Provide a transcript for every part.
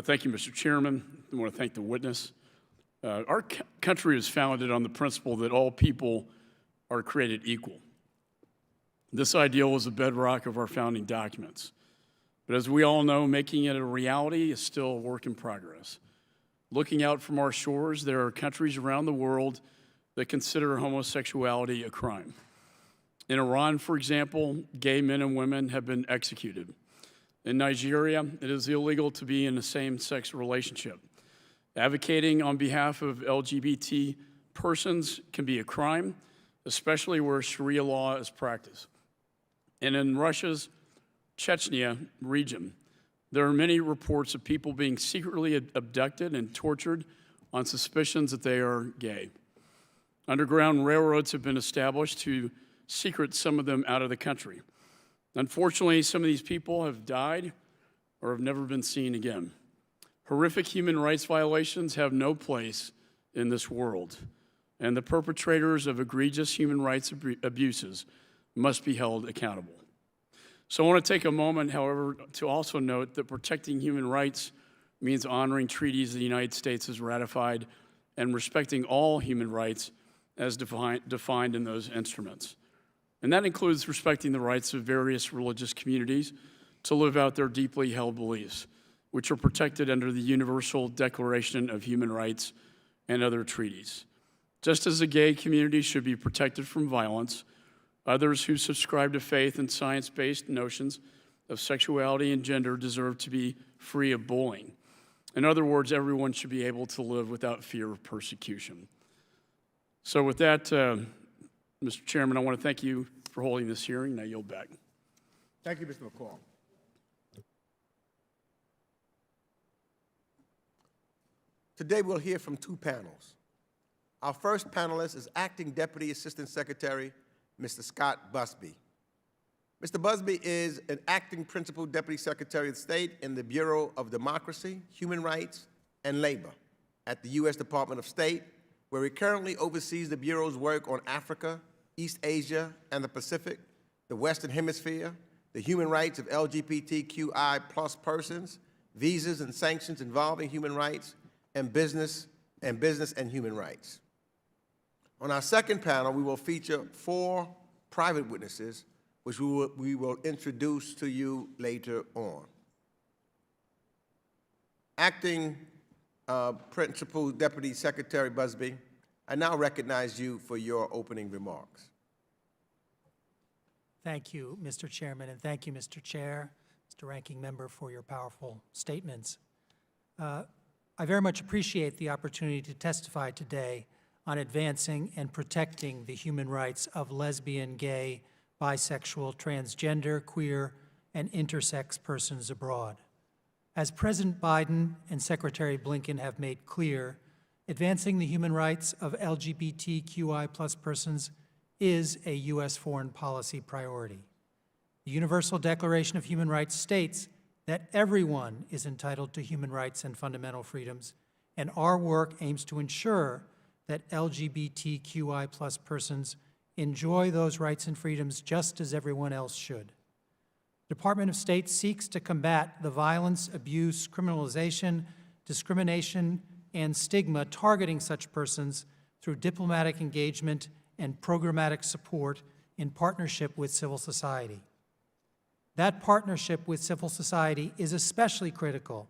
Thank you, Mr. Chairman. I want to thank the witness. Our country is founded on the principle that all people are created equal. This ideal was the bedrock of our founding documents. But as we all know, making it a reality is still a work in progress. Looking out from our shores, there are countries around the world that consider homosexuality a crime. In Iran, for example, gay men and women have been executed. In Nigeria, it is illegal to be in a same-sex relationship. Advocating on behalf of LGBT persons can be a crime, especially where Sharia law is practiced. And in Russia's Chechnya region, there are many reports of people being secretly abducted and tortured on suspicions that they are gay. Underground railroads have been established to secret some of them out of the country. Unfortunately, some of these people have died or have never been seen again. Horrific human rights violations have no place in this world, and the perpetrators of egregious human rights abuses must be held accountable. So I want to take a moment, however, to also note that protecting human rights means honoring treaties the United States has ratified and respecting all human rights as defined in those instruments. And that includes respecting the rights of various religious communities to live out their deeply held beliefs, which are protected under the Universal Declaration of Human Rights and other treaties. Just as the gay community should be protected from violence, others who subscribe to faith and science-based notions of sexuality and gender deserve to be free of bullying. In other words, everyone should be able to live without fear of persecution. So with that, Mr. Chairman, I want to thank you for holding this hearing, and I yield back. Thank you, Mr. McCall. Today we'll hear from two panels. Our first panelist is Acting Deputy Assistant Secretary, Mr. Scott Busby. Mr. Busby is an Acting Principal Deputy Secretary of State in the Bureau of Democracy, Human Rights, and Labor at the U.S. Department of State, where he currently oversees the Bureau's work on Africa, East Asia, and the Pacific, the Western Hemisphere, the human rights of LGBTQI plus persons, visas and sanctions involving human rights, and business and human rights. On our second panel, we will feature 4 private witnesses, which we will introduce to you later on. Acting Principal Deputy Secretary Busby, I now recognize you for your opening remarks. Thank you, Mr. Chairman, and thank you, Mr. Chair, Mr. Ranking Member, for your powerful statements. I very much appreciate the opportunity to testify today on advancing and protecting the human rights of lesbian, gay, bisexual, transgender, queer, and intersex persons abroad. As President Biden and Secretary Blinken have made clear, advancing the human rights of LGBTQI plus persons is a U.S. foreign policy priority. The Universal Declaration of Human Rights states that everyone is entitled to human rights and fundamental freedoms, and our work aims to ensure that LGBTQI plus persons enjoy those rights and freedoms just as everyone else should. The Department of State seeks to combat the violence, abuse, criminalization, discrimination, and stigma targeting such persons through diplomatic engagement and programmatic support in partnership with civil society. That partnership with civil society is especially critical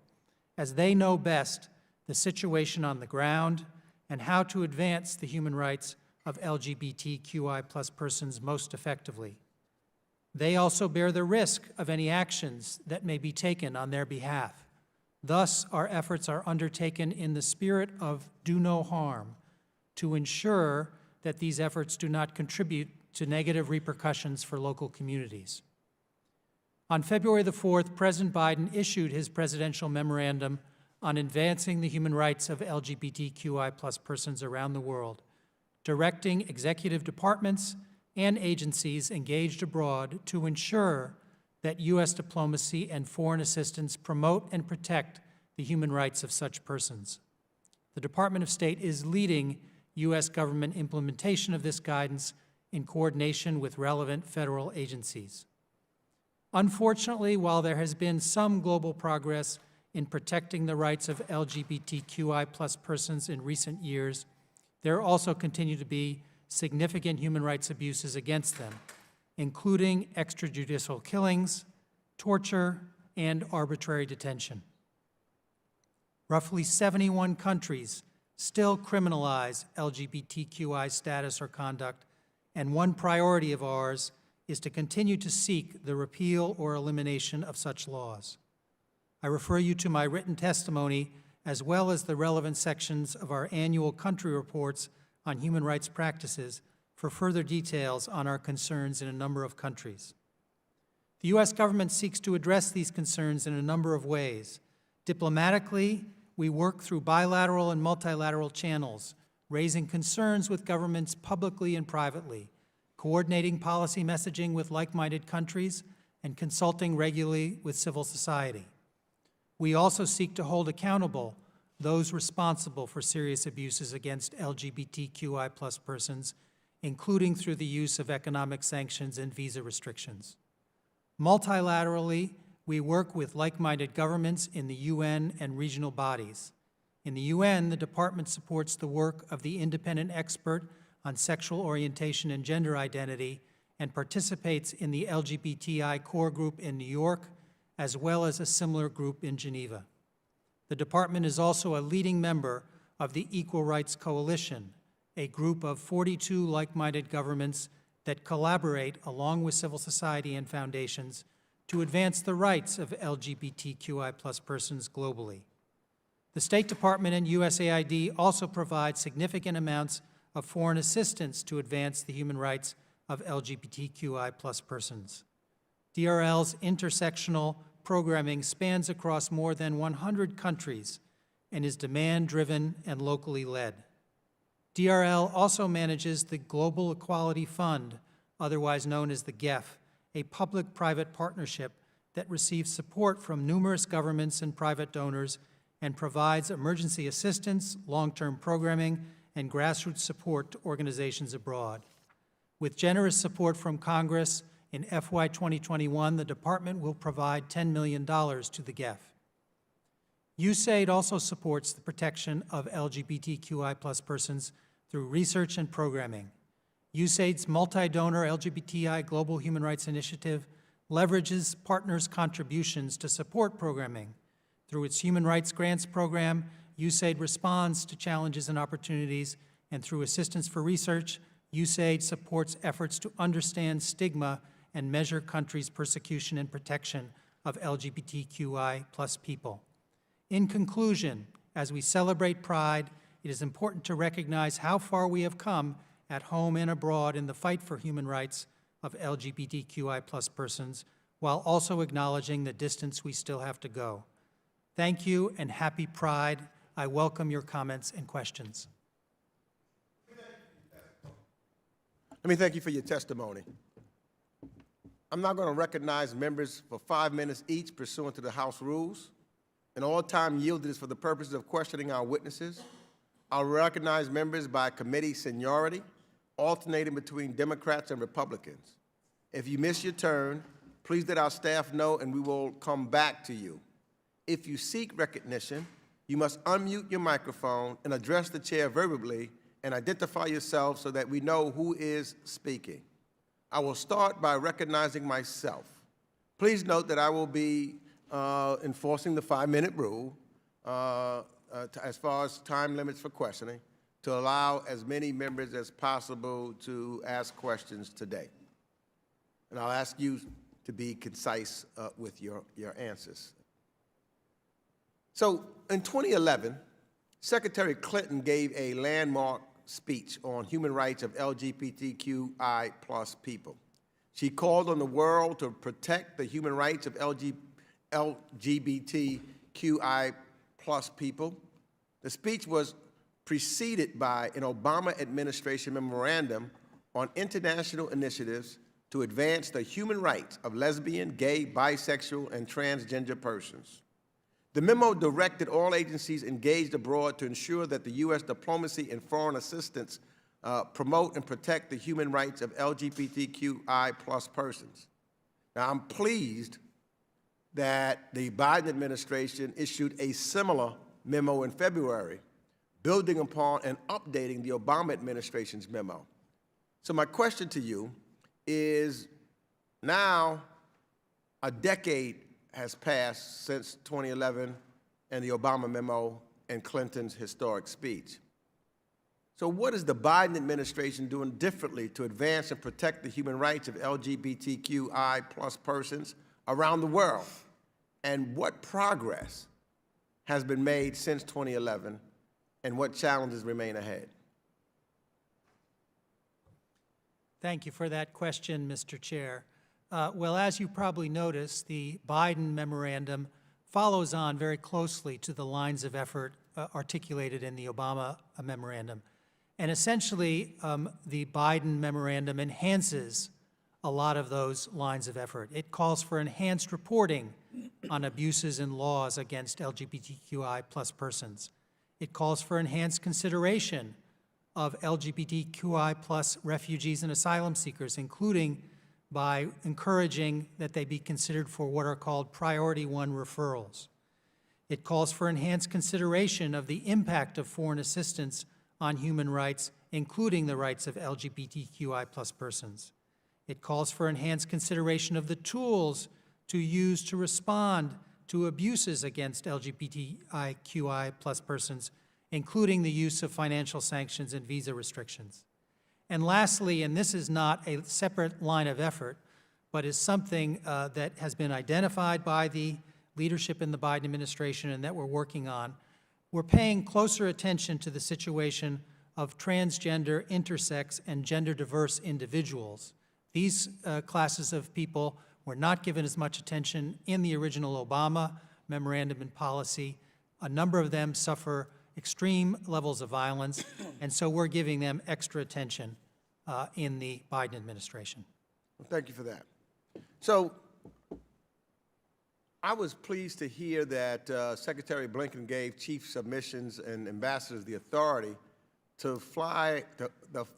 as they know best the situation on the ground and how to advance the human rights of LGBTQI plus persons most effectively. They also bear the risk of any actions that may be taken on their behalf. Thus, our efforts are undertaken in the spirit of do no harm to ensure that these efforts do not contribute to negative repercussions for local communities. On February the 4th, President Biden issued his presidential memorandum on advancing the human rights of LGBTQI plus persons around the world, directing executive departments and agencies engaged abroad to ensure that U.S. diplomacy and foreign assistance promote and protect the human rights of such persons. The Department of State is leading U.S. government implementation of this guidance in coordination with relevant federal agencies. Unfortunately, while there has been some global progress in protecting the rights of LGBTQI+ persons in recent years, there also continue to be significant human rights abuses against them, including extrajudicial killings, torture, and arbitrary detention. Roughly 71 countries still criminalize LGBTQI status or conduct, and one priority of ours is to continue to seek the repeal or elimination of such laws. I refer you to my written testimony as well as the relevant sections of our annual country reports on human rights practices for further details on our concerns in a number of countries. The U.S. government seeks to address these concerns in a number of ways. Diplomatically, we work through bilateral and multilateral channels, raising concerns with governments publicly and privately, coordinating policy messaging with like-minded countries, and consulting regularly with civil society. We also seek to hold accountable those responsible for serious abuses against LGBTQI+ persons, including through the use of economic sanctions and visa restrictions. Multilaterally, we work with like-minded governments in the UN and regional bodies. In the UN, the Department supports the work of the Independent Expert on Sexual Orientation and Gender Identity and participates in the LGBTI core group in New York, as well as a similar group in Geneva. The Department is also a leading member of the Equal Rights Coalition, a group of 42 like-minded governments that collaborate along with civil society and foundations to advance the rights of LGBTQI+ persons globally. The State Department and USAID also provide significant amounts of foreign assistance to advance the human rights of LGBTQI+ persons. DRL's intersectional programming spans across more than 100 countries and is demand-driven and locally led. DRL also manages the Global Equality Fund, otherwise known as the GEF, a public-private partnership that receives support from numerous governments and private donors and provides emergency assistance, long-term programming, and grassroots support to organizations abroad. With generous support from Congress, in FY 2021, the Department will provide $10 million to the GEF. USAID also supports the protection of LGBTQI+ persons through research and programming. USAID's multi-donor LGBTI Global Human Rights Initiative leverages partners' contributions to support programming. Through its Human Rights Grants Program, USAID responds to challenges and opportunities, and through Assistance for Research, USAID supports efforts to understand stigma and measure countries' persecution and protection of LGBTQI+ people. In conclusion, as we celebrate Pride, it is important to recognize how far we have come at home and abroad in the fight for human rights of LGBTQI+ persons, while also acknowledging the distance we still have to go. Thank you and happy Pride. I welcome your comments and questions. Let me thank you for your testimony. I'm now going to recognize members for 5 minutes each pursuant to the House rules. And all time yielded is for the purposes of questioning our witnesses. I'll recognize members by committee seniority, alternating between Democrats and Republicans. If you miss your turn, please let our staff know and we will come back to you. If you seek recognition, you must unmute your microphone and address the chair verbally and identify yourself so that we know who is speaking. I will start by recognizing myself. Please note that I will be enforcing the 5-minute rule as far as time limits for questioning to allow as many members as possible to ask questions today. And I'll ask you to be concise with your answers. So in 2011, Secretary Clinton gave a landmark speech on human rights of LGBTQI+ people. She called on the world to protect the human rights of LGBTQI+ people. The speech was preceded by an Obama administration memorandum on international initiatives to advance the human rights of lesbian, gay, bisexual, and transgender persons. The memo directed all agencies engaged abroad to ensure that the U.S. diplomacy and foreign assistance promote and protect the human rights of LGBTQI+ persons. Now, I'm pleased that the Biden administration issued a similar memo in February, building upon and updating the Obama administration's memo. So my question to you is, now a decade has passed since 2011 and the Obama memo and Clinton's historic speech. So what is the Biden administration doing differently to advance and protect the human rights of LGBTQI plus persons around the world? And what progress has been made since 2011, and what challenges remain ahead? Thank you for that question, Mr. Chair. Well, as you probably noticed, the Biden memorandum follows on very closely to the lines of effort articulated in the Obama memorandum. And essentially, the Biden memorandum enhances a lot of those lines of effort. It calls for enhanced reporting on abuses and laws against LGBTQI plus persons. It calls for enhanced consideration of LGBTQI plus refugees and asylum seekers, including by encouraging that they be considered for what are called Priority 1 referrals. It calls for enhanced consideration of the impact of foreign assistance on human rights, including the rights of LGBTQI plus persons. It calls for enhanced consideration of the tools to use to respond to abuses against LGBTQI plus persons, including the use of financial sanctions and visa restrictions. And lastly, and this is not a separate line of effort, but is something that has been identified by the leadership in the Biden administration and that we're working on, we're paying closer attention to the situation of transgender, intersex, and gender-diverse individuals. These classes of people were not given as much attention in the original Obama memorandum and policy. A number of them suffer extreme levels of violence, and so we're giving them extra attention in the Biden administration. Well, thank you for that. So I was pleased to hear that Secretary Blinken gave chief submissions and ambassadors the authority to fly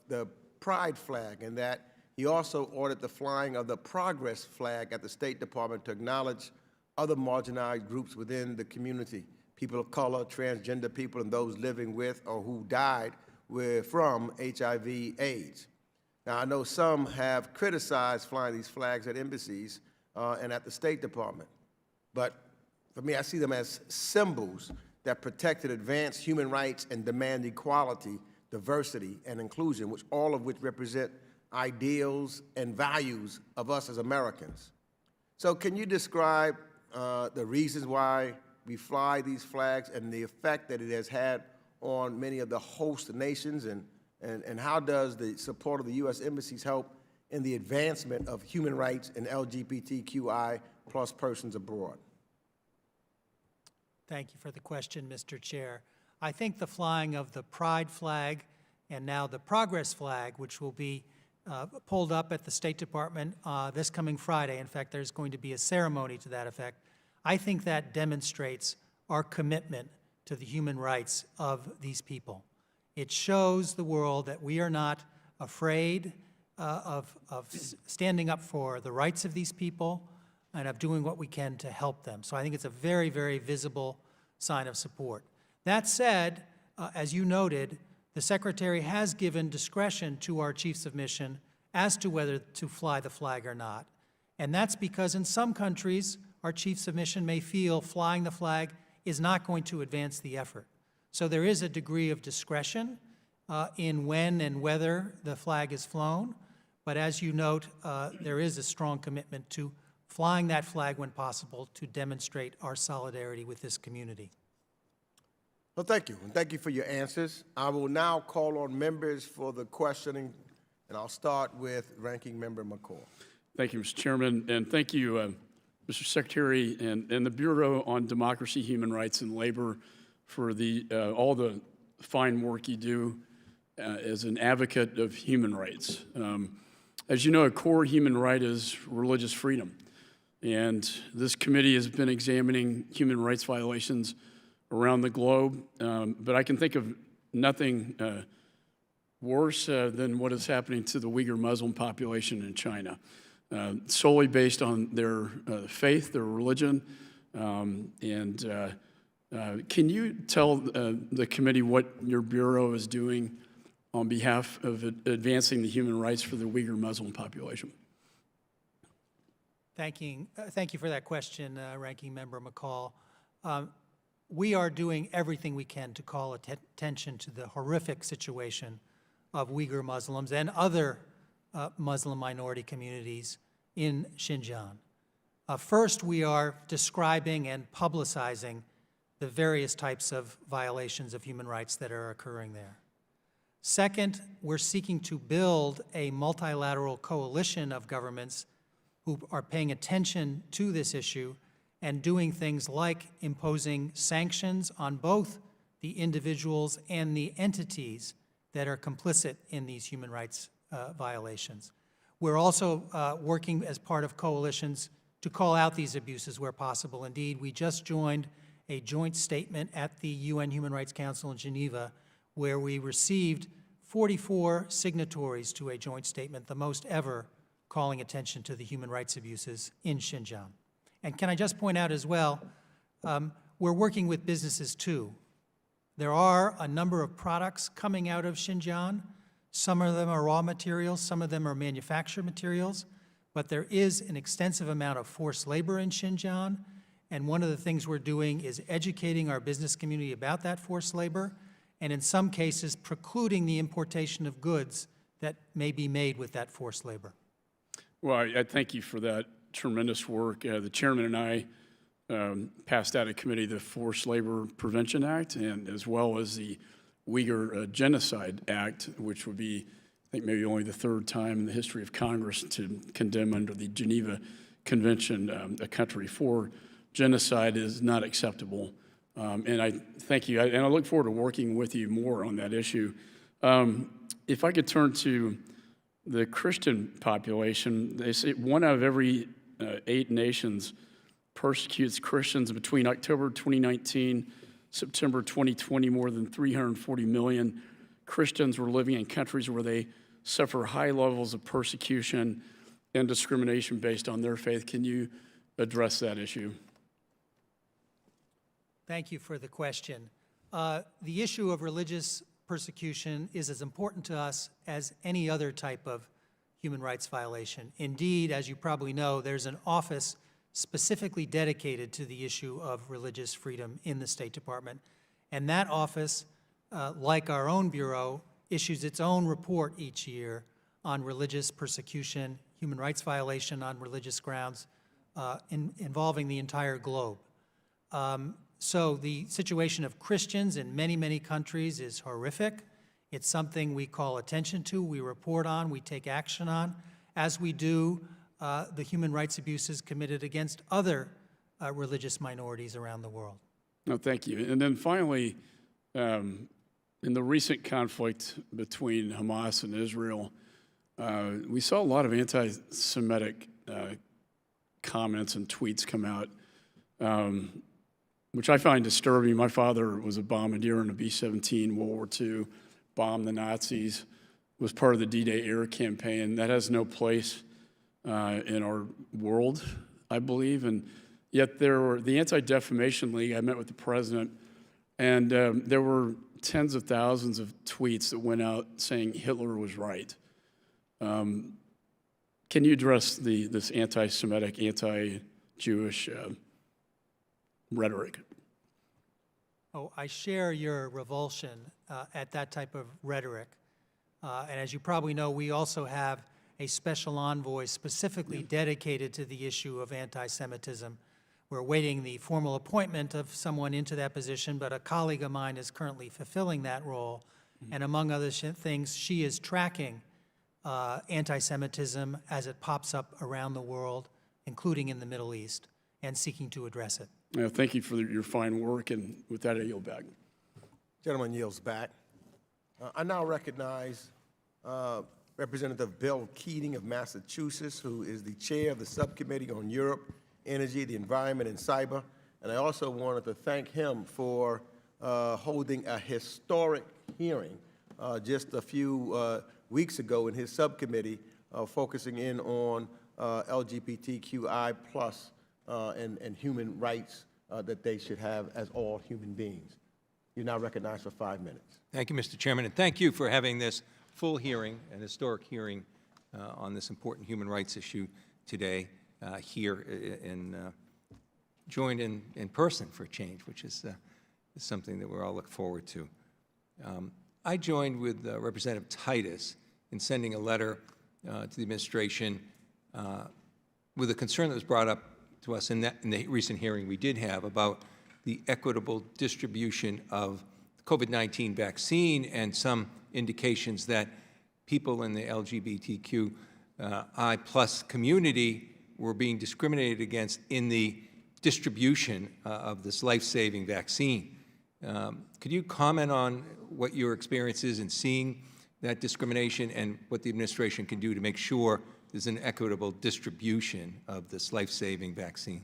the pride flag, and that he also ordered the flying of the progress flag at the State Department to acknowledge other marginalized groups within the community, people of color, transgender people, and those living with or who died from HIV/AIDS. Now, I know some have criticized flying these flags at embassies and at the State Department, but for me, I see them as symbols that protect and advance human rights and demand equality, diversity, and inclusion, all of which represent ideals and values of us as Americans. So can you describe the reasons why we fly these flags and the effect that it has had on many of the host nations, and how does the support of the U.S. embassies help in the advancement of human rights and LGBTQI plus persons abroad? Thank you for the question, Mr. Chair. I think the flying of the pride flag and now the progress flag, which will be pulled up at the State Department this coming Friday. In fact, there's going to be a ceremony to that effect. I think that demonstrates our commitment to the human rights of these people. It shows the world that we are not afraid of standing up for the rights of these people and of doing what we can to help them. So I think it's a very, very visible sign of support. That said, as you noted, the Secretary has given discretion to our chiefs of mission as to whether to fly the flag or not. And that's because in some countries, our chiefs of mission may feel flying the flag is not going to advance the effort. So there is a degree of discretion in when and whether the flag is flown. But as you note, there is a strong commitment to flying that flag when possible to demonstrate our solidarity with this community. Well, thank you, and thank you for your answers. I will now call on members for the questioning, and I'll start with Ranking Member McCall. Thank you, Mr. Chairman, and thank you, Mr. Secretary, and the Bureau on Democracy, Human Rights, and Labor for all the fine work you do as an advocate of human rights. As you know, a core human right is religious freedom, and this committee has been examining human rights violations around the globe, but I can think of nothing worse than what is happening to the Uyghur Muslim population in China. solely based on their faith, their religion. Can you tell the committee what your Bureau is doing on behalf of advancing the human rights for the Uyghur Muslim population? Thank you for that question, Ranking Member McCall. We are doing everything we can to call attention to the horrific situation of Uyghur Muslims and other Muslim minority communities in Xinjiang. First, we are describing and publicizing the various types of violations of human rights that are occurring there. Second, we're seeking to build a multilateral coalition of governments who are paying attention to this issue and doing things like imposing sanctions on both the individuals and the entities that are complicit in these human rights violations. We're also working as part of coalitions to call out these abuses where possible. Indeed, we just joined a joint statement at the UN Human Rights Council in Geneva, where we received 44 signatories to a joint statement, the most ever, calling attention to the human rights abuses in Xinjiang. And can I just point out as well, we're working with businesses too. There are a number of products coming out of Xinjiang. Some of them are raw materials, some of them are manufactured materials, but there is an extensive amount of forced labor in Xinjiang. And one of the things we're doing is educating our business community about that forced labor, and in some cases precluding the importation of goods that may be made with that forced labor. Well, I thank you for that tremendous work. The chairman and I passed out of committee the Forced Labor Prevention Act, and as well as the Uyghur Genocide Act, which would be, I think, maybe only the third time in the history of Congress to condemn under the Geneva Convention a country for genocide is not acceptable. And I thank you, and I look forward to working with you more on that issue. If I could turn to the Christian population, they say 1 out of every 8 nations persecutes Christians. Between October 2019, September 2020, more than 340 million Christians were living in countries where they suffer high levels of persecution and discrimination based on their faith. Can you address that issue? Thank you for the question. The issue of religious persecution is as important to us as any other type of human rights violation. Indeed, as you probably know, there's an office specifically dedicated to the issue of religious freedom in the State Department. And that office, like our own Bureau, issues its own report each year on religious persecution, human rights violation on religious grounds involving the entire globe. So the situation of Christians in many, many countries is horrific. It's something we call attention to, we report on, we take action on, as we do the human rights abuses committed against other religious minorities around the world. No, thank you. And then finally, in the recent conflict between Hamas and Israel, we saw a lot of anti-Semitic comments and tweets come out, which I find disturbing. My father was a bombardier in a B-17, World War II, bombed the Nazis, was part of the D-Day air campaign. That has no place in our world, I believe. And yet there were the Anti-Defamation League. I met with the president, and there were tens of thousands of tweets that went out saying Hitler was right. Can you address this anti-Semitic, anti-Jewish rhetoric? Oh, I share your revulsion at that type of rhetoric. And as you probably know, we also have a special envoy specifically dedicated to the issue of anti-Semitism. We're awaiting the formal appointment of someone into that position, but a colleague of mine is currently fulfilling that role. And among other things, she is tracking anti-Semitism as it pops up around the world, including in the Middle East, and seeking to address it. Thank you for your fine work, and with that, I yield back. Gentleman yields back. I now recognize Representative Bill Keating of Massachusetts, who is the chair of the Subcommittee on Europe, Energy, the Environment, and Cyber. And I also wanted to thank him for holding a historic hearing just a few weeks ago in his subcommittee, focusing in on LGBTQI plus and human rights that they should have as all human beings. You're now recognized for 5 minutes. Thank you, Mr. Chairman, and thank you for having this full hearing, an historic hearing on this important human rights issue today here joined in person for a change, which is something that we're all looking forward to. I joined with Representative Titus in sending a letter to the administration with a concern that was brought up to us in the recent hearing we did have about the equitable distribution of the COVID-19 vaccine and some indications that people in the LGBTQI plus community were being discriminated against in the distribution of this life-saving vaccine. Could you comment on what your experience is in seeing that discrimination and what the administration can do to make sure there's an equitable distribution of this life-saving vaccine?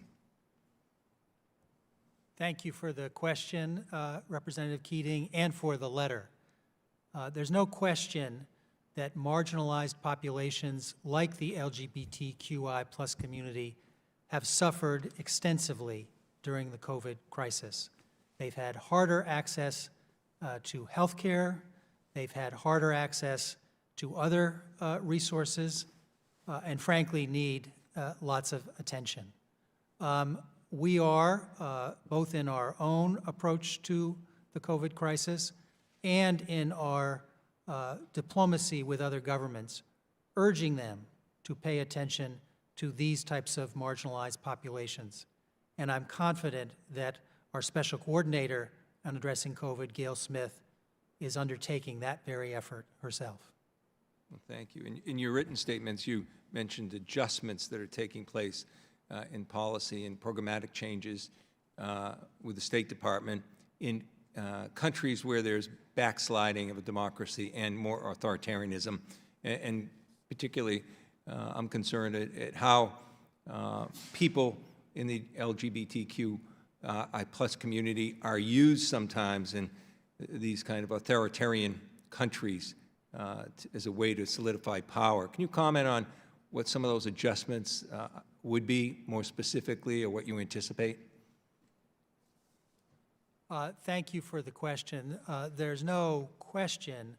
Thank you for the question, Representative Keating, and for the letter. There's no question that marginalized populations like the LGBTQI plus community have suffered extensively during the COVID crisis. They've had harder access to health care, they've had harder access to other resources, and frankly need lots of attention. We are, both in our own approach to the COVID crisis and in our diplomacy with other governments, urging them to pay attention to these types of marginalized populations. And I'm confident that our special coordinator on addressing COVID, Gail Smith, is undertaking that very effort herself. Well, thank you. In your written statements, you mentioned adjustments that are taking place in policy and programmatic changes with the State Department in countries where there's backsliding of a democracy and more authoritarianism. And particularly, I'm concerned at how people in the LGBTQI plus community are used sometimes in these kind of authoritarian countries as a way to solidify power. Can you comment on what some of those adjustments would be more specifically, or what you anticipate? Thank you for the question. There's no question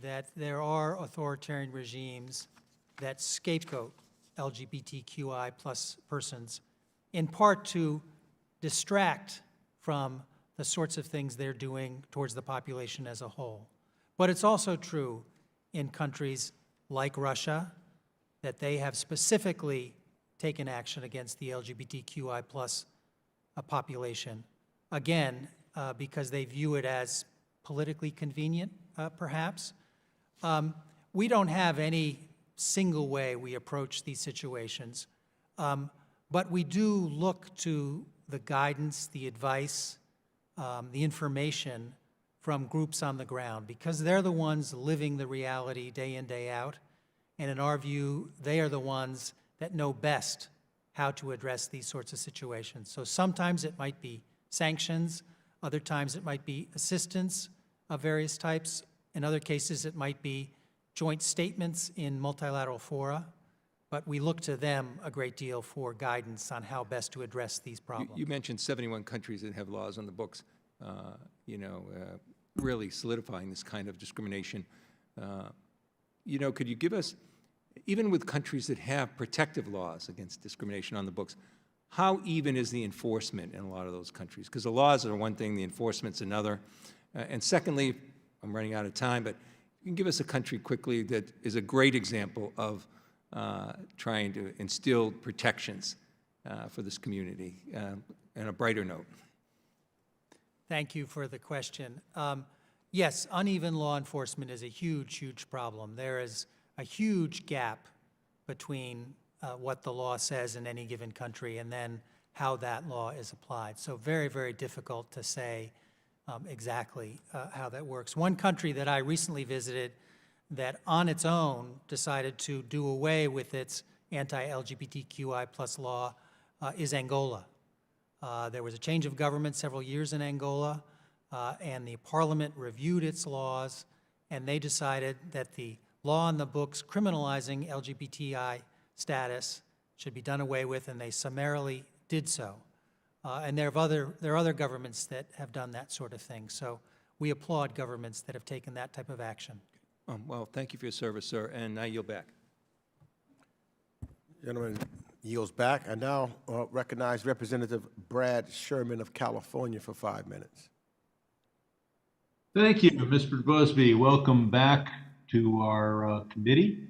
that there are authoritarian regimes that scapegoat LGBTQI plus persons, in part to distract from the sorts of things they're doing towards the population as a whole. But it's also true in countries like Russia that they have specifically taken action against the LGBTQI plus population, again, because they view it as politically convenient, perhaps. We don't have any single way we approach these situations, but we do look to the guidance, the advice, the information from groups on the ground, because they're the ones living the reality day in, day out, and in our view, they are the ones that know best how to address these sorts of situations. So sometimes it might be sanctions, other times it might be assistance of various types, in other cases it might be joint statements in multilateral fora, but we look to them a great deal for guidance on how best to address these problems. You mentioned 71 countries that have laws on the books, really solidifying this kind of discrimination. Could you give us, even with countries that have protective laws against discrimination on the books, how even is the enforcement in a lot of those countries? Because the laws are one thing, the enforcement's another. And secondly, I'm running out of time, but you can give us a country quickly that is a great example of trying to instill protections for this community, and a brighter note. Thank you for the question. Yes, uneven law enforcement is a huge, huge problem. There is a huge gap between what the law says in any given country and then how that law is applied. So very, very difficult to say exactly how that works. One country that I recently visited that on its own decided to do away with its anti-LGBTQI plus law is Angola. There was a change of government several years in Angola, and the parliament reviewed its laws, and they decided that the law in the books criminalizing LGBTI status should be done away with, and they summarily did so. And there are other governments that have done that sort of thing. So we applaud governments that have taken that type of action. Well, thank you for your service, sir, and I yield back. Gentleman yields back. I now recognize Representative Brad Sherman of California for 5 minutes. Thank you, Mr. Busby. Welcome back to our committee.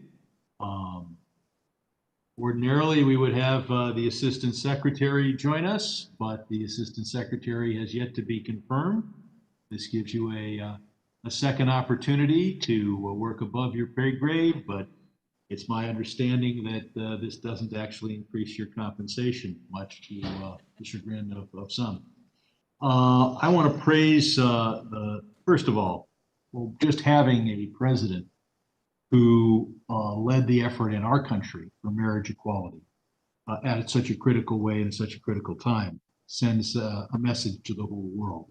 Ordinarily, we would have the Assistant Secretary join us, but the Assistant Secretary has yet to be confirmed. This gives you a second opportunity to work above your pay grade, but it's my understanding that this doesn't actually increase your compensation, much to the chagrin of some. I want to praise, first of all, just having a president who led the effort in our country for marriage equality at such a critical way and such a critical time sends a message to the whole world.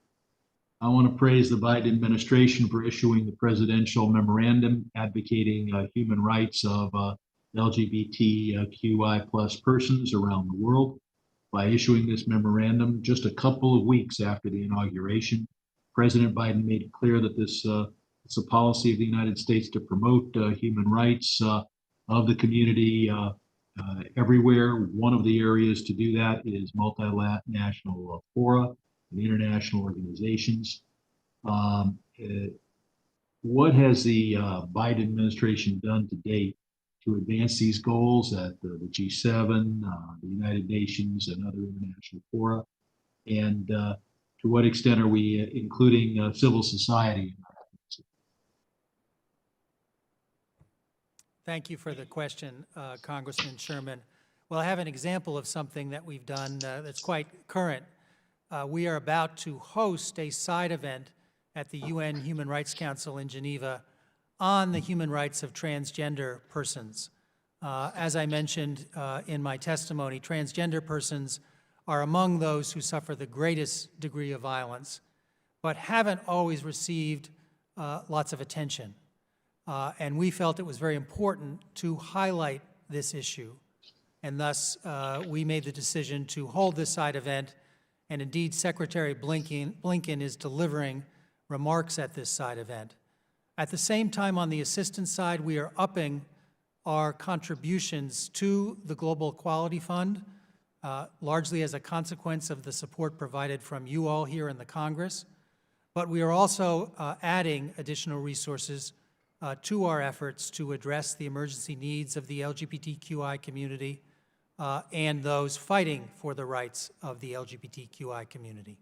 I want to praise the Biden administration for issuing the presidential memorandum advocating human rights of LGBTQI plus persons around the world. By issuing this memorandum just a couple of weeks after the inauguration, President Biden made it clear that it's a policy of the United States to promote human rights of the community everywhere. One of the areas to do that is multinational fora and international organizations. What has the Biden administration done to date to advance these goals at the G7, the United Nations, and other international fora? And to what extent are we including civil society? Thank you for the question, Congressman Sherman. Well, I have an example of something that we've done that's quite current. We are about to host a side event at the UN Human Rights Council in Geneva on the human rights of transgender persons. As I mentioned in my testimony, transgender persons are among those who suffer the greatest degree of violence, but haven't always received lots of attention. And we felt it was very important to highlight this issue. And thus, we made the decision to hold this side event. And indeed, Secretary Blinken is delivering remarks at this side event. At the same time, on the assistance side, we are upping our contributions to the Global Equality Fund, largely as a consequence of the support provided from you all here in the Congress. But we are also adding additional resources to our efforts to address the emergency needs of the LGBTQI community and those fighting for the rights of the LGBTQI community.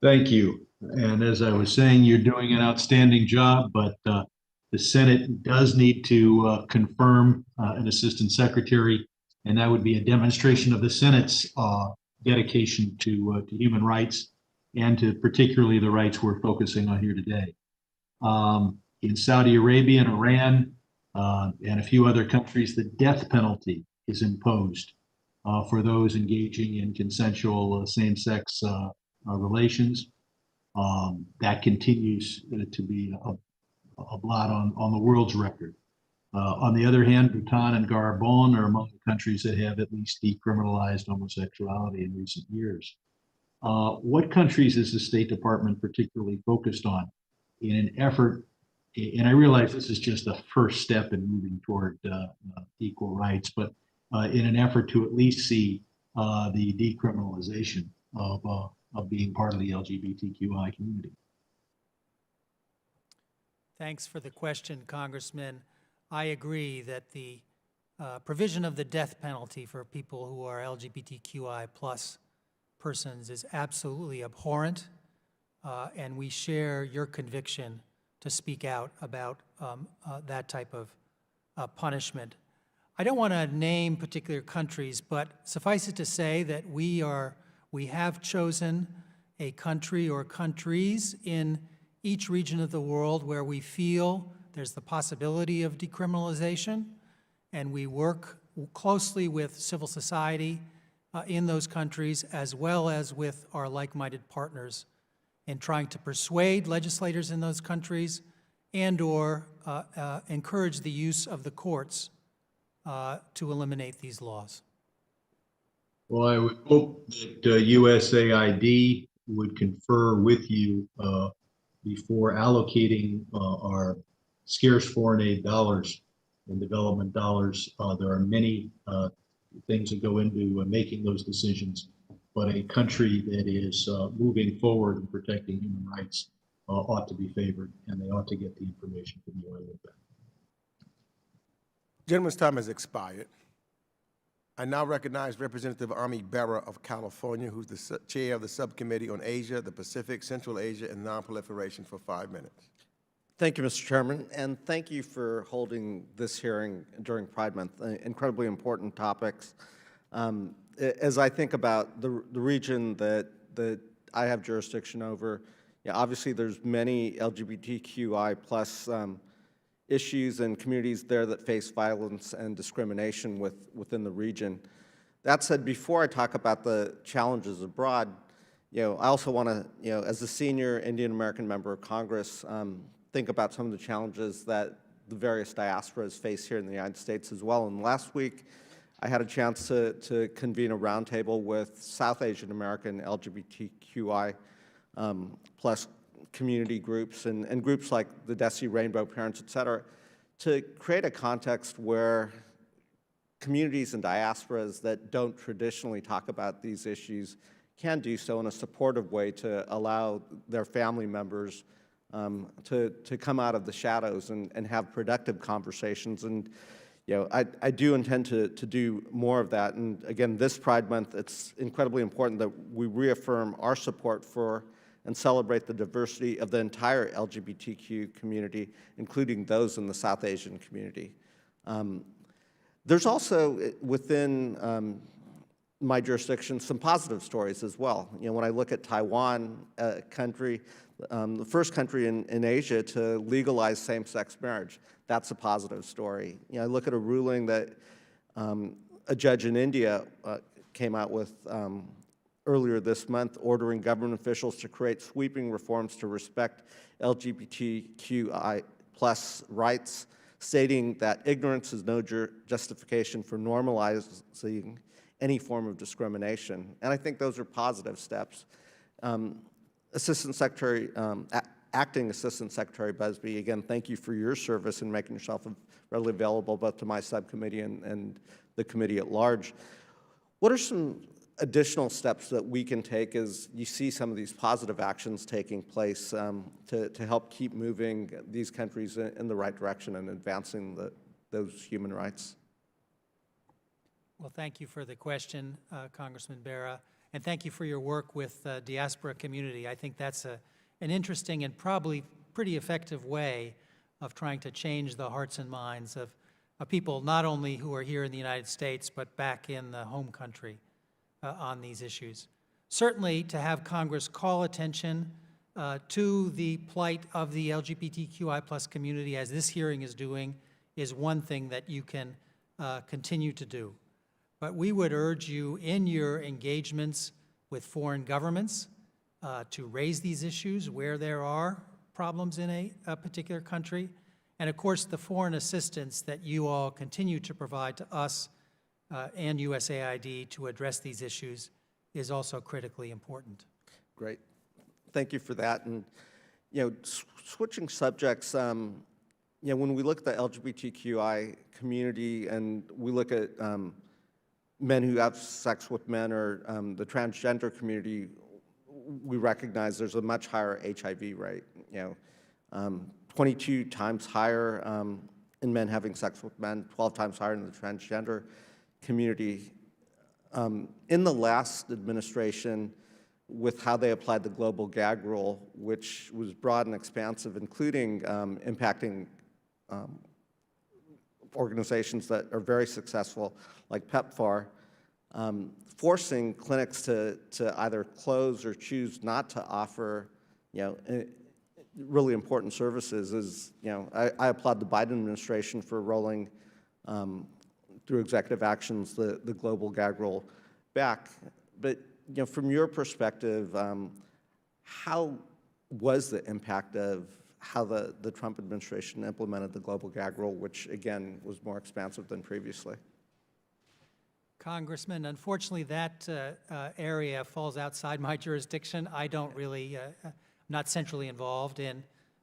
Thank you. And as I was saying, you're doing an outstanding job, but the Senate does need to confirm an assistant secretary, and that would be a demonstration of the Senate's dedication to human rights and to particularly the rights we're focusing on here today. In Saudi Arabia and Iran and a few other countries, the death penalty is imposed for those engaging in consensual same-sex relations. That continues to be a blot on the world's record. On the other hand, Bhutan and Gabon are among the countries that have at least decriminalized homosexuality in recent years. What countries is the State Department particularly focused on in an effort, and I realize this is just the first step in moving toward equal rights, but in an effort to at least see the decriminalization of being part of the LGBTQI community? Thanks for the question, Congressman. I agree that the provision of the death penalty for people who are LGBTQI plus persons is absolutely abhorrent, and we share your conviction to speak out about that type of punishment. I don't want to name particular countries, but suffice it to say that we have chosen a country or countries in each region of the world where we feel there's the possibility of decriminalization, and we work closely with civil society in those countries, as well as with our like-minded partners in trying to persuade legislators in those countries and or encourage the use of the courts to eliminate these laws? Well, I would hope that USAID would confer with you before allocating our scarce foreign aid dollars and development dollars. There are many things that go into making those decisions, but a country that is moving forward and protecting human rights ought to be favored, and they ought to get the information from you. Gentleman's time has expired. I now recognize Representative Ami Bera of California, who's the chair of the Subcommittee on Asia, the Pacific, Central Asia, and Nonproliferation, for 5 minutes. Thank you, Mr. Chairman, and thank you for holding this hearing during Pride Month. Incredibly important topics. As I think about the region that I have jurisdiction over, obviously there's many LGBTQI plus issues and communities there that face violence and discrimination within the region. That said, before I talk about the challenges abroad, I also want to, as a senior Indian American member of Congress, think about some of the challenges that the various diasporas face here in the United States as well. And last week, I had a chance to convene a roundtable with South Asian American LGBTQI plus community groups and groups like the Desi Rainbow Parents, et cetera, to create a context where communities and diasporas that don't traditionally talk about these issues can do so in a supportive way to allow their family members to come out of the shadows and have productive conversations. And I do intend to do more of that. And again, this Pride Month, it's incredibly important that we reaffirm our support for and celebrate the diversity of the entire LGBTQ community, including those in the South Asian community. There's also, within my jurisdiction, some positive stories as well. When I look at Taiwan, a country, the first country in Asia to legalize same-sex marriage, that's a positive story. I look at a ruling that a judge in India came out with earlier this month, ordering government officials to create sweeping reforms to respect LGBTQI plus rights, stating that ignorance is no justification for normalizing any form of discrimination. And I think those are positive steps. Acting Assistant Secretary Busby, again, thank you for your service in making yourself readily available both to my subcommittee and the committee at large. What are some additional steps that we can take as you see some of these positive actions taking place to help keep moving these countries in the right direction and advancing those human rights? Well, thank you for the question, Congressman Bera, and thank you for your work with the diaspora community. I think that's an interesting and probably pretty effective way of trying to change the hearts and minds of people not only who are here in the United States, but back in the home country on these issues. Certainly, to have Congress call attention to the plight of the LGBTQI plus community, as this hearing is doing, is one thing that you can continue to do. But we would urge you in your engagements with foreign governments to raise these issues where there are problems in a particular country. And of course, the foreign assistance that you all continue to provide to us and USAID to address these issues is also critically important. Great. Thank you for that. And, switching subjects, when we look at the LGBTQI community and we look at men who have sex with men or the transgender community, we recognize there's a much higher HIV rate, 22 times higher in men having sex with men, 12 times higher in the transgender community. In the last administration, with how they applied the global gag rule, which was broad and expansive, including impacting organizations that are very successful, like PEPFAR, forcing clinics to either close or choose not to offer, really important services is, I applaud the Biden administration for rolling through executive actions the global gag rule back. But from your perspective, how was the impact of how the Trump administration implemented the global gag rule, which again was more expansive than previously. Congressman, unfortunately, that area falls outside my jurisdiction. I don't really, I'm not centrally involved in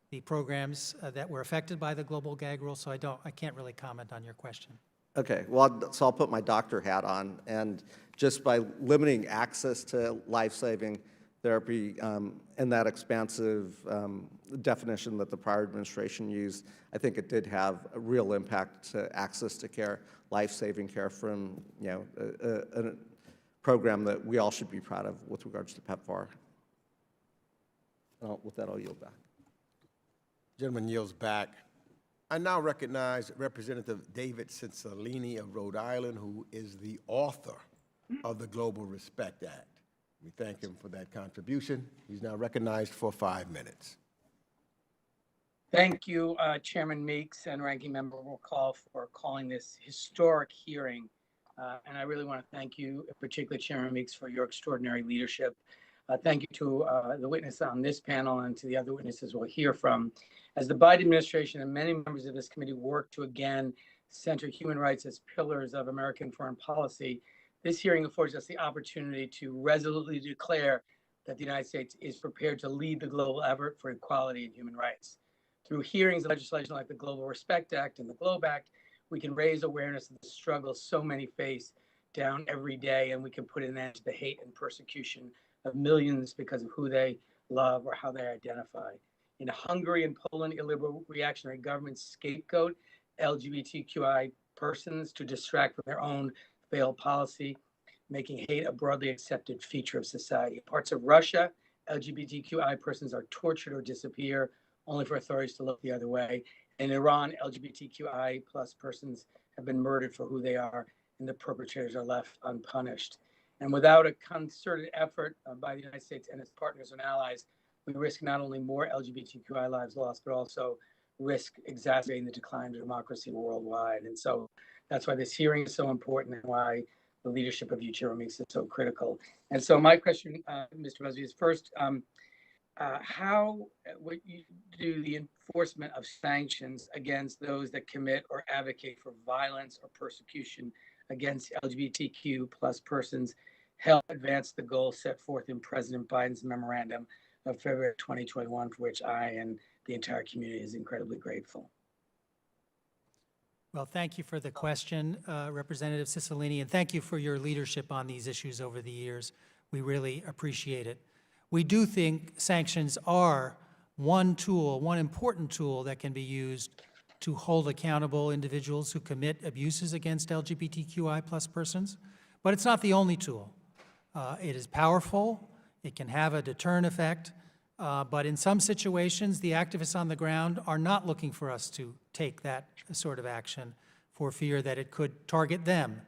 the programs that were affected by the global gag rule, so I can't really comment on your question. Okay, well, so I'll put my doctor hat on, and just by limiting access to life-saving therapy and that expansive definition that the prior administration used, I think it did have a real impact to access to care, life-saving care from, a program that we all should be proud of with regards to PEPFAR. With that, I'll yield back. Gentleman yields back. I now recognize Representative David Cicilline of Rhode Island, who is the author of the Global Respect Act. We thank him for that contribution. He's now recognized for 5 minutes. Thank you, Chairman Meeks and Ranking Member McCall for calling this historic hearing. And I really want to thank you, particularly Chairman Meeks, for your extraordinary leadership. Thank you to the witness on this panel and to the other witnesses we'll hear from. As the Biden administration and many members of this committee work to again center human rights as pillars of American foreign policy, this hearing affords us the opportunity to resolutely declare that the United States is prepared to lead the global effort for equality and human rights. Through hearings and legislation like the Global Respect Act and the GLOBE Act, we can raise awareness of the struggles so many face down every day, and we can put an end to the hate and persecution of millions because of who they love or how they identify. In Hungary and Poland, illiberal reactionary governments scapegoat LGBTQI persons to distract from their own failed policy, making hate a broadly accepted feature of society. In parts of Russia, LGBTQI persons are tortured or disappear, only for authorities to look the other way. In Iran, LGBTQI plus persons have been murdered for who they are, and the perpetrators are left unpunished. And without a concerted effort by the United States and its partners and allies, we risk not only more LGBTQI lives lost, but also risk exacerbating the decline of democracy worldwide. And so that's why this hearing is so important and why the leadership of you, Chairman Meeks, is so critical. And so my question, Mr. Busby, is first, how would you do the enforcement of sanctions against those that commit or advocate for violence or persecution against LGBTQ plus persons help advance the goals set forth in President Biden's memorandum of February 2021, for which I and the entire community is incredibly grateful? Well, thank you for the question, Representative Cicilline, and thank you for your leadership on these issues over the years. We really appreciate it. We do think sanctions are one tool, one important tool that can be used to hold accountable individuals who commit abuses against LGBTQI plus persons, but it's not the only tool. It is powerful, it can have a deterrent effect, but in some situations, the activists on the ground are not looking for us to take that sort of action for fear that it could target them.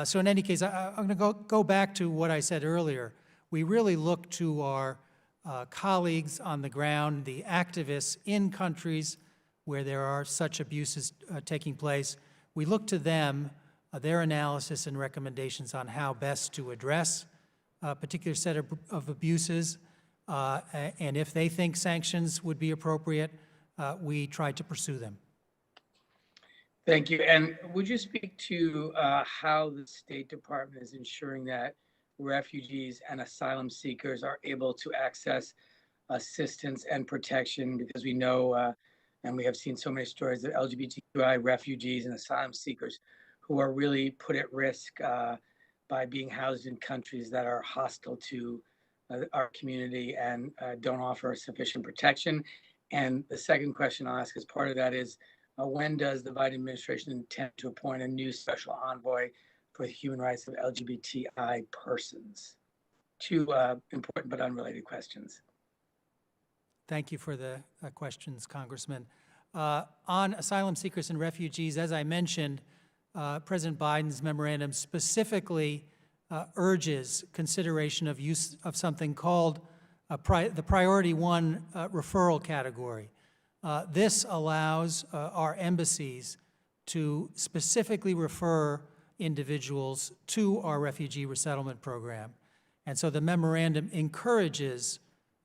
So in any case, I'm going to go back to what I said earlier. We really look to our colleagues on the ground, the activists in countries where there are such abuses taking place. We look to them, their analysis and recommendations on how best to address a particular set of abuses. And if they think sanctions would be appropriate, we try to pursue them. Thank you. And would you speak to how the State Department is ensuring that refugees and asylum seekers are able to access assistance and protection? Because we know, and we have seen so many stories of LGBTQI refugees and asylum seekers who are really put at risk by being housed in countries that are hostile to our community and don't offer sufficient protection. And the second question I'll ask as part of that is, when does the Biden administration intend to appoint a new special envoy for the human rights of LGBTI persons? Two important but unrelated questions. Thank you for the questions, Congressman. On asylum seekers and refugees, as I mentioned, President Biden's memorandum specifically urges consideration of use of something called the Priority 1 referral category. This allows our embassies to specifically refer individuals to our refugee resettlement program. And so the memorandum encourages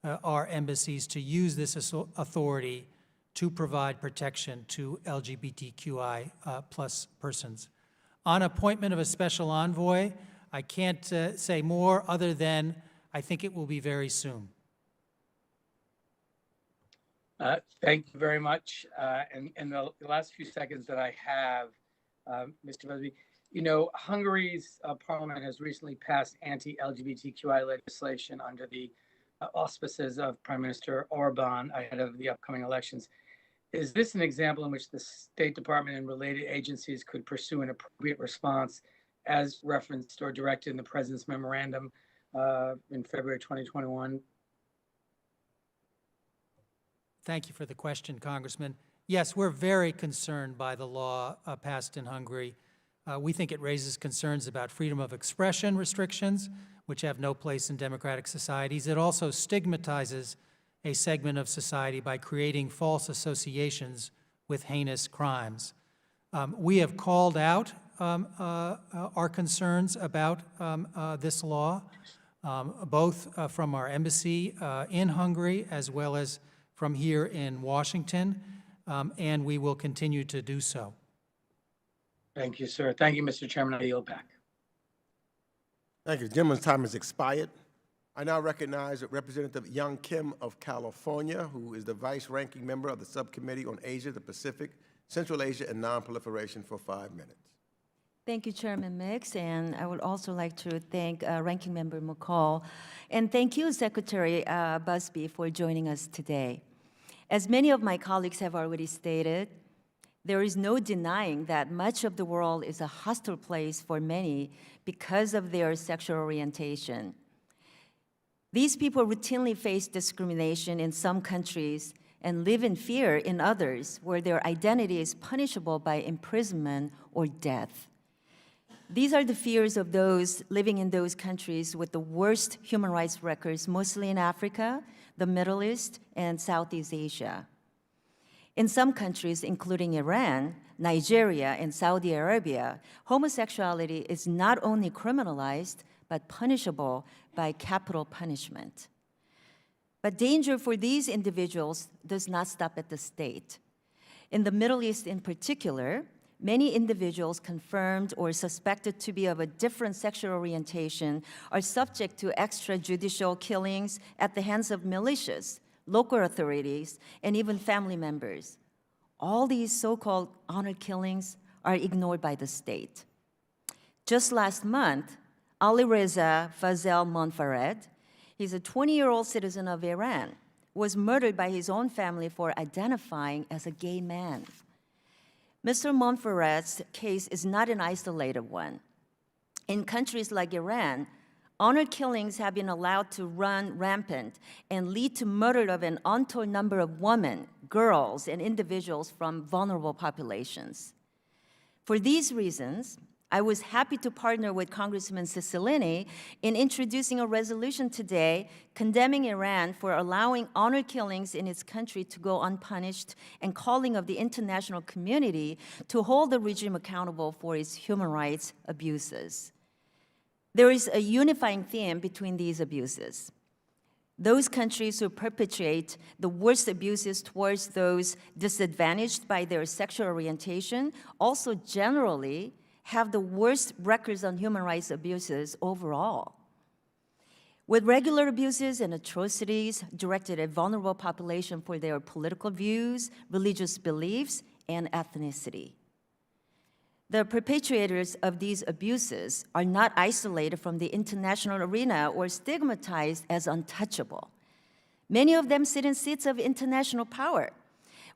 our embassies to use this authority to provide protection to LGBTQI plus persons. On appointment of a special envoy, I can't say more other than I think it will be very soon. Thank you very much. And in the last few seconds that I have, Mr. Busby, you know, Hungary's parliament has recently passed anti-LGBTQI legislation under the auspices of Prime Minister Orban ahead of the upcoming elections. Is this an example in which the State Department and related agencies could pursue an appropriate response as referenced or directed in the President's memorandum in February 2021? Thank you for the question, Congressman. Yes, we're very concerned by the law passed in Hungary. We think it raises concerns about freedom of expression restrictions, which have no place in democratic societies. It also stigmatizes a segment of society by creating false associations with heinous crimes. We have called out our concerns about this law, both from our embassy in Hungary as well as from here in Washington, and we will continue to do so. Thank you, sir. Thank you, Mr. Chairman. I yield back. Thank you. The gentleman's time has expired. I now recognize Representative Young Kim of California, who is the vice-ranking member of the Subcommittee on Asia, the Pacific, Central Asia, and Nonproliferation for 5 minutes. Thank you, Chairman Mix, and I would also like to thank Ranking Member McCall, and thank you, Secretary Busby, for joining us today. As many of my colleagues have already stated, there is no denying that much of the world is a hostile place for many because of their sexual orientation. These people routinely face discrimination in some countries and live in fear in others where their identity is punishable by imprisonment or death. These are the fears of those living in those countries with the worst human rights records, mostly in Africa, the Middle East, and Southeast Asia. In some countries, including Iran, Nigeria, and Saudi Arabia, homosexuality is not only criminalized, but punishable by capital punishment. But danger for these individuals does not stop at the state. In the Middle East in particular, many individuals confirmed or suspected to be of a different sexual orientation are subject to extrajudicial killings at the hands of militias, local authorities, and even family members. All these so-called honor killings are ignored by the state. Just last month, Ali Reza Fazel Monfared, he's a 20-year-old citizen of Iran, was murdered by his own family for identifying as a gay man. Mr. Monfared's case is not an isolated one. In countries like Iran, honor killings have been allowed to run rampant and lead to murder of an untold number of women, girls, and individuals from vulnerable populations. For these reasons, I was happy to partner with Congressman Cicilline in introducing a resolution today condemning Iran for allowing honor killings in its country to go unpunished and calling of the international community to hold the regime accountable for its human rights abuses. There is a unifying theme between these abuses. Those countries who perpetrate the worst abuses towards those disadvantaged by their sexual orientation also generally have the worst records on human rights abuses overall. With regular abuses and atrocities directed at vulnerable populations for their political views, religious beliefs, and ethnicity. The perpetrators of these abuses are not isolated from the international arena or stigmatized as untouchable. Many of them sit in seats of international power,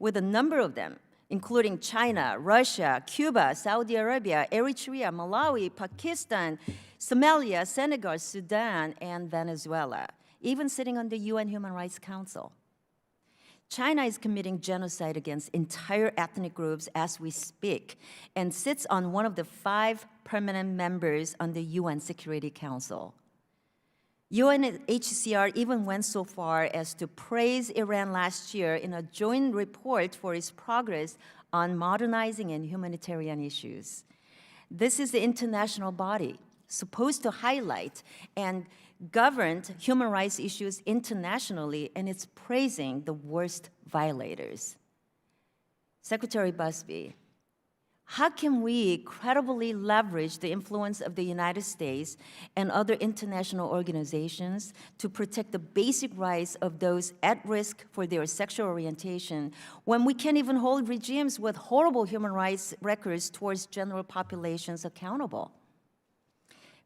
with a number of them, including China, Russia, Cuba, Saudi Arabia, Eritrea, Malawi, Pakistan, Somalia, Senegal, Sudan, and Venezuela, even sitting on the UN Human Rights Council. China is committing genocide against entire ethnic groups as we speak and sits on one of the 5 permanent members on the UN Security Council. UNHCR even went so far as to praise Iran last year in a joint report for its progress on modernizing and humanitarian issues. This is the international body supposed to highlight and governed human rights issues internationally, and it's praising the worst violators. Secretary Busby, how can we credibly leverage the influence of the United States and other international organizations to protect the basic rights of those at risk for their sexual orientation when we can't even hold regimes with horrible human rights records towards general populations accountable?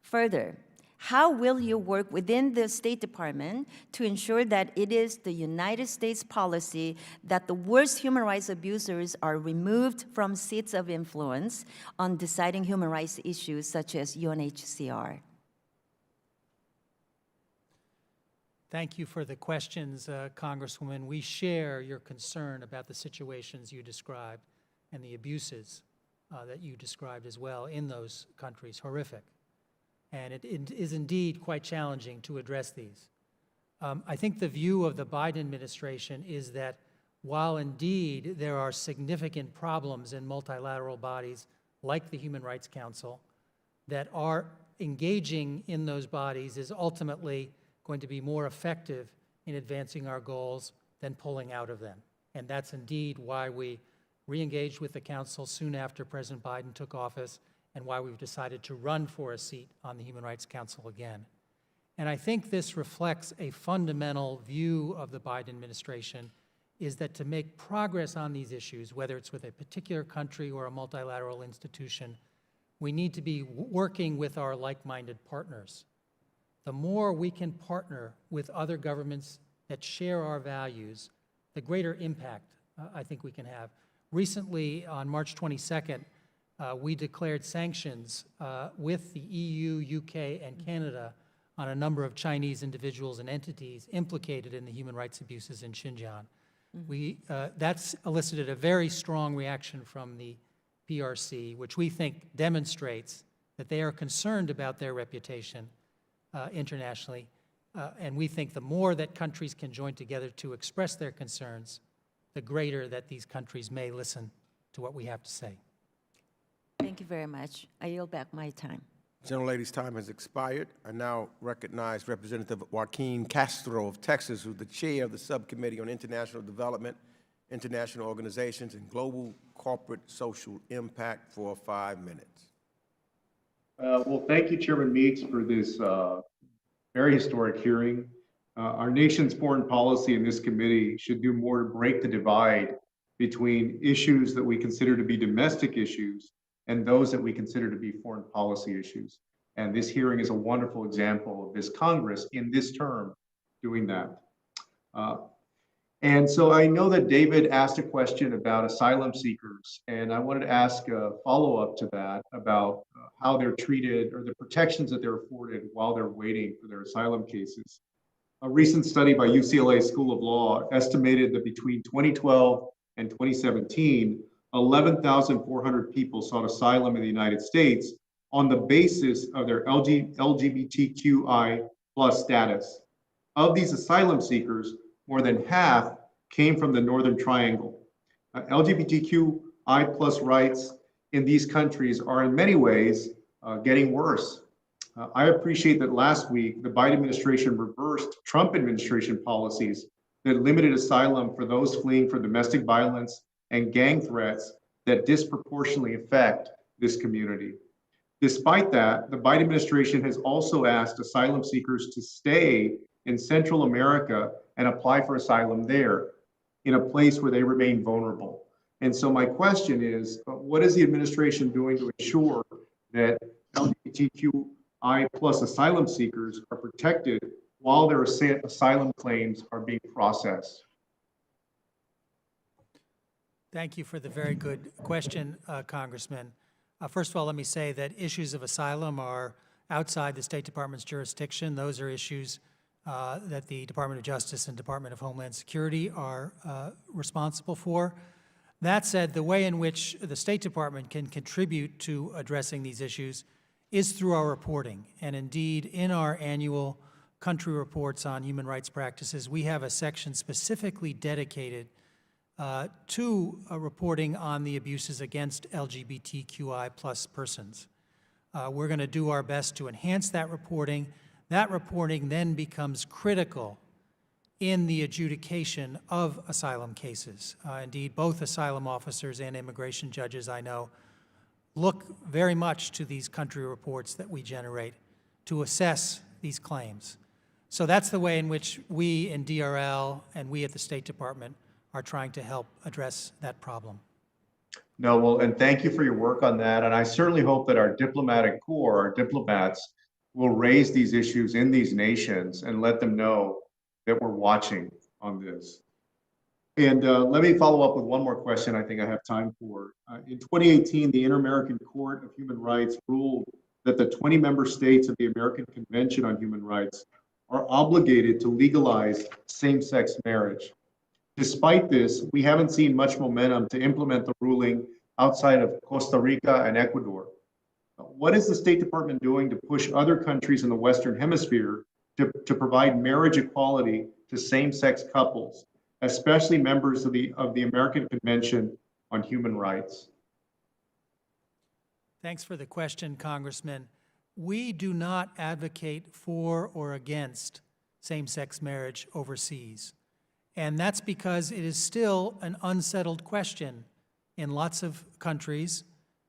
Further, how will you work within the State Department to ensure that it is the United States policy that the worst human rights abusers are removed from seats of influence on deciding human rights issues such as UNHCR? Thank you for the questions, Congresswoman. We share your concern about the situations you described and the abuses that you described as well in those countries. Horrific. And it is indeed quite challenging to address these. I think the view of the Biden administration is that while indeed there are significant problems in multilateral bodies like the Human Rights Council, that are engaging in those bodies is ultimately going to be more effective in advancing our goals than pulling out of them. And that's indeed why we re-engaged with the Council soon after President Biden took office, and why we've decided to run for a seat on the Human Rights Council again. And I think this reflects a fundamental view of the Biden administration, is that to make progress on these issues, whether it's with a particular country or a multilateral institution, we need to be working with our like-minded partners. The more we can partner with other governments that share our values, the greater impact I think we can have. Recently, on March 22nd, we declared sanctions with the EU, UK, and Canada on a number of Chinese individuals and entities implicated in the human rights abuses in Xinjiang. That's elicited a very strong reaction from the PRC, which we think demonstrates that they are concerned about their reputation internationally. And we think the more that countries can join together to express their concerns, the greater that these countries may listen to what we have to say. Thank you very much. I yield back my time. Gentlelady's time has expired. I now recognize Representative Joaquin Castro of Texas, who's the chair of the Subcommittee on International Development, International Organizations, and Global Corporate Social Impact for 5 minutes. Well, thank you, Chairman Meeks, for this very historic hearing. Our nation's foreign policy in this committee should do more to break the divide between issues that we consider to be domestic issues and those that we consider to be foreign policy issues. And this hearing is a wonderful example of this Congress in this term doing that. And so I know that David asked a question about asylum seekers, and I wanted to ask a follow-up to that about how they're treated or the protections that they're afforded while they're waiting for their asylum cases. A recent study by UCLA School of Law estimated that between 2012 and 2017, 11,400 people sought asylum in the United States on the basis of their LGBTQI plus status. Of these asylum seekers, more than half came from the Northern Triangle. LGBTQI plus rights in these countries are in many ways getting worse. I appreciate that last week, the Biden administration reversed Trump administration policies that limited asylum for those fleeing from domestic violence and gang threats that disproportionately affect this community. Despite that, the Biden administration has also asked asylum seekers to stay in Central America and apply for asylum there, in a place where they remain vulnerable. And so my question is, what is the administration doing to ensure that LGBTQI plus asylum seekers are protected while their asylum claims are being processed? Thank you for the very good question, Congressman. First of all, let me say that issues of asylum are outside the State Department's jurisdiction. Those are issues that the Department of Justice and Department of Homeland Security are responsible for. That said, the way in which the State Department can contribute to addressing these issues is through our reporting. And indeed, in our annual country reports on human rights practices, we have a section specifically dedicated to reporting on the abuses against LGBTQI plus persons. We're going to do our best to enhance that reporting. That reporting then becomes critical in the adjudication of asylum cases. Indeed, both asylum officers and immigration judges I know look very much to these country reports that we generate to assess these claims. So that's the way in which we in DRL and we at the State Department are trying to help address that problem. No, well, and thank you for your work on that. And I certainly hope that our diplomatic corps, our diplomats, will raise these issues in these nations and let them know that we're watching on this. And let me follow up with one more question I think I have time for. In 2018, the Inter-American Court of Human Rights ruled that the 20 member states of the American Convention on Human Rights are obligated to legalize same-sex marriage. Despite this, we haven't seen much momentum to implement the ruling outside of Costa Rica and Ecuador. What is the State Department doing to push other countries in the Western Hemisphere to provide marriage equality to same-sex couples, especially members of the American Convention on Human Rights? Thanks for the question, Congressman. We do not advocate for or against same-sex marriage overseas. And that's because it is still an unsettled question in lots of countries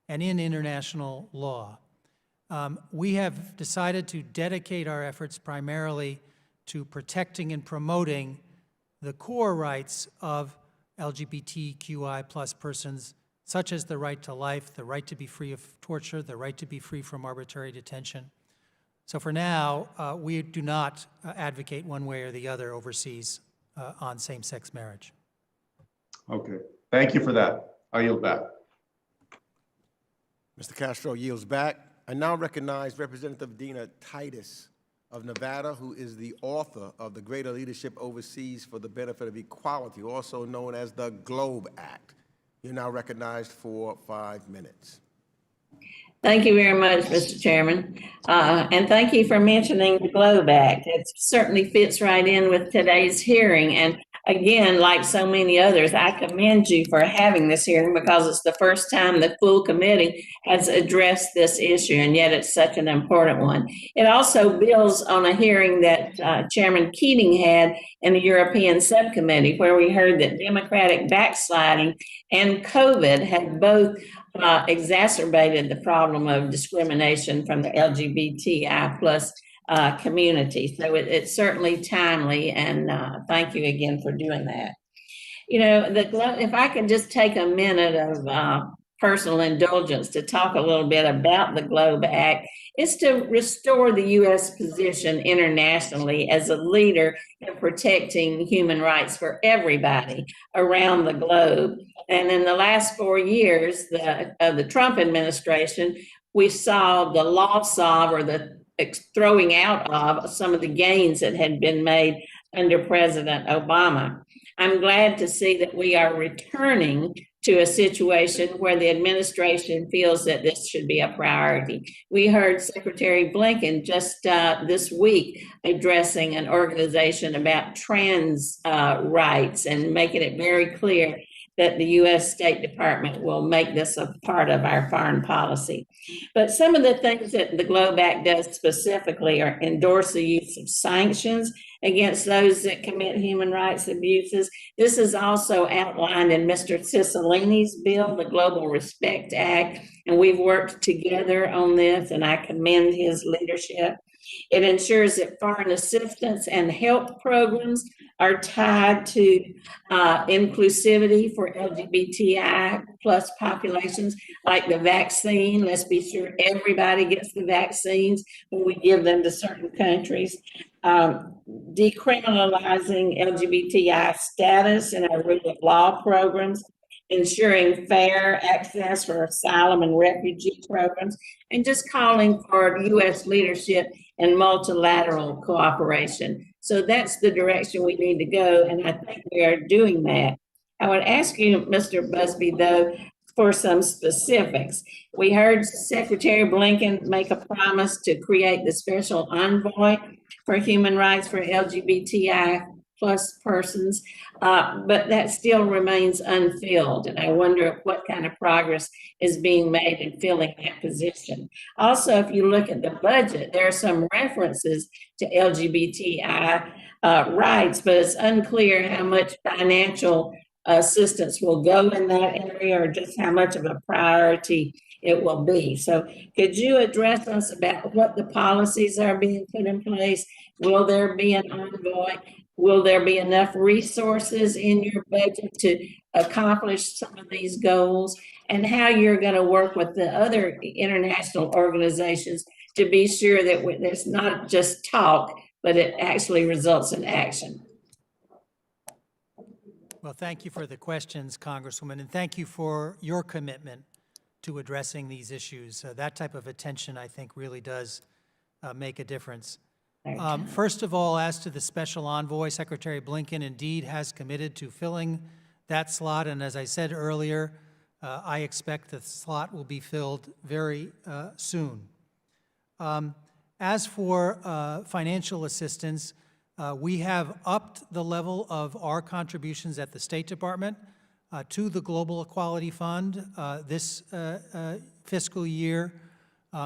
and in international law. We have decided to dedicate our efforts primarily to protecting and promoting the core rights of LGBTQI plus persons, such as the right to life, the right to be free of torture, the right to be free from arbitrary detention. So for now, we do not advocate one way or the other overseas on same-sex marriage. Okay, thank you for that. I yield back. Mr. Castro yields back. I now recognize Representative Dina Titus of Nevada, who is the author of the Greater Leadership Overseas for the Benefit of Equality, also known as the GLOBE Act. You're now recognized for 5 minutes. Thank you very much, Mr. Chairman. And thank you for mentioning the GLOBE Act. It certainly fits right in with today's hearing. And again, like so many others, I commend you for having this hearing because it's the first time the full committee has addressed this issue, and yet it's such an important one. It also builds on a hearing that Chairman Keating had in the European Subcommittee, where we heard that Democratic backsliding and COVID had both exacerbated the problem of discrimination from the LGBTI plus community. So it's certainly timely, and thank you again for doing that. You know, if I could just take a minute of personal indulgence to talk a little bit about the GLOBE Act, is to restore the U.S. position internationally as a leader in protecting human rights for everybody around the globe. And in the last 4 years of the Trump administration, we saw the loss of, or the throwing out of, some of the gains that had been made under President Obama. I'm glad to see that we are returning to a situation where the administration feels that this should be a priority. We heard Secretary Blinken just this week addressing an organization about trans rights and making it very clear that the U.S. State Department will make this a part of our foreign policy. But some of the things that the GLOBE Act does specifically are endorse the use of sanctions against those that commit human rights abuses. This is also outlined in Mr. Cicilline's bill, the Global Respect Act, and we've worked together on this, and I commend his leadership. It ensures that foreign assistance and help programs are tied to inclusivity for LGBTI plus populations, like the vaccine. Let's be sure everybody gets the vaccines when we give them to certain countries. Decriminalizing LGBTI status in our rule of law programs, ensuring fair access for asylum and refugee programs, and just calling for U.S. leadership and multilateral cooperation. So that's the direction we need to go, and I think we are doing that. I would ask you, Mr. Busby, though, for some specifics. We heard Secretary Blinken make a promise to create the special envoy for human rights for LGBTI plus persons, but that still remains unfilled. And I wonder what kind of progress is being made in filling that position. Also, if you look at the budget, there are some references to LGBTI rights, but it's unclear how much financial assistance will go in that area or just how much of a priority it will be. So could you address us about what the policies are being put in place? Will there be an envoy? Will there be enough resources in your budget to accomplish some of these goals? And how you're going to work with the other international organizations to be sure that there's not just talk, but it actually results in action. Well, thank you for the questions, Congresswoman, and thank you for your commitment to addressing these issues. That type of attention, I think, really does make a difference. First of all, as to the special envoy, Secretary Blinken indeed has committed to filling that slot, and as I said earlier, I expect the slot will be filled very soon. As for financial assistance, we have upped the level of our contributions at the State Department to the Global Equality Fund this fiscal year.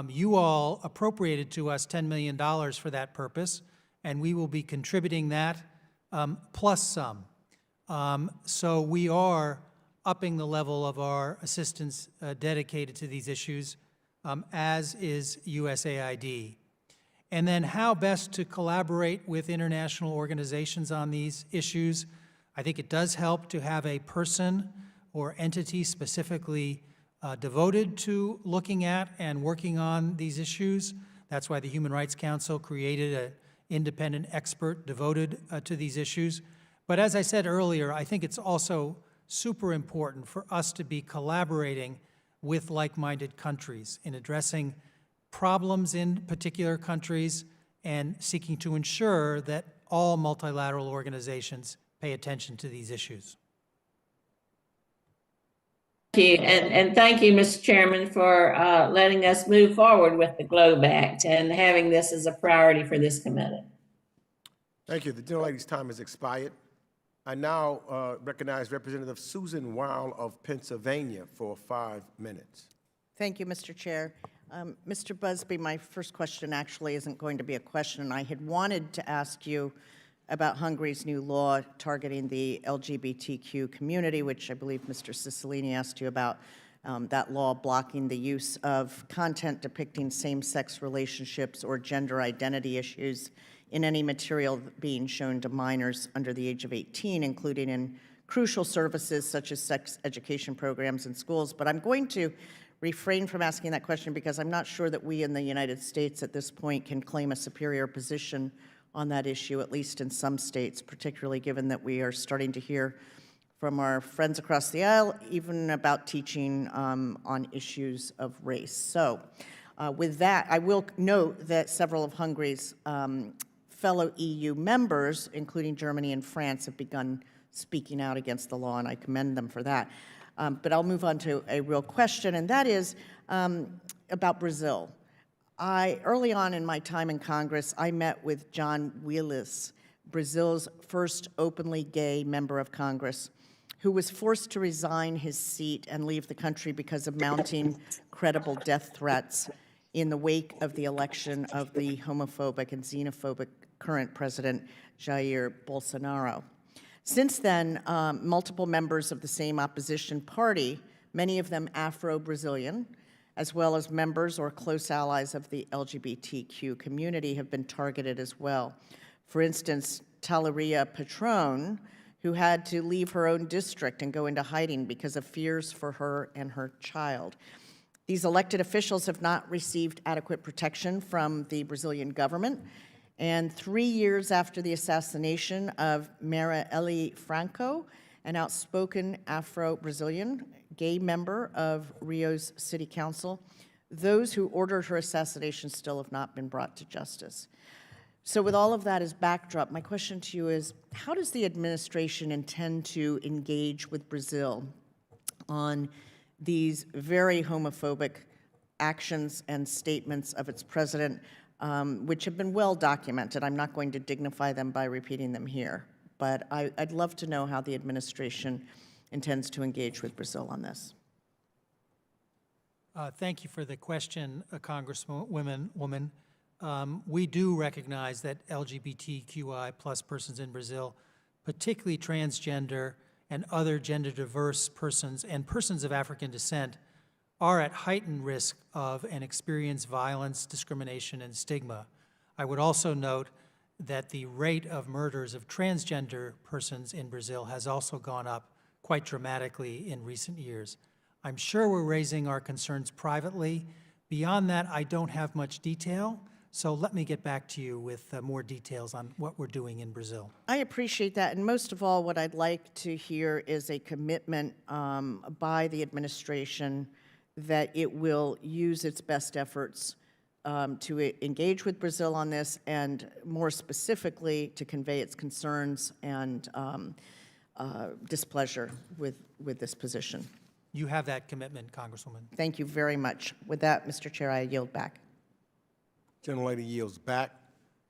You all appropriated to us $10 million for that purpose, and we will be contributing that plus some. So we are upping the level of our assistance dedicated to these issues, as is USAID. And then how best to collaborate with international organizations on these issues. I think it does help to have a person or entity specifically devoted to looking at and working on these issues. That's why the Human Rights Council created an independent expert devoted to these issues. But as I said earlier, I think it's also super important for us to be collaborating with like-minded countries in addressing problems in particular countries and seeking to ensure that all multilateral organizations pay attention to these issues. Thank you, and thank you, Mr. Chairman, for letting us move forward with the GLOBE Act and having this as a priority for this committee. Thank you. The gentlelady's time has expired. I now recognize Representative Susan Weil of Pennsylvania for 5 minutes. Thank you, Mr. Chair. Mr. Busby, my first question actually isn't going to be a question. I had wanted to ask you about Hungary's new law targeting the LGBTQ community, which I believe Mr. Cicilline asked you about, that law blocking the use of content depicting same-sex relationships or gender identity issues in any material being shown to minors under the age of 18, including in crucial services such as sex education programs in schools. But I'm going to refrain from asking that question because I'm not sure that we in the United States at this point can claim a superior position on that issue, at least in some states, particularly given that we are starting to hear from our friends across the aisle, even about teaching on issues of race. So with that, I will note that several of Hungary's fellow EU members, including Germany and France, have begun speaking out against the law, and I commend them for that. But I'll move on to a real question, and that is about Brazil. Early on in my time in Congress, I met with John Willis, Brazil's first openly gay member of Congress, who was forced to resign his seat and leave the country because of mounting credible death threats in the wake of the election of the homophobic and xenophobic current president, Jair Bolsonaro. Since then, multiple members of the same opposition party, many of them Afro-Brazilian, as well as members or close allies of the LGBTQ community, have been targeted as well. For instance, Talaria Patron, who had to leave her own district and go into hiding because of fears for her and her child. These elected officials have not received adequate protection from the Brazilian government. And 3 years after the assassination of Marielle Franco, an outspoken Afro-Brazilian gay member of Rio's city council, those who ordered her assassination still have not been brought to justice. So with all of that as backdrop, my question to you is, how does the administration intend to engage with Brazil on these very homophobic actions and statements of its president, which have been well documented? I'm not going to dignify them by repeating them here. but I'd love to know how the administration intends to engage with Brazil on this. Thank you for the question, Congresswoman. We do recognize that LGBTQI plus persons in Brazil, particularly transgender and other gender diverse persons and persons of African descent, are at heightened risk of and experience violence, discrimination, and stigma. I would also note that the rate of murders of transgender persons in Brazil has also gone up quite dramatically in recent years. I'm sure we're raising our concerns privately. Beyond that, I don't have much detail, so let me get back to you with more details on what we're doing in Brazil. I appreciate that, and most of all, what I'd like to hear is a commitment by the administration that it will use its best efforts to engage with Brazil on this, and more specifically, to convey its concerns and displeasure with this position. You have that commitment, Congresswoman. Thank you very much. With that, Mr. Chair, I yield back. Gentlelady yields back.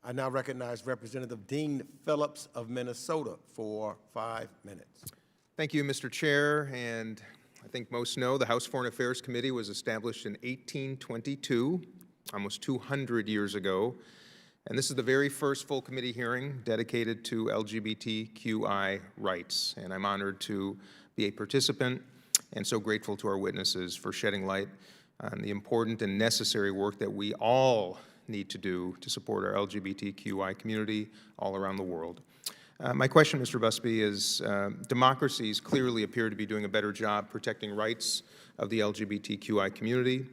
I now recognize Representative Dean Phillips of Minnesota for 5 minutes. Thank you, Mr. Chair, and I think most know the House Foreign Affairs Committee was established in 1822, almost 200 years ago, and this is the very first full committee hearing dedicated to LGBTQI rights, and I'm honored to be a participant and so grateful to our witnesses for shedding light on the important and necessary work that we all need to do to support our LGBTQI community all around the world. My question, Mr. Busby, is democracies clearly appear to be doing a better job protecting rights of the LGBTQI community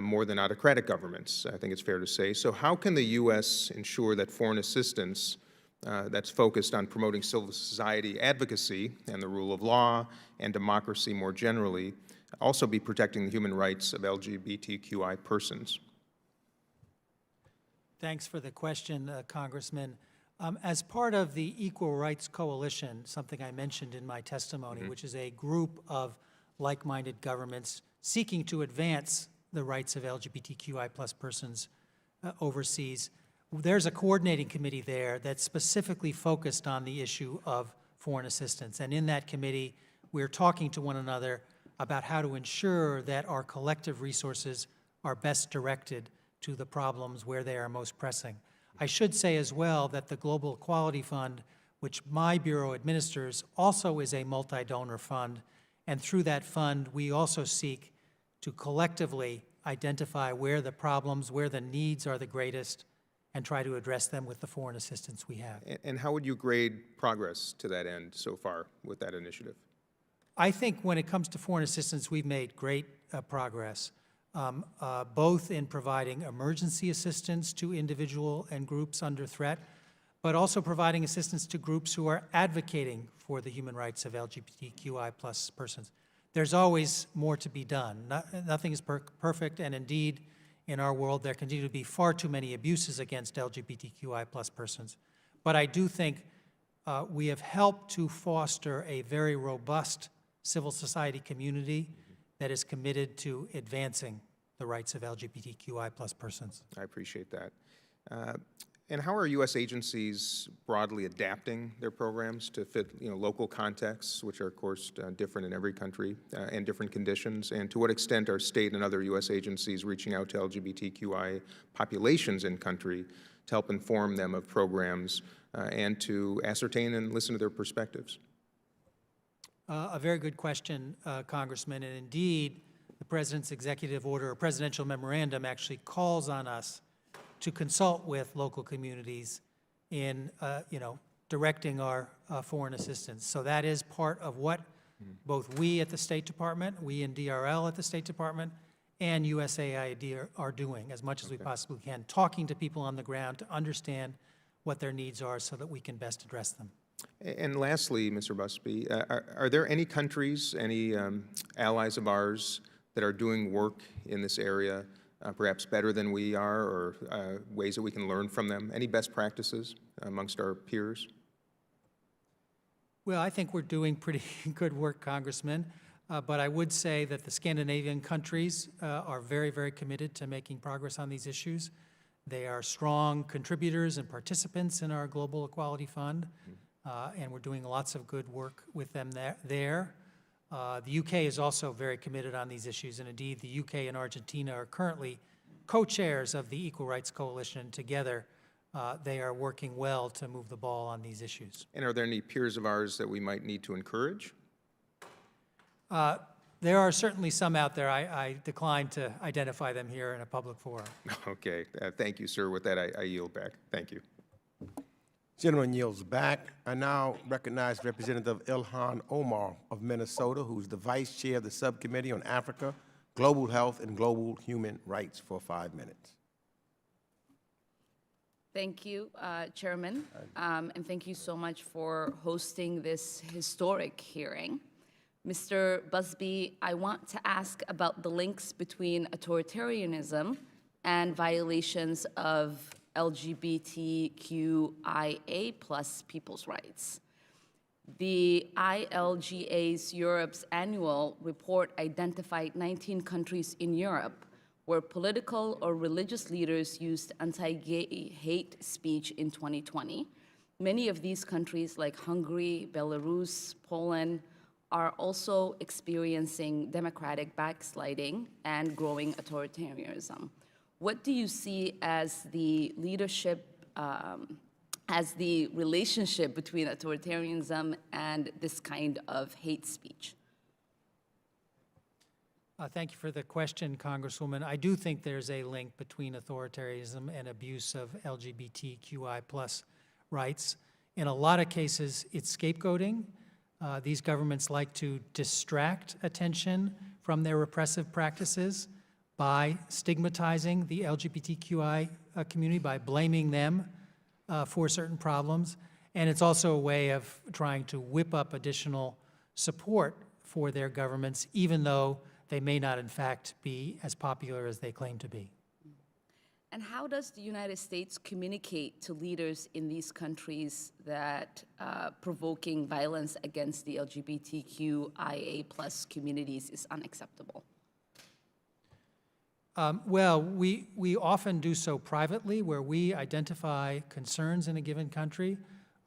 more than autocratic governments, I think it's fair to say. So how can the U.S. ensure that foreign assistance that's focused on promoting civil society advocacy and the rule of law and democracy more generally also be protecting the human rights of LGBTQI persons? Thanks for the question, Congressman. As part of the Equal Rights Coalition, something I mentioned in my testimony, which is a group of like-minded governments seeking to advance the rights of LGBTQI plus persons overseas, there's a coordinating committee there that's specifically focused on the issue of foreign assistance. And in that committee, we're talking to one another about how to ensure that our collective resources are best directed to the problems where they are most pressing. I should say as well that the Global Equality Fund, which my Bureau administers, also is a multi-donor fund, and through that fund, we also seek to collectively identify where the problems, where the needs are the greatest, and try to address them with the foreign assistance we have. And how would you grade progress to that end so far with that initiative? I think when it comes to foreign assistance, we've made great progress, both in providing emergency assistance to individual and groups under threat, but also providing assistance to groups who are advocating for the human rights of LGBTQI plus persons. There's always more to be done. Nothing is perfect, and indeed, in our world, there continue to be far too many abuses against LGBTQI plus persons. But I do think we have helped to foster a very robust civil society community that is committed to advancing the rights of LGBTQI plus persons. I appreciate that. And how are U.S. agencies broadly adapting their programs to fit, local contexts, which are, of course, different in every country and different conditions? And to what extent are state and other U.S. agencies reaching out to LGBTQI populations in country to help inform them of programs and to ascertain and listen to their perspectives? A very good question, Congressman, and indeed, the President's executive order or presidential memorandum actually calls on us to consult with local communities in, directing our foreign assistance. So that is part of what both we at the State Department, we in DRL at the State Department, and USAID are doing as much as we possibly can, talking to people on the ground to understand what their needs are so that we can best address them. And lastly, Mr. Busby, are there any countries, any allies of ours that are doing work in this area perhaps better than we are, or ways that we can learn from them? Any best practices amongst our peers? Well, I think we're doing pretty good work, Congressman, but I would say that the Scandinavian countries are very, very committed to making progress on these issues. They are strong contributors and participants in our Global Equality Fund. and we're doing lots of good work with them there. The UK is also very committed on these issues, and indeed, the UK and Argentina are currently co-chairs of the Equal Rights Coalition, and together they are working well to move the ball on these issues. And are there any peers of ours that we might need to encourage? There are certainly some out there. I decline to identify them here in a public forum. Okay, thank you, sir. With that, I yield back. Thank you. Gentleman yields back. I now recognize Representative Ilhan Omar of Minnesota, who's the Vice Chair of the Subcommittee on Africa, Global Health, and Global Human Rights for 5 minutes. Thank you, Chairman, and thank you so much for hosting this historic hearing. Mr. Busby, I want to ask about the links between authoritarianism and violations of LGBTQIA plus people's rights. The ILGA's Europe's annual report identified 19 countries in Europe where political or religious leaders used anti-gay hate speech in 2020. Many of these countries, like Hungary, Belarus, Poland, are also experiencing democratic backsliding and growing authoritarianism. What do you see as the leadership, as the relationship between authoritarianism and this kind of hate speech? Thank you for the question, Congresswoman. I do think there's a link between authoritarianism and abuse of LGBTQI plus rights. In a lot of cases, it's scapegoating. These governments like to distract attention from their repressive practices by stigmatizing the LGBTQI community, by blaming them for certain problems. And it's also a way of trying to whip up additional support for their governments, even though they may not, in fact, be as popular as they claim to be. And how does the United States communicate to leaders in these countries that provoking violence against the LGBTQIA plus communities is unacceptable? Well, we often do so privately, where we identify concerns in a given country.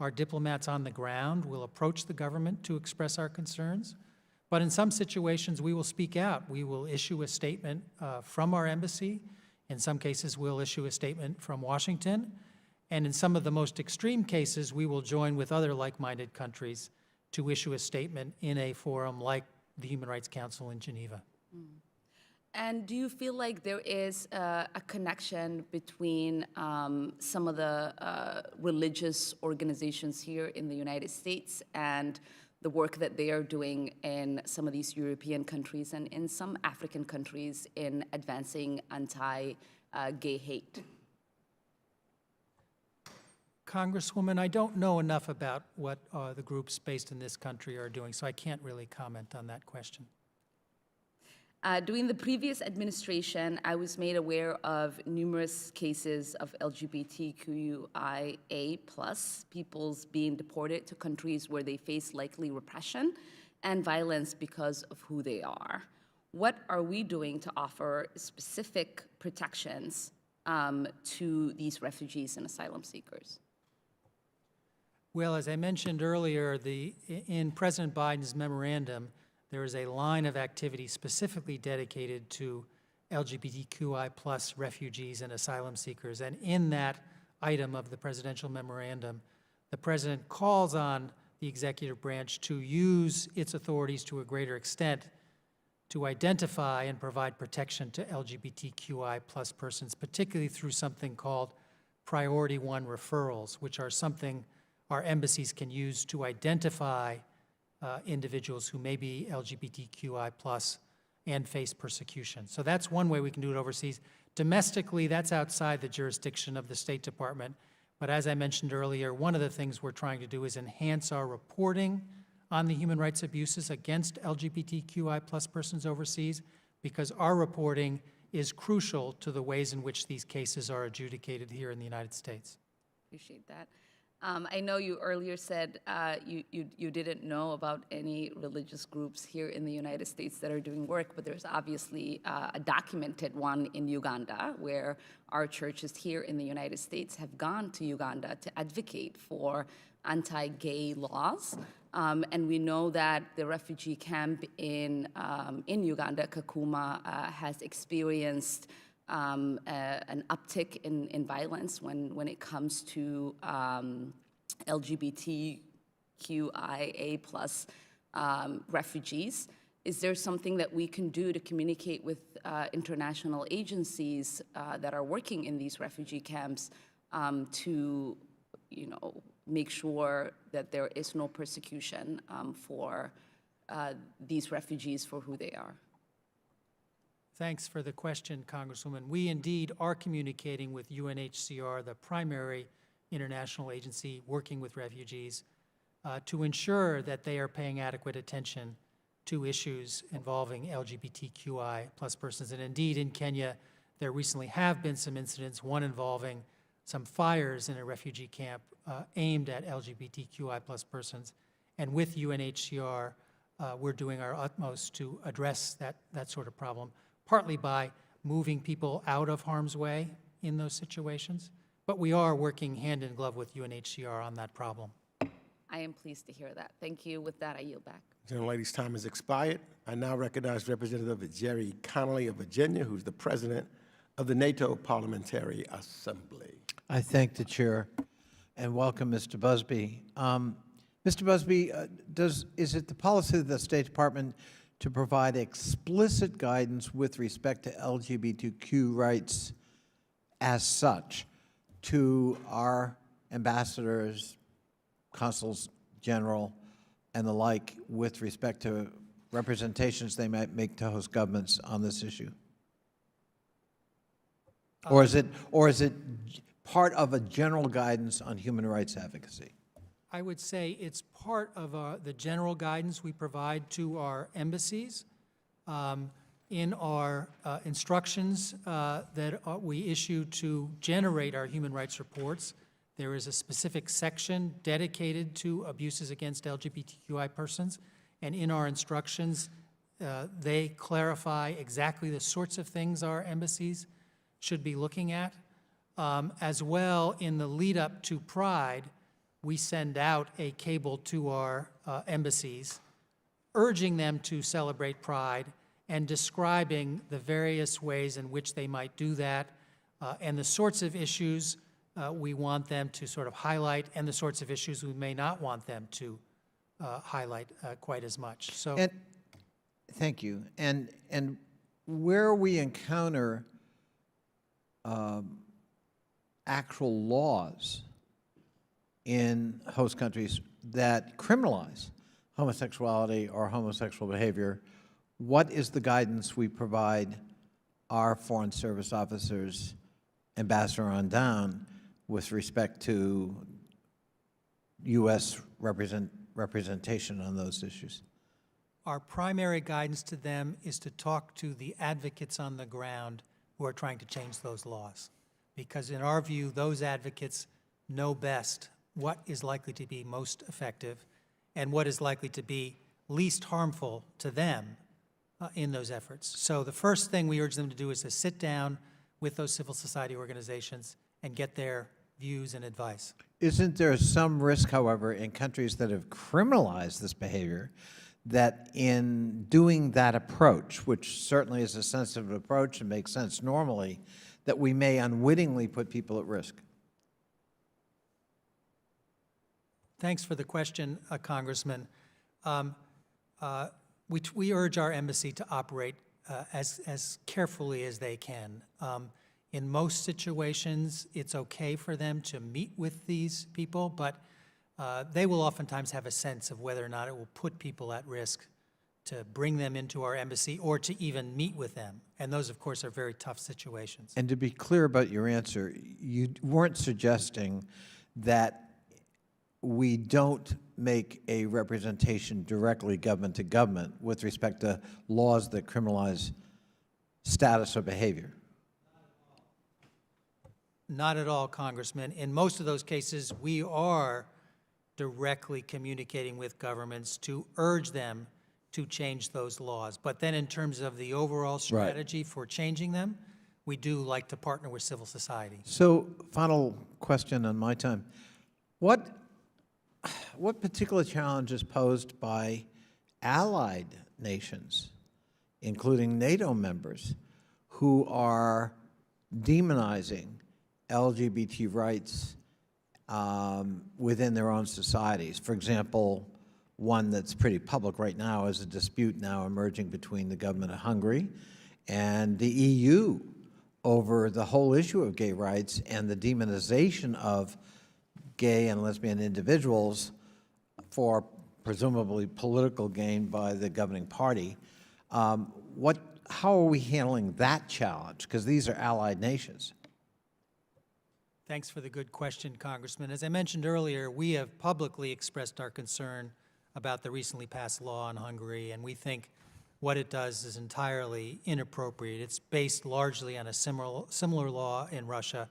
Our diplomats on the ground will approach the government to express our concerns. But in some situations, we will speak out. We will issue a statement from our embassy. In some cases, we'll issue a statement from Washington. And in some of the most extreme cases, we will join with other like-minded countries to issue a statement in a forum like the Human Rights Council in Geneva. And do you feel like there is a connection between some of the religious organizations here in the United States and the work that they are doing in some of these European countries and in some African countries in advancing anti-gay hate? Congresswoman, I don't know enough about what the groups based in this country are doing, so I can't really comment on that question. During the previous administration, I was made aware of numerous cases of LGBTQIA plus peoples being deported to countries where they face likely repression and violence because of who they are. What are we doing to offer specific protections to these refugees and asylum seekers? Well, as I mentioned earlier, in President Biden's memorandum, there is a line of activity specifically dedicated to LGBTQI plus refugees and asylum seekers. And in that item of the presidential memorandum, the president calls on the executive branch to use its authorities to a greater extent to identify and provide protection to LGBTQI plus persons, particularly through something called Priority 1 referrals, which are something our embassies can use to identify individuals who may be LGBTQI plus and face persecution. So that's one way we can do it overseas. Domestically, that's outside the jurisdiction of the State Department. But as I mentioned earlier, one of the things we're trying to do is enhance our reporting on the human rights abuses against LGBTQI plus persons overseas, because our reporting is crucial to the ways in which these cases are adjudicated here in the United States. Appreciate that. I know you earlier said you didn't know about any religious groups here in the United States that are doing work, but there's obviously a documented one in Uganda, where our churches here in the United States have gone to Uganda to advocate for anti-gay laws. And we know that the refugee camp in Uganda, Kakuma, has experienced an uptick in violence when it comes to LGBTQIA plus refugees. Is there something that we can do to communicate with international agencies that are working in these refugee camps to, make sure that there is no persecution for these refugees for who they are? Thanks for the question, Congresswoman. We indeed are communicating with UNHCR, the primary international agency working with refugees, to ensure that they are paying adequate attention to issues involving LGBTQI plus persons. And indeed, in Kenya, there recently have been some incidents, one involving some fires in a refugee camp aimed at LGBTQI plus persons. And with UNHCR, we're doing our utmost to address that sort of problem, partly by moving people out of harm's way in those situations. But we are working hand in glove with UNHCR on that problem. I am pleased to hear that. Thank you. With that, I yield back. Gentlelady's time has expired. I now recognize Representative Jerry Connolly of Virginia, who's the president of the NATO Parliamentary Assembly. I thank the chair and welcome Mr. Busby. Mr. Busby, is it the policy of the State Department to provide explicit guidance with respect to LGBTQ rights as such to our ambassadors, consuls general, and the like with respect to representations they might make to host governments on this issue? Or is it part of a general guidance on human rights advocacy? I would say it's part of the general guidance we provide to our embassies. In our instructions that we issue to generate our human rights reports, there is a specific section dedicated to abuses against LGBTQI persons, and in our instructions, they clarify exactly the sorts of things our embassies should be looking at. As well, in the lead up to Pride, we send out a cable to our embassies, urging them to celebrate Pride and describing the various ways in which they might do that, and the sorts of issues we want them to sort of highlight, and the sorts of issues we may not want them to highlight quite as much. So, Thank you. And where we encounter actual laws in host countries that criminalize homosexuality or homosexual behavior, what is the guidance we provide our Foreign Service officers, ambassador on down, with respect to U.S. representation on those issues? our primary guidance to them is to talk to the advocates on the ground who are trying to change those laws. Because in our view, those advocates know best what is likely to be most effective and what is likely to be least harmful to them in those efforts. So the first thing we urge them to do is to sit down with those civil society organizations and get their views and advice. Isn't there some risk, however, in countries that have criminalized this behavior, that in doing that approach, which certainly is a sensitive approach and makes sense normally, that we may unwittingly put people at risk? Thanks for the question, Congressman. We urge our embassy to operate as carefully as they can. In most situations, it's okay for them to meet with these people, but they will oftentimes have a sense of whether or not it will put people at risk to bring them into our embassy or to even meet with them. And those, of course, are very tough situations. And to be clear about your answer, you weren't suggesting that we don't make a representation directly government to government with respect to laws that criminalize status or behavior. Not at all, Congressman. In most of those cases, we are directly communicating with governments to urge them to change those laws. But then in terms of the overall strategy for changing them, we do like to partner with civil society. So, final question on my time. What what particular challenge is posed by allied nations, including NATO members, who are demonizing LGBT rights within their own societies? For example, one that's pretty public right now is a dispute now emerging between the government of Hungary and the EU over the whole issue of gay rights and the demonization of gay and lesbian individuals for presumably political gain by the governing party. How are we handling that challenge? Because these are allied nations. Thanks for the good question, Congressman. As I mentioned earlier, we have publicly expressed our concern about the recently passed law in Hungary, and we think what it does is entirely inappropriate. It's based largely on a similar law in Russia,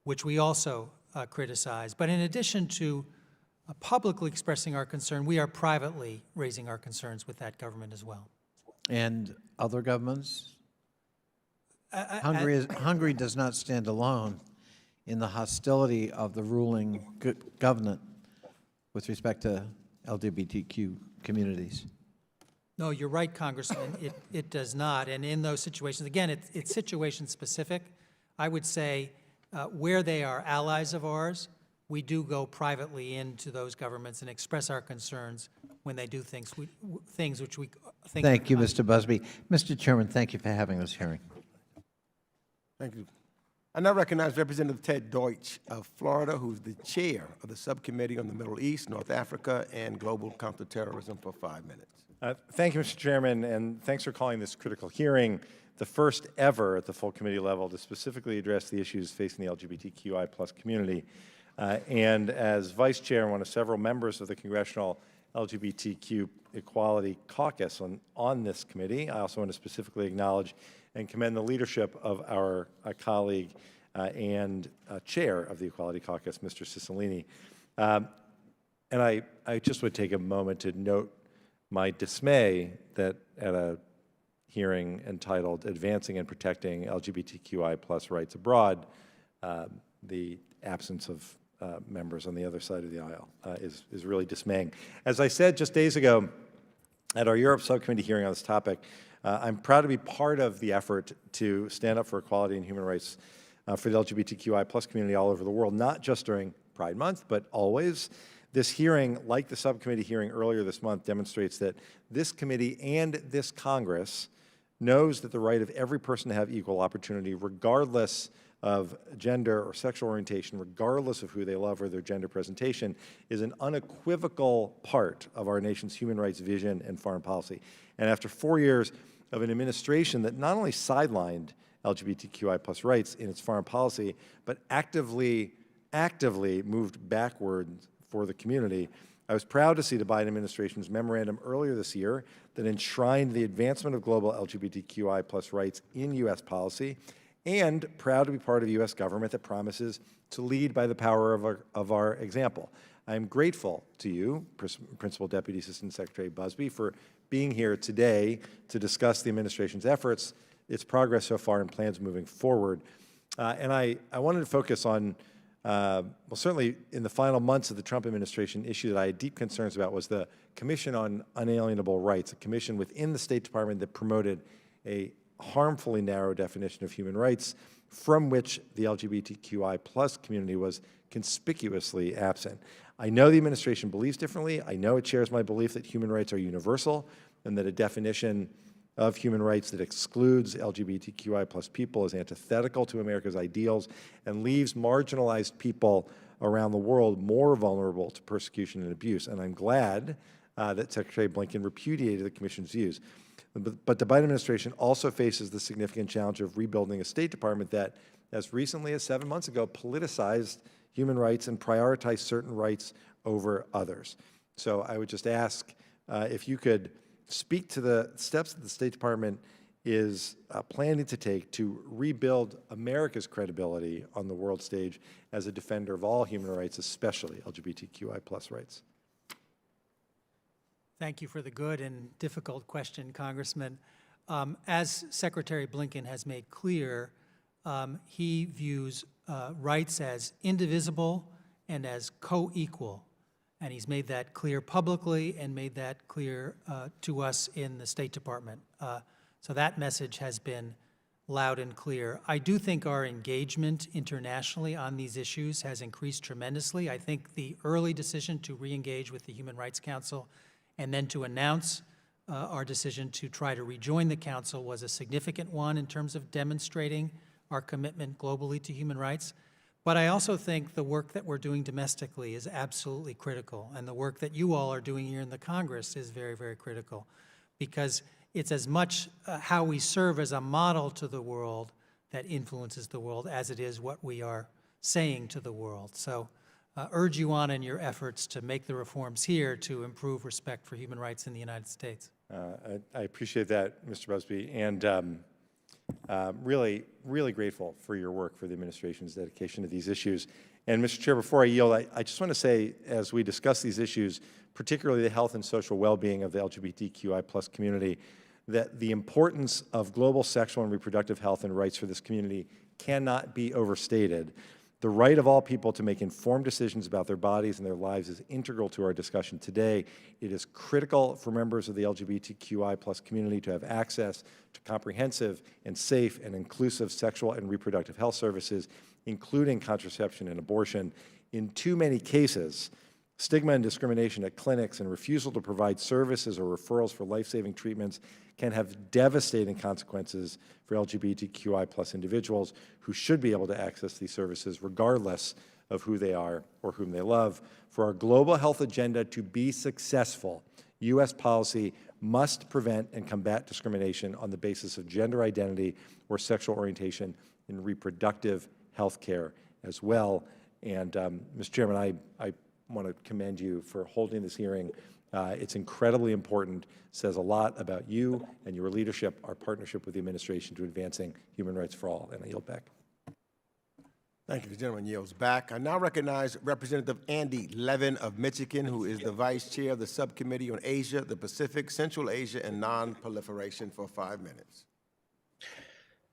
which we also criticize. But in addition to publicly expressing our concern, we are privately raising our concerns with that government as well. And other governments? Hungary does not stand alone in the hostility of the ruling government with respect to LGBTQ communities. No, you're right, Congressman. It does not. And in those situations, again, it's situation specific. I would say where they are allies of ours, we do go privately into those governments and express our concerns when they do things which we think. Thank you, Mr. Busby. Mr. Chairman, thank you for having this hearing. Thank you. I now recognize Representative Ted Deutsch of Florida, who's the chair of the Subcommittee on the Middle East, North Africa, and Global Counterterrorism, for 5 minutes. Thank you, Mr. Chairman, and thanks for calling this critical hearing, the first ever at the full committee level to specifically address the issues facing the LGBTQI+ community. And as Vice Chair and one of several members of the Congressional LGBTQ Equality Caucus on this committee, I also want to specifically acknowledge and commend the leadership of our colleague and chair of the Equality Caucus, Mr. Cicilline. And I just would take a moment to note my dismay that at a hearing entitled Advancing and Protecting LGBTQI+ Rights Abroad, the absence of members on the other side of the aisle is really dismaying. As I said just days ago at our Europe Subcommittee hearing on this topic, I'm proud to be part of the effort to stand up for equality and human rights for the LGBTQI+ community all over the world, not just during Pride Month, but always. This hearing, like the subcommittee hearing earlier this month, demonstrates that this committee and this Congress knows that the right of every person to have equal opportunity, regardless of gender or sexual orientation, regardless of who they love or their gender presentation, is an unequivocal part of our nation's human rights vision and foreign policy. And after 4 years of an administration that not only sidelined LGBTQI+ rights in its foreign policy, but actively moved backwards for the community, I was proud to see the Biden administration's memorandum earlier this year that enshrined the advancement of global LGBTQI+ rights in U.S. policy, and proud to be part of a U.S. government that promises to lead by the power of our example. I am grateful to you, Principal Deputy Assistant Secretary Busby, for being here today to discuss the administration's efforts, its progress so far, and plans moving forward. And I wanted to focus on, well, certainly in the final months of the Trump administration, issue that I had deep concerns about was the Commission on Unalienable Rights, a commission within the State Department that promoted a harmfully narrow definition of human rights from which the LGBTQI+ community was conspicuously absent. I know the administration believes differently. I know it shares my belief that human rights are universal and that a definition of human rights that excludes LGBTQI+ people is antithetical to America's ideals and leaves marginalized people around the world more vulnerable to persecution and abuse. And I'm glad that Secretary Blinken repudiated the Commission's views. But the Biden administration also faces the significant challenge of rebuilding a State Department that, as recently as 7 months ago, politicized human rights and prioritized certain rights over others. So I would just ask if you could speak to the steps that the State Department is planning to take to rebuild America's credibility on the world stage as a defender of all human rights, especially LGBTQI+ rights. Thank you for the good and difficult question, Congressman. As Secretary Blinken has made clear, he views rights as indivisible and as co-equal. And he's made that clear publicly and made that clear to us in the State Department. So that message has been loud and clear. I do think our engagement internationally on these issues has increased tremendously. I think the early decision to re-engage with the Human Rights Council and then to announce our decision to try to rejoin the Council was a significant one in terms of demonstrating our commitment globally to human rights. But I also think the work that we're doing domestically is absolutely critical, and the work that you all are doing here in the Congress is very, very critical, because it's as much how we serve as a model to the world that influences the world as it is what we are saying to the world. So urge you on in your efforts to make the reforms here to improve respect for human rights in the United States. I appreciate that, Mr. Busby, and really, really grateful for your work, for the administration's dedication to these issues. And Mr. Chair, before I yield, I just want to say, as we discuss these issues, particularly the health and social well-being of the LGBTQI plus community, that the importance of global sexual and reproductive health and rights for this community cannot be overstated. The right of all people to make informed decisions about their bodies and their lives is integral to our discussion today. It is critical for members of the LGBTQI plus community to have access to comprehensive and safe and inclusive sexual and reproductive health services, including contraception and abortion. In too many cases, stigma and discrimination at clinics and refusal to provide services or referrals for life-saving treatments can have devastating consequences for LGBTQI plus individuals who should be able to access these services regardless of who they are or whom they love. For our global health agenda to be successful, U.S. policy must prevent and combat discrimination on the basis of gender identity or sexual orientation in reproductive health care as well. And Mr. Chairman, I want to commend you for holding this hearing. It's incredibly important, says a lot about you and your leadership, our partnership with the administration to advancing human rights for all. And I yield back. Thank you. The gentleman yields back. I now recognize Representative Andy Levin of Michigan, who is the Vice Chair of the Subcommittee on Asia, the Pacific, Central Asia, and Non-Proliferation for 5 minutes.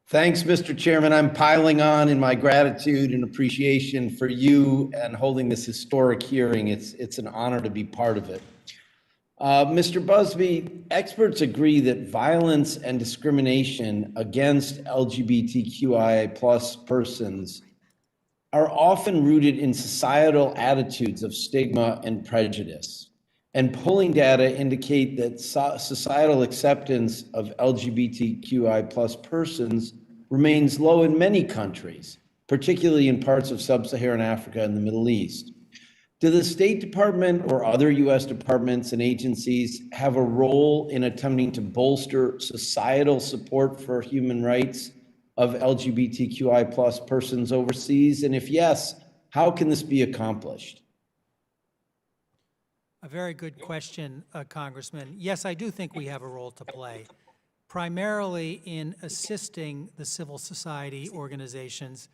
Thanks, Mr. Chairman. I'm piling on in my gratitude and appreciation for you and holding this historic hearing. It's an honor to be part of it. Mr. Busby, experts agree that violence and discrimination against LGBTQI plus persons are often rooted in societal attitudes of stigma and prejudice. And polling data indicate that societal acceptance of LGBTQI plus persons remains low in many countries, particularly in parts of sub-Saharan Africa and the Middle East. Do the State Department or other U.S. departments and agencies have a role in attempting to bolster societal support for human rights of LGBTQI plus persons overseas? And if yes, how can this be accomplished? A very good question, Congressman. Yes, I do think we have a role to play, primarily in assisting the civil society organizations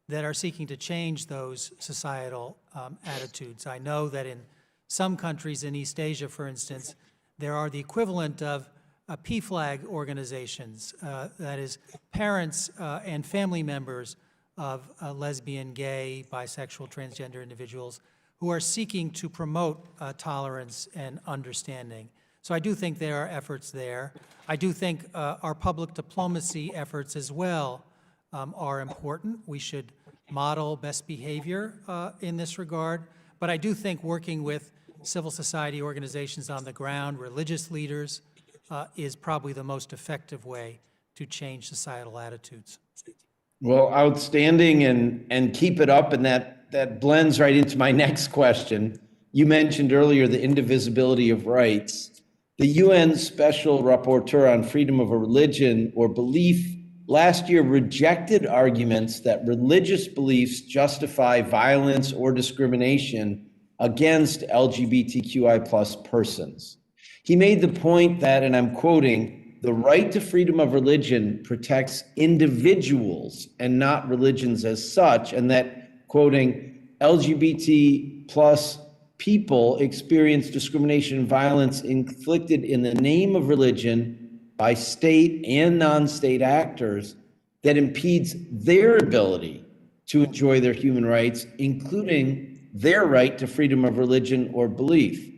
that are seeking to change those societal attitudes. I know that in some countries in East Asia, for instance, there are the equivalent of PFLAG organizations, that is, parents and family members of lesbian, gay, bisexual, transgender individuals who are seeking to promote tolerance and understanding. So I do think there are efforts there. I do think our public diplomacy efforts as well are important. We should model best behavior in this regard. But I do think working with civil society organizations on the ground, religious leaders, is probably the most effective way to change societal attitudes. Well, outstanding, and keep it up, and that blends right into my next question. You mentioned earlier the indivisibility of rights. The UN Special Rapporteur on Freedom of Religion or Belief last year rejected arguments that religious beliefs justify violence or discrimination against LGBTQI plus persons. He made the point that, and I'm quoting, "The right to freedom of religion protects individuals and not religions as such," and that, quoting, "LGBT plus people experience discrimination and violence inflicted in the name of religion by state and non-state actors that impedes their ability to enjoy their human rights, including their right to freedom of religion or belief.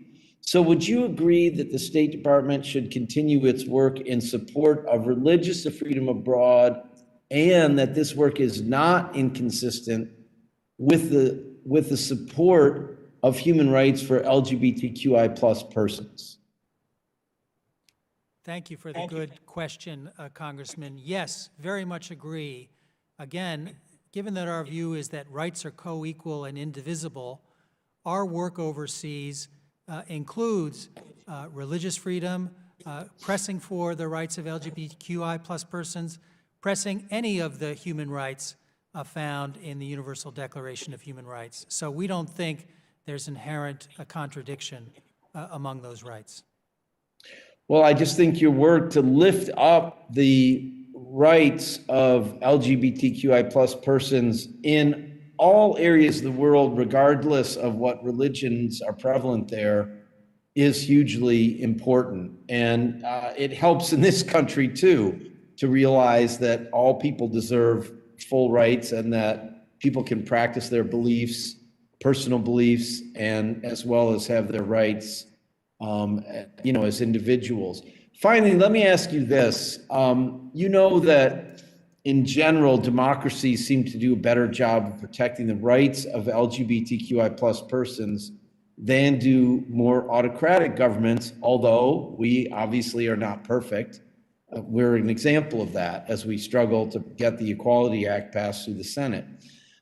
So would you agree that the State Department should continue its work in support of religious freedom abroad, and that this work is not inconsistent with the support of human rights for LGBTQI plus persons? Thank you for the good question, Congressman. Yes, very much agree. Again, given that our view is that rights are co-equal and indivisible, our work overseas includes religious freedom, pressing for the rights of LGBTQI plus persons, pressing any of the human rights found in the Universal Declaration of Human Rights. So we don't think there's inherent contradiction among those rights. Well, I just think your work to lift up the rights of LGBTQI plus persons in all areas of the world, regardless of what religions are prevalent there, is hugely important. And it helps in this country too, to realize that all people deserve full rights and that people can practice their beliefs, personal beliefs, and as well as have their rights as individuals. Finally, let me ask you this. You know that in general, democracies seem to do a better job of protecting the rights of LGBTQI plus persons than do more autocratic governments, although we obviously are not perfect. We're an example of that as we struggle to get the Equality Act passed through the Senate.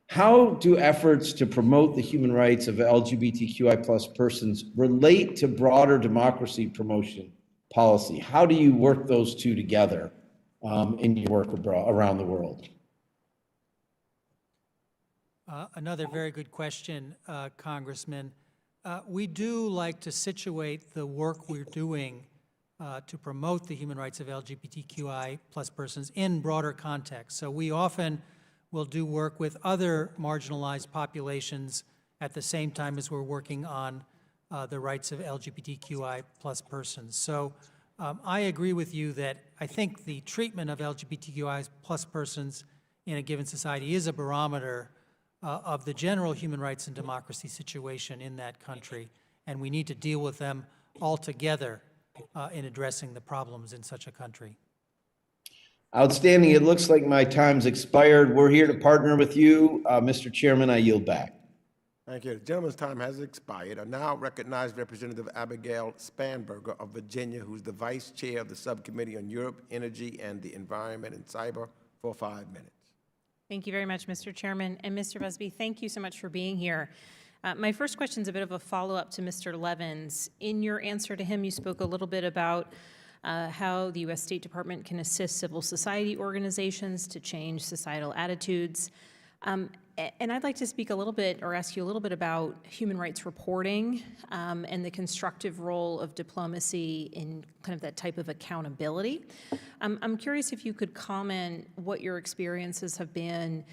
How do efforts to promote the human rights of LGBTQI plus persons relate to broader democracy promotion policy? How do you work those two together in your work around the world? Another very good question, Congressman. We do like to situate the work we're doing to promote the human rights of LGBTQI plus persons in broader context. So we often will do work with other marginalized populations at the same time as we're working on the rights of LGBTQI plus persons. So I agree with you that I think the treatment of LGBTQI plus persons in a given society is a barometer of the general human rights and democracy situation in that country, and we need to deal with them all together in addressing the problems in such a country. Outstanding. It looks like my time's expired. We're here to partner with you. Mr. Chairman, I yield back. Thank you. The gentleman's time has expired. I now recognize Representative Abigail Spanberger of Virginia, who's the Vice Chair of the Subcommittee on Europe, Energy, and the Environment and Cyber, for 5 minutes. Thank you very much, Mr. Chairman. And Mr. Busby, thank you so much for being here. My first question is a bit of a follow-up to Mr. Levin's. In your answer to him, you spoke a little bit about how the U.S. State Department can assist civil society organizations to change societal attitudes. And I'd like to speak a little bit, or ask you a little bit about human rights reporting and the constructive role of diplomacy in kind of that type of accountability. I'm curious if you could comment what your experiences have been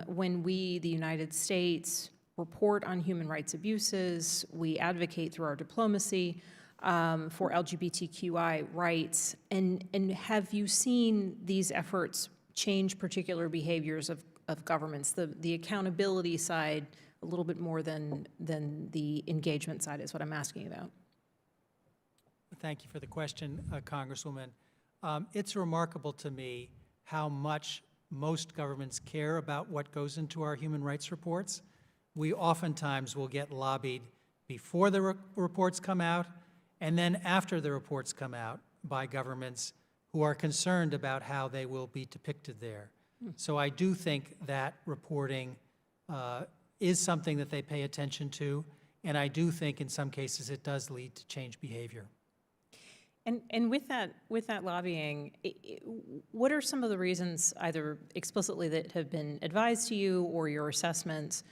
when we, the United States, report on human rights abuses, we advocate through our diplomacy for LGBTQI rights, and have you seen these efforts change particular behaviors of governments, the accountability side a little bit more than the engagement side is what I'm asking about. Thank you for the question, Congresswoman. It's remarkable to me how much most governments care about what goes into our human rights reports. We oftentimes will get lobbied before the reports come out and then after the reports come out by governments who are concerned about how they will be depicted there. So I do think that reporting is something that they pay attention to, and I do think in some cases it does lead to change behavior. And with that lobbying, what are some of the reasons, either explicitly that have been advised to you or your assessments?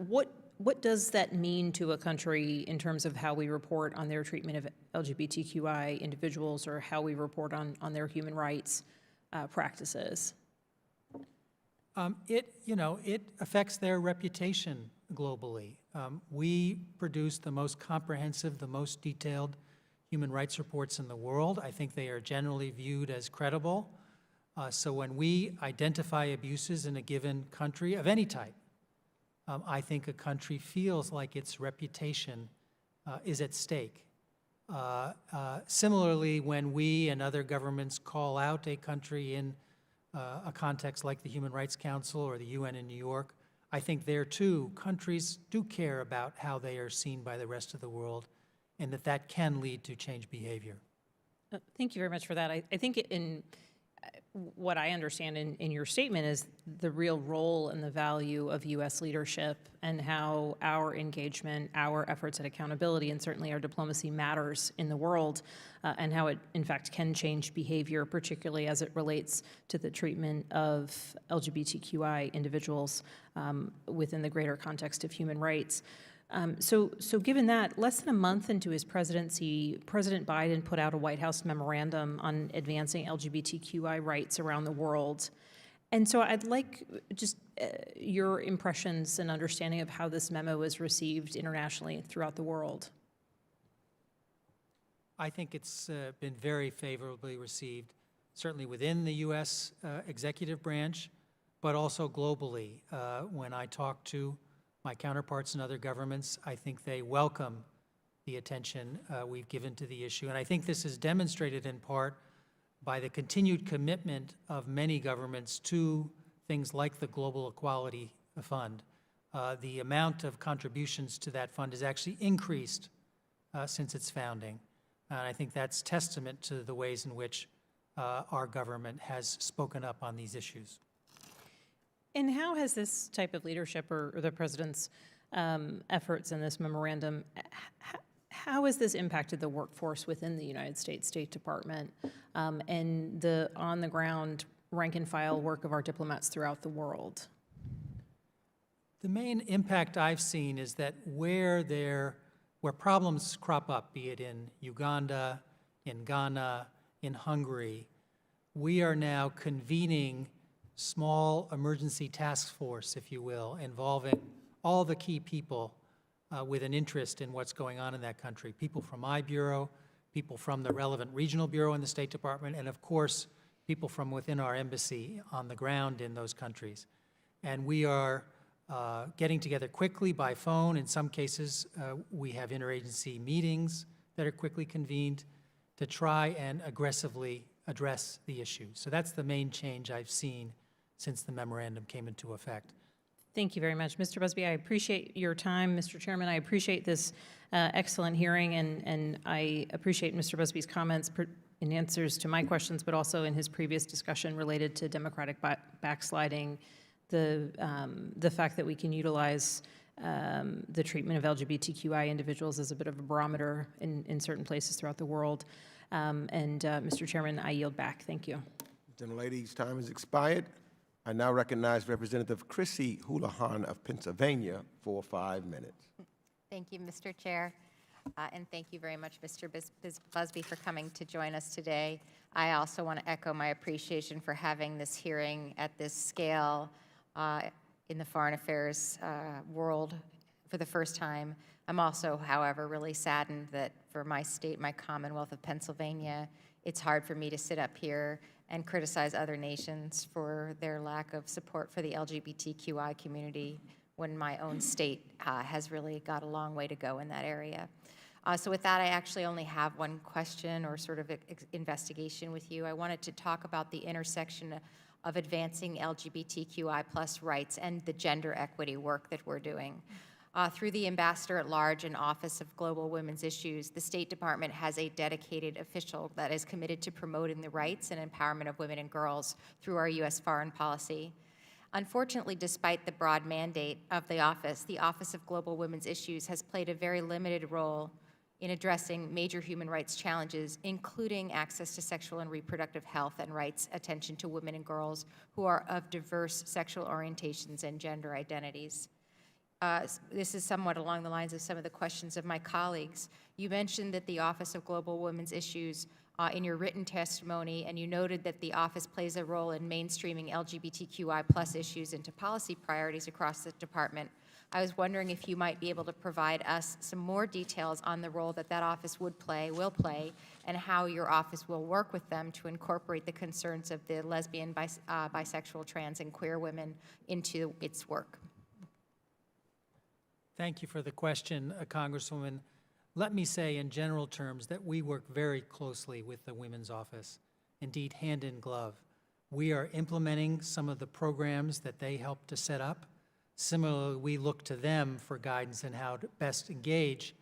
What does that mean to a country in terms of how we report on their treatment of LGBTQI individuals or how we report on their human rights practices? It affects their reputation globally. We produce the most comprehensive, the most detailed human rights reports in the world. I think they are generally viewed as credible. So when we identify abuses in a given country of any type, I think a country feels like its reputation is at stake. Similarly, when we and other governments call out a country in a context like the Human Rights Council or the UN in New York, I think there too, countries do care about how they are seen by the rest of the world, and that can lead to change behavior. Thank you very much for that. I think in what I understand in your statement is the real role and the value of U.S. leadership and how our engagement, our efforts at accountability, and certainly our diplomacy matters in the world, and how it, in fact, can change behavior, particularly as it relates to the treatment of LGBTQI individuals within the greater context of human rights. So given that, less than a month into his presidency, President Biden put out a White House memorandum on advancing LGBTQI rights around the world. And so I'd like just your impressions and understanding of how this memo was received internationally throughout the world. I think it's been very favorably received, certainly within the U.S. Executive branch, but also globally. When I talk to my counterparts in other governments, I think they welcome the attention we've given to the issue. And I think this is demonstrated in part by the continued commitment of many governments to things like the Global Equality Fund. The amount of contributions to that fund has actually increased since its founding. And I think that's testament to the ways in which our government has spoken up on these issues. And how has this type of leadership or the president's efforts in this memorandum, how has this impacted the workforce within the United States State Department and the on-the-ground rank-and-file work of our diplomats throughout the world? The main impact I've seen is that where problems crop up, be it in Uganda, in Ghana, in Hungary, we are now convening small emergency task force, if you will, involving all the key people with an interest in what's going on in that country. People from my bureau, people from the relevant regional bureau in the State Department, and of course, people from within our embassy on the ground in those countries. And we are getting together quickly by phone. In some cases, we have interagency meetings that are quickly convened to try and aggressively address the issue. So that's the main change I've seen since the memorandum came into effect. Thank you very much. Mr. Busby, I appreciate your time. Mr. Chairman, I appreciate this excellent hearing, and I appreciate Mr. Busby's comments in answers to my questions, but also in his previous discussion related to democratic backsliding, the fact that we can utilize the treatment of LGBTQI individuals as a bit of a barometer in certain places throughout the world. Mr. Chairman, I yield back. Thank you. Gentlelady's time has expired. I now recognize Representative Chrissy Houlihan of Pennsylvania for 5 minutes. Thank you, Mr. Chair. And thank you very much, Mr. Busby, for coming to join us today. I also want to echo my appreciation for having this hearing at this scale in the foreign affairs world for the first time. I'm also, however, really saddened that for my state, my Commonwealth of Pennsylvania, it's hard for me to sit up here and criticize other nations for their lack of support for the LGBTQI community when my own state has really got a long way to go in that area. So with that, I actually only have one question or sort of investigation with you. I wanted to talk about the intersection of advancing LGBTQI plus rights and the gender equity work that we're doing. Through the Ambassador at Large and Office of Global Women's Issues, the State Department has a dedicated official that is committed to promoting the rights and empowerment of women and girls through our U.S. foreign policy. Unfortunately, despite the broad mandate of the Office of Global Women's Issues has played a very limited role in addressing major human rights challenges, including access to sexual and reproductive health and rights, attention to women and girls who are of diverse sexual orientations and gender identities. This is somewhat along the lines of some of the questions of my colleagues. You mentioned that the Office of Global Women's Issues in your written testimony, and you noted that the office plays a role in mainstreaming LGBTQI plus issues into policy priorities across the department. I was wondering if you might be able to provide us some more details on the role that that office will play, and how your office will work with them to incorporate the concerns of the lesbian, bisexual, trans, and queer women into its work. Thank you for the question, Congresswoman. Let me say in general terms that we work very closely with the Women's Office, indeed hand in glove. We are implementing some of the programs that they helped to set up. Similarly, we look to them for guidance on how to best engage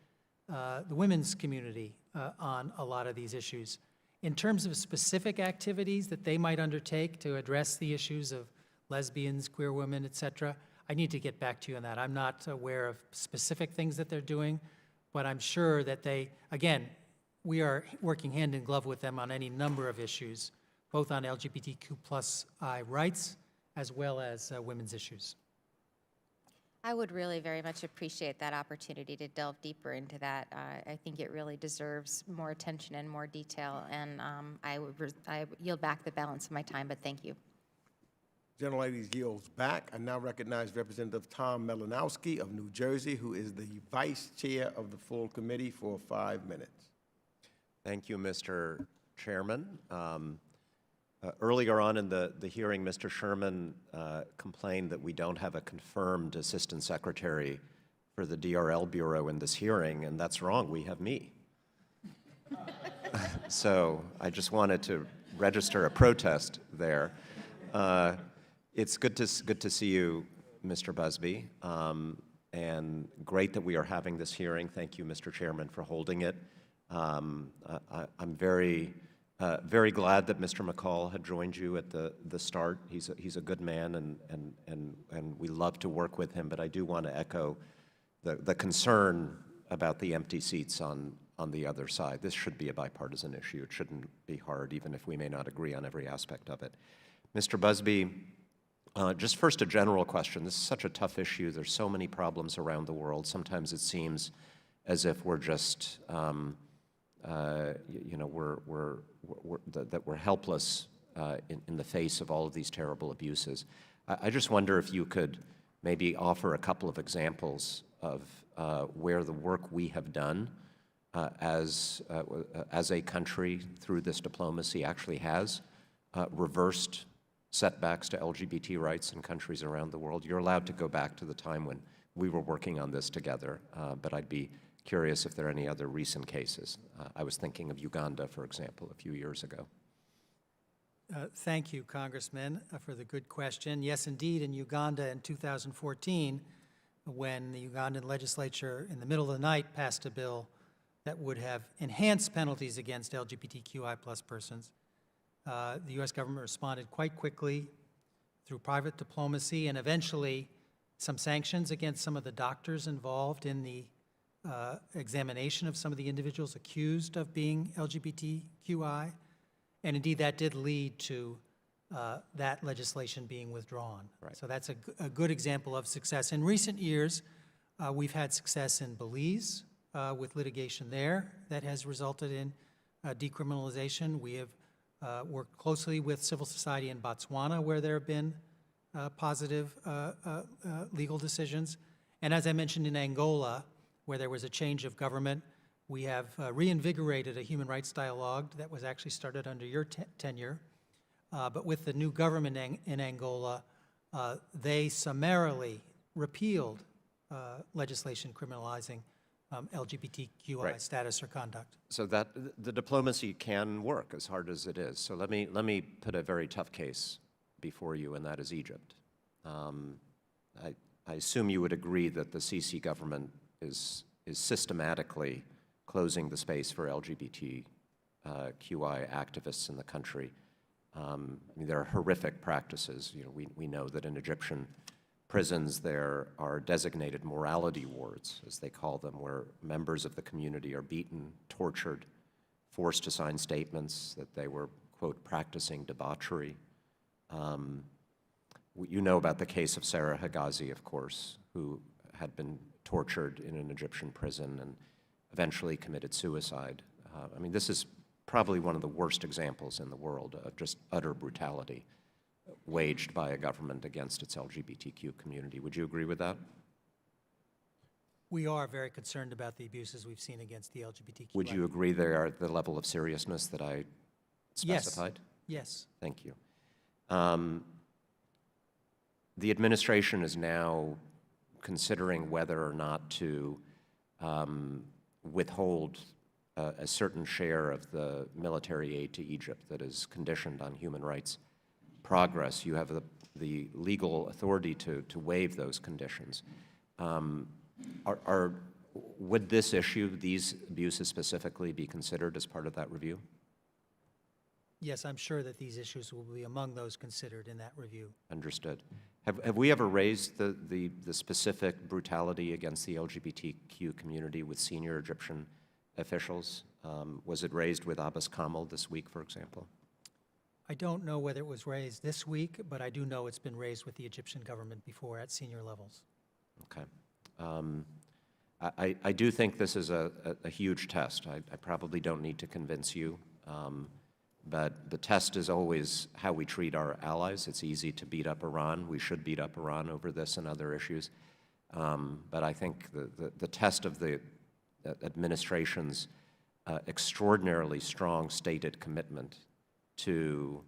the women's community on a lot of these issues. In terms of specific activities that they might undertake to address the issues of lesbians, queer women, et cetera, I need to get back to you on that. I'm not aware of specific things that they're doing, but I'm sure that they, again, we are working hand in glove with them on any number of issues, both on LGBTQI rights as well as women's issues. I would really very much appreciate that opportunity to delve deeper into that. I think it really deserves more attention and more detail, and I yield back the balance of my time, but thank you. Gentlelady yields back. I now recognize Representative Tom Melanowski of New Jersey, who is the Vice Chair of the full committee, for 5 minutes. Thank you, Mr. Chairman. Earlier on in the hearing, Mr. Sherman complained that we don't have a confirmed Assistant Secretary for the DRL Bureau in this hearing, and that's wrong. We have me. So I just wanted to register a protest there. It's good to see you, Mr. Busby, and great that we are having this hearing. Thank you, Mr. Chairman, for holding it. I'm very glad that Mr. McCall had joined you at the start. He's a good man, and we love to work with him. But I do want to echo the concern about the empty seats on the other side. This should be a bipartisan issue. It shouldn't be hard, even if we may not agree on every aspect of it. Mr. Busby, just first a general question. This is such a tough issue. There's so many problems around the world. Sometimes it seems as if we're just, you know, that we're helpless in the face of all of these terrible abuses. I just wonder if you could maybe offer a couple of examples of where the work we have done as a country through this diplomacy actually has reversed setbacks to LGBT rights in countries around the world. You're allowed to go back to the time when we were working on this together, but I'd be curious if there are any other recent cases. I was thinking of Uganda, for example, a few years ago. Thank you, Congressman, for the good question. Yes, indeed, in Uganda in 2014, when the Ugandan legislature in the middle of the night passed a bill that would have enhanced penalties against LGBTQI+ persons, the U.S. government responded quite quickly through private diplomacy and eventually some sanctions against some of the doctors involved in the examination of some of the individuals accused of being LGBTQI. And indeed, that did lead to that legislation being withdrawn. Right. So that's a good example of success. In recent years, we've had success in Belize with litigation there that has resulted in decriminalization. We have worked closely with civil society in Botswana, where there have been positive legal decisions. And as I mentioned, in Angola, where there was a change of government, we have reinvigorated a human rights dialogue that was actually started under your tenure. But with the new government in Angola, they summarily repealed legislation criminalizing LGBTQI status or conduct. So that the diplomacy can work as hard as it is. So let me put a very tough case before you, and that is Egypt. I assume you would agree that the Sisi government is systematically closing the space for LGBTQI activists in the country. I mean, there are horrific practices. You know, we know that in Egyptian prisons there are designated morality wards, as they call them, where members of the community are beaten, tortured, forced to sign statements that they were, quote, practicing debauchery. You know about the case of Sarah Higazi, of course, who had been tortured in an Egyptian prison and eventually committed suicide. I mean, this is probably one of the worst examples in the world of just utter brutality waged by a government against its LGBTQ community. Would you agree with that? We are very concerned about the abuses we've seen against the LGBTQ. Would you agree they are at the level of seriousness that I specified? Yes. Thank you. The administration is now considering whether or not to withhold a certain share of the military aid to Egypt that is conditioned on human rights progress. You have the legal authority to waive those conditions. Would this issue, these abuses specifically, be considered as part of that review? Yes, I'm sure that these issues will be among those considered in that review. Understood. Have we ever raised the specific brutality against the LGBTQ community with senior Egyptian officials? Was it raised with Abbas Kamel this week, for example? I don't know whether it was raised this week, but I do know it's been raised with the Egyptian government before at senior levels. Okay. I do think this is a huge test. I probably don't need to convince you, but the test is always how we treat our allies. It's easy to beat up Iran. We should beat up Iran over this and other issues. But I think the test of the administration's extraordinarily strong stated commitment to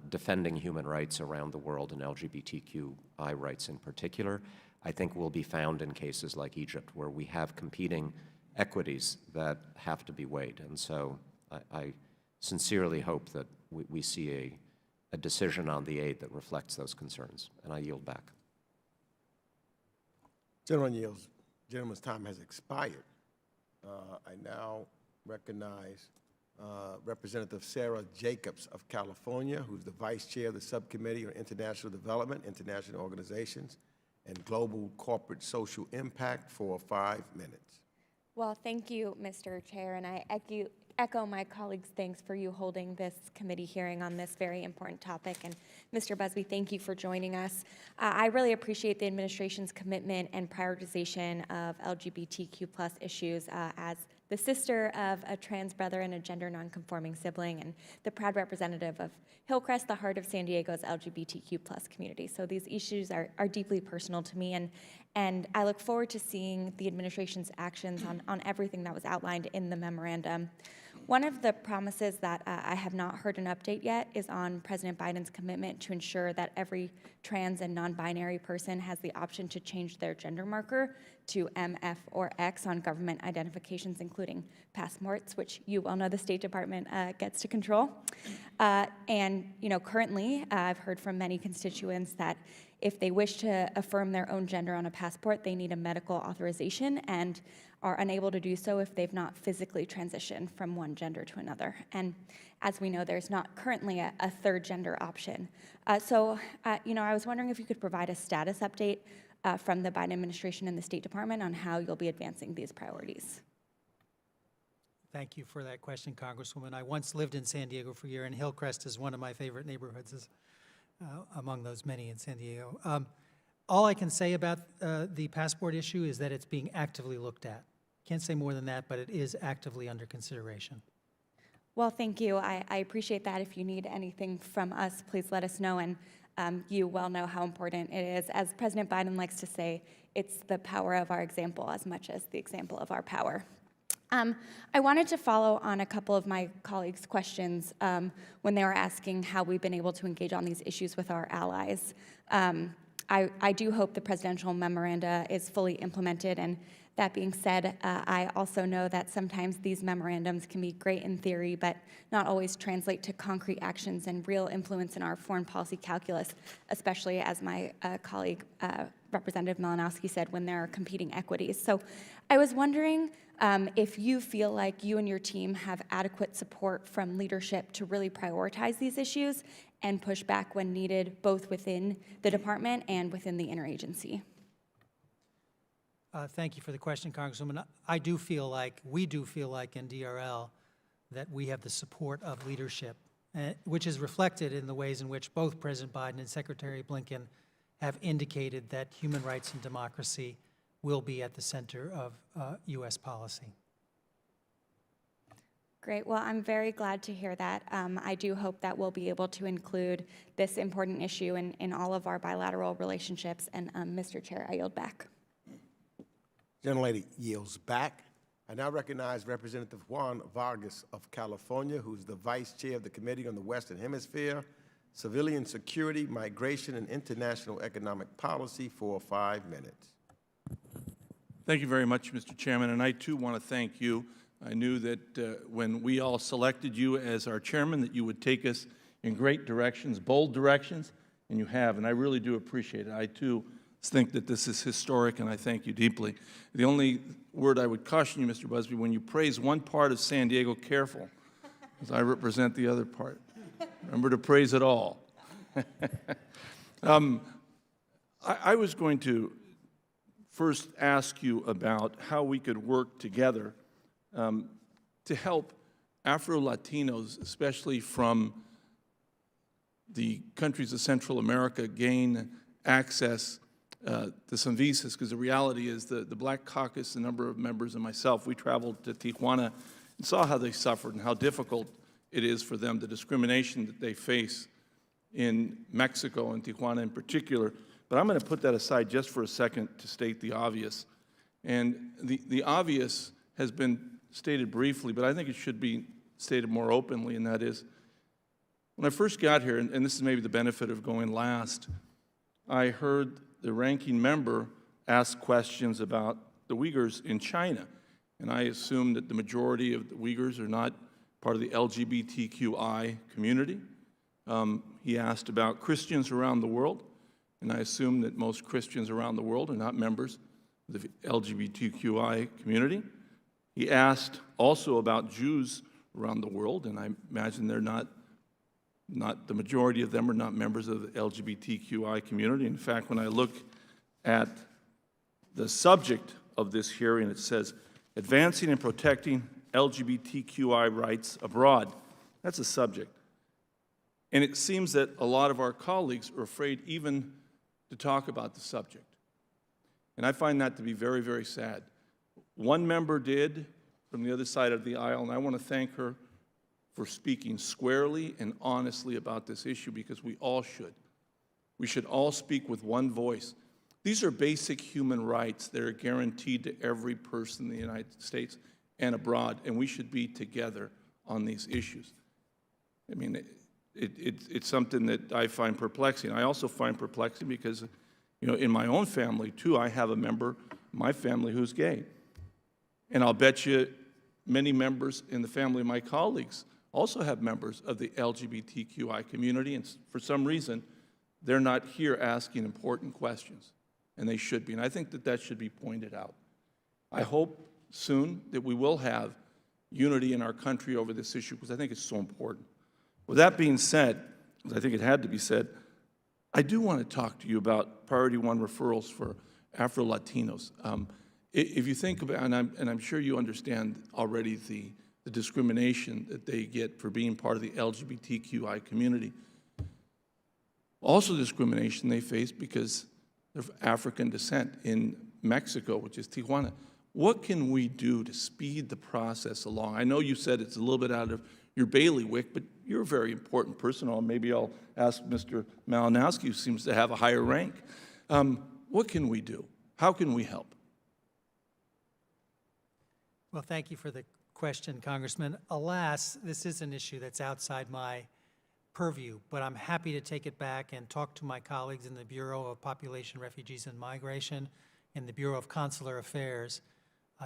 defending human rights around the world and LGBTQI rights in particular, I think will be found in cases like Egypt, where we have competing equities that have to be weighed. And so I sincerely hope that we see a decision on the aid that reflects those concerns. And I yield back. Gentleman yields. Gentleman's time has expired. I now recognize Representative Sarah Jacobs of California, who's the Vice Chair of the Subcommittee on International Development, International Organizations, and Global Corporate Social Impact for 5 minutes. Well, thank you, Mr. Chair, and I echo my colleagues' thanks for you holding this committee hearing on this very important topic. And Mr. Busby, thank you for joining us. I really appreciate the administration's commitment and prioritization of LGBTQ+ issues as the sister of a trans brother and a gender nonconforming sibling, and the proud representative of Hillcrest, the heart of San Diego's LGBTQ+ community. So these issues are deeply personal to me, and I look forward to seeing the administration's actions on everything that was outlined in the memorandum. One of the promises that I have not heard an update yet is on President Biden's commitment to ensure that every trans and non-binary person has the option to change their gender marker to M, F, or X on government identifications, including passports, which you well know the State Department gets to control. And currently, I've heard from many constituents that if they wish to affirm their own gender on a passport, they need a medical authorization and are unable to do so if they've not physically transitioned from one gender to another. And as we know, there's not currently a third gender option. I was wondering if you could provide a status update from the Biden administration and the State Department on how you'll be advancing these priorities. Thank you for that question, Congresswoman. I once lived in San Diego for a year, and Hillcrest is one of my favorite neighborhoods among those many in San Diego. All I can say about the passport issue is that it's being actively looked at. Can't say more than that, but it is actively under consideration. Well, thank you. I appreciate that. If you need anything from us, please let us know. And you well know how important it is. As President Biden likes to say, it's the power of our example as much as the example of our power. I wanted to follow on a couple of my colleagues' questions when they were asking how we've been able to engage on these issues with our allies. I do hope the presidential memoranda is fully implemented, and that being said, I also know that sometimes these memorandums can be great in theory, but not always translate to concrete actions and real influence in our foreign policy calculus, especially as my colleague, Representative Malinowski said, when there are competing equities. So I was wondering if you feel like you and your team have adequate support from leadership to really prioritize these issues and push back when needed, both within the department and within the interagency. Thank you for the question, Congresswoman. We do feel like in DRL that we have the support of leadership, which is reflected in the ways in which both President Biden and Secretary Blinken have indicated that human rights and democracy will be at the center of U.S. policy. Great. Well, I'm very glad to hear that. I do hope that we'll be able to include this important issue in all of our bilateral relationships. And Mr. Chair, I yield back. Gentlelady yields back. I now recognize Representative Juan Vargas of California, who's the Vice Chair of the Committee on the Western Hemisphere, Civilian Security, Migration, and International Economic Policy for 5 minutes. Thank you very much, Mr. Chairman, and I too want to thank you. I knew that when we all selected you as our chairman that you would take us in great directions, bold directions, and you have, and I really do appreciate it. I too think that this is historic, and I thank you deeply. The only word I would caution you, Mr. Busby, when you praise one part of San Diego, careful, because I represent the other part. Remember to praise it all. I was going to first ask you about how we could work together to help Afro-Latinos, especially from the countries of Central America, gain access to some visas, because the reality is the Black Caucus, the number of members and myself, we traveled to Tijuana and saw how they suffered and how difficult it is for them, the discrimination that they face in Mexico and Tijuana in particular. But I'm going to put that aside just for a second to state the obvious. And the obvious has been stated briefly, but I think it should be stated more openly, and that is, when I first got here, and this is maybe the benefit of going last, I heard the ranking member ask questions about the Uyghurs in China. And I assume that the majority of the Uyghurs are not part of the LGBTQI community. He asked about Christians around the world, and I assume that most Christians around the world are not members of the LGBTQI community. He asked also about Jews around the world, and I imagine they're not the majority of them are not members of the LGBTQI community. In fact, when I look at the subject of this hearing, it says, advancing and protecting LGBTQI rights abroad. That's a subject. And it seems that a lot of our colleagues are afraid even to talk about the subject. And I find that to be very, very sad. One member did from the other side of the aisle, and I want to thank her for speaking squarely and honestly about this issue, because we all should. We should all speak with one voice. These are basic human rights that are guaranteed to every person in the United States and abroad, and we should be together on these issues. I mean, it's something that I find perplexing. I also find perplexing because, you know, in my own family, too, I have a member of my family who's gay. And I'll bet you many members in the family of my colleagues also have members of the LGBTQI community, and for some reason, they're not here asking important questions, and they should be. And I think that that should be pointed out. I hope soon that we will have unity in our country over this issue, because I think it's so important. With that being said, I think it had to be said, I do want to talk to you about Priority 1 referrals for Afro-Latinos. If you think about, and I'm sure you understand already the discrimination that they get for being part of the LGBTQI community. Also discrimination they face because they're of African descent in Mexico, which is Tijuana. What can we do to speed the process along? I know you said it's a little bit out of your bailiwick, but you're a very important person. Or maybe I'll ask Mr. Malinowski, who seems to have a higher rank. What can we do? How can we help? Well, thank you for the question, Congressman. Alas, this is an issue that's outside my purview, but I'm happy to take it back and talk to my colleagues in the Bureau of Population, Refugees, and Migration and the Bureau of Consular Affairs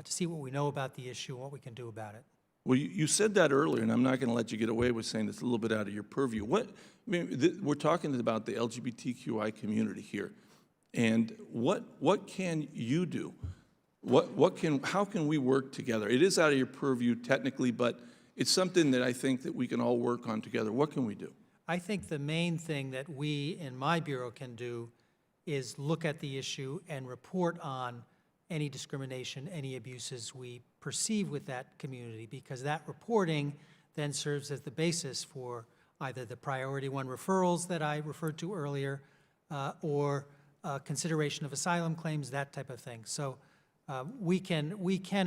to see what we know about the issue and what we can do about it. Well, you said that earlier, and I'm not going to let you get away with saying it's a little bit out of your purview. We're talking about the LGBTQI community here, and what can you do? How can we work together? It is out of your purview technically, but it's something that I think that we can all work on together. What can we do? I think the main thing that we in my Bureau can do is look at the issue and report on any discrimination, any abuses we perceive with that community, because that reporting then serves as the basis for either the Priority 1 referrals that I referred to earlier or consideration of asylum claims, that type of thing. So we can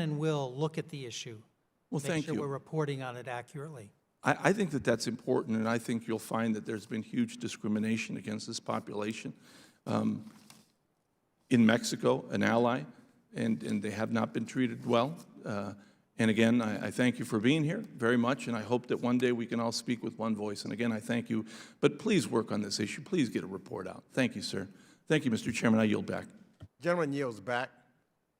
and will look at the issue. Well, thank you. Make sure we're reporting on it accurately. I think that that's important, and I think you'll find that there's been huge discrimination against this population. In Mexico, an ally, and they have not been treated well. And again, I thank you for being here very much, and I hope that one day we can all speak with one voice. And again, I thank you. But please work on this issue. Please get a report out. Thank you, sir. Thank you, Mr. Chairman. I yield back. Gentleman yields back.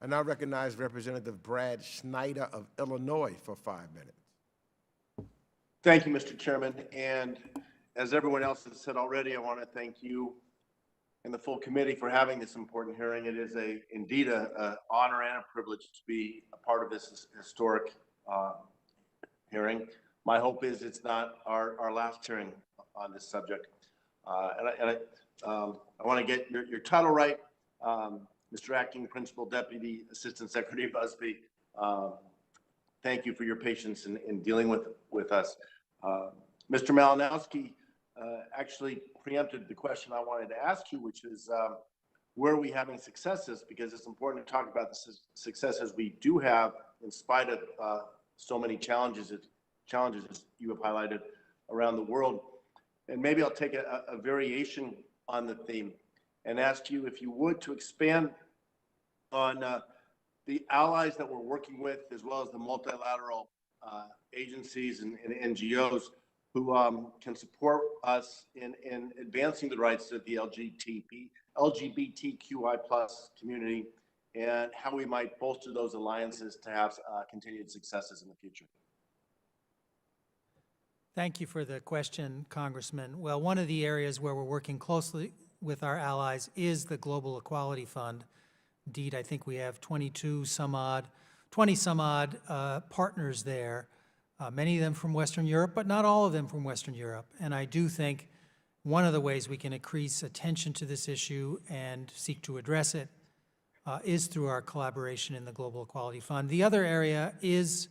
I now recognize Representative Brad Schneider of Illinois for 5 minutes. Thank you, Mr. Chairman. And as everyone else has said already, I want to thank you and the full committee for having this important hearing. It is indeed an honor and a privilege to be a part of this historic hearing. My hope is it's not our last hearing on this subject. I want to get your title right. Mr. Acting Principal Deputy Assistant Secretary Busby, thank you for your patience in dealing with us. Mr. Malinowski actually preempted the question I wanted to ask you, which is where are we having successes? Because it's important to talk about the successes we do have in spite of so many challenges as you have highlighted around the world. And maybe I'll take a variation on the theme and ask you, if you would, to expand on the allies that we're working with, as well as the multilateral agencies and NGOs who can support us in advancing the rights of the LGBTQI+ community, and how we might bolster those alliances to have continued successes in the future. Thank you for the question, Congressman. Well, one of the areas where we're working closely with our allies is the Global Equality Fund. Indeed, I think we have 20 some odd partners there, many of them from Western Europe, but not all of them from Western Europe. And I do think one of the ways we can increase attention to this issue and seek to address it is through our collaboration in the Global Equality Fund. The other area is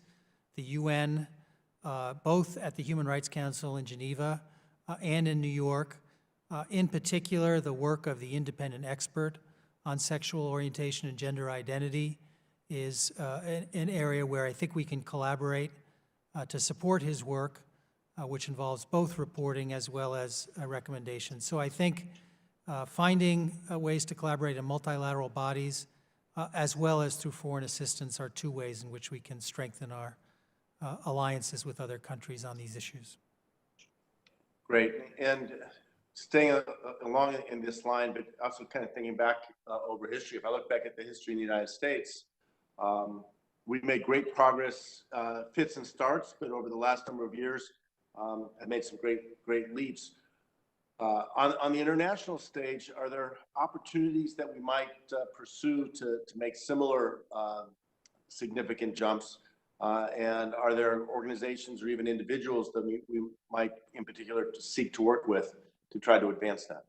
the UN, both at the Human Rights Council in Geneva and in New York. In particular, the work of the independent expert on sexual orientation and gender identity is an area where I think we can collaborate to support his work, which involves both reporting as well as recommendations. So I think finding ways to collaborate in multilateral bodies as well as through foreign assistance are two ways in which we can strengthen our alliances with other countries on these issues. Great. And staying along in this line, but also kind of thinking back over history, if I look back at the history in the United States, we've made great progress, fits and starts, but over the last number of years, have made some great leaps. On the international stage, are there opportunities that we might pursue to make similar significant jumps? And are there organizations or even individuals that we might, in particular, to seek to work with to try to advance that?